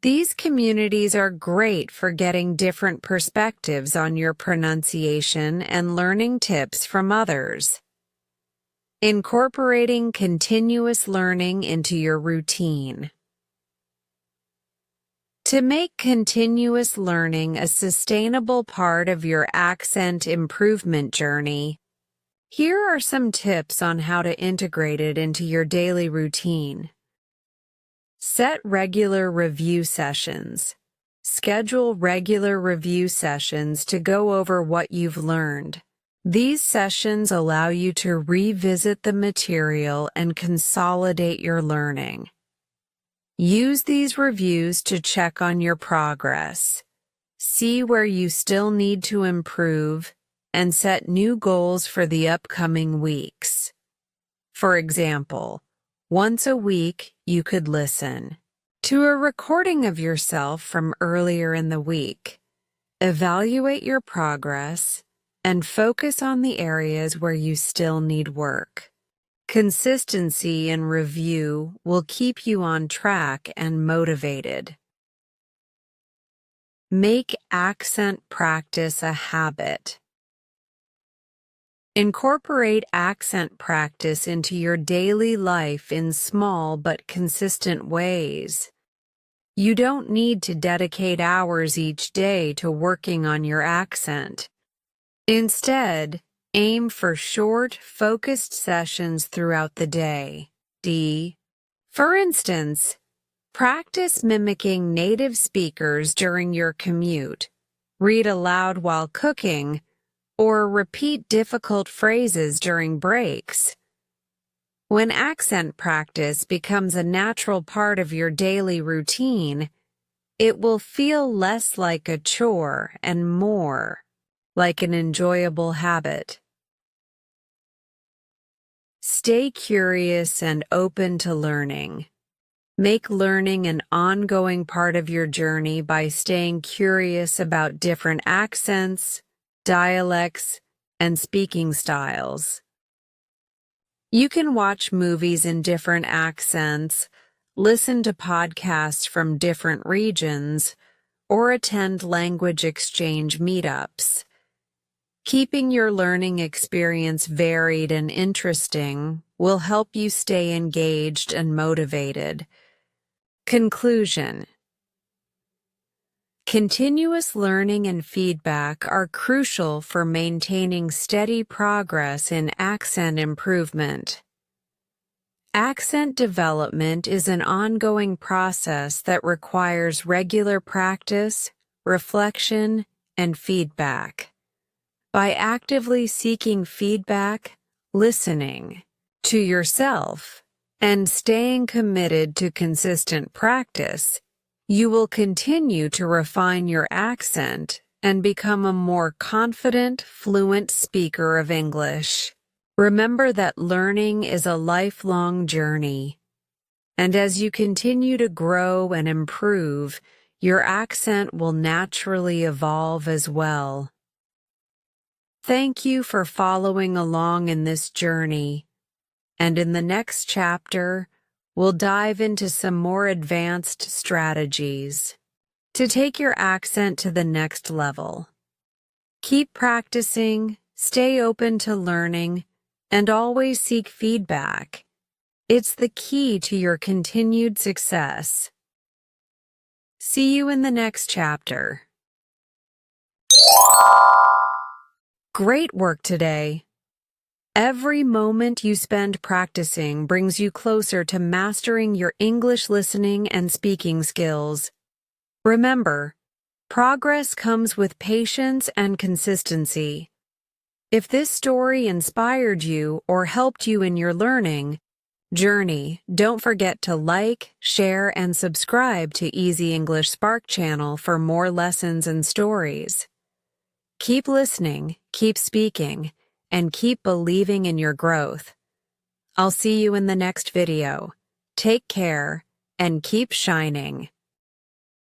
These communities are great for getting different perspectives on your pronunciation and learning tips from others. Incorporating continuous learning into your routine. To make continuous learning a sustainable part of your accent improvement journey, here are some tips on how to integrate it into your daily routine. Set regular review sessions. Schedule regular review sessions to go over what you've learned. These sessions allow you to revisit the material and consolidate your learning. Use these reviews to check on your progress. See where you still need to improve and set new goals for the upcoming weeks. For example, once a week, you could listen to a recording of yourself from earlier in the week. Evaluate your progress and focus on the areas where you still need work. Consistency in review will keep you on track and motivated. Make accent practice a habit. Incorporate accent practice into your daily life in small but consistent ways. You don't need to dedicate hours each day to working on your accent. Instead, aim for short, focused sessions throughout the day. For instance, practice mimicking native speakers during your commute, read aloud while cooking, or repeat difficult phrases during breaks. When accent practice becomes a natural part of your daily routine, it will feel less like a chore and more like an enjoyable habit. Stay curious and open to learning. Make learning an ongoing part of your journey by staying curious about different accents, dialects, and speaking styles. You can watch movies in different accents, listen to podcasts from different regions, or attend language exchange meetups. Keeping your learning experience varied and interesting will help you stay engaged and motivated. Conclusion. Continuous learning and feedback are crucial for maintaining steady progress in accent improvement. Accent development is an ongoing process that requires regular practice, reflection, and feedback. By actively seeking feedback, listening to yourself, and staying committed to consistent practice, you will continue to refine your accent and become a more confident, fluent speaker of English. Remember that learning is a lifelong journey, and as you continue to grow and improve, your accent will naturally evolve as well. Thank you for following along in this journey, and in the next chapter, we'll dive into some more advanced strategies to take your accent to the next level. Keep practicing, stay open to learning, and always seek feedback. It's the key to your continued success. See you in the next chapter. Great work today. Every moment you spend practicing brings you closer to mastering your English listening and speaking skills. Remember, progress comes with patience and consistency. If this story inspired you or helped you in your learning journey, don't forget to like, share, and subscribe to Easy English Spark channel for more lessons and stories. Keep listening, keep speaking, and keep believing in your growth. I'll see you in the next video. Take care and keep shining.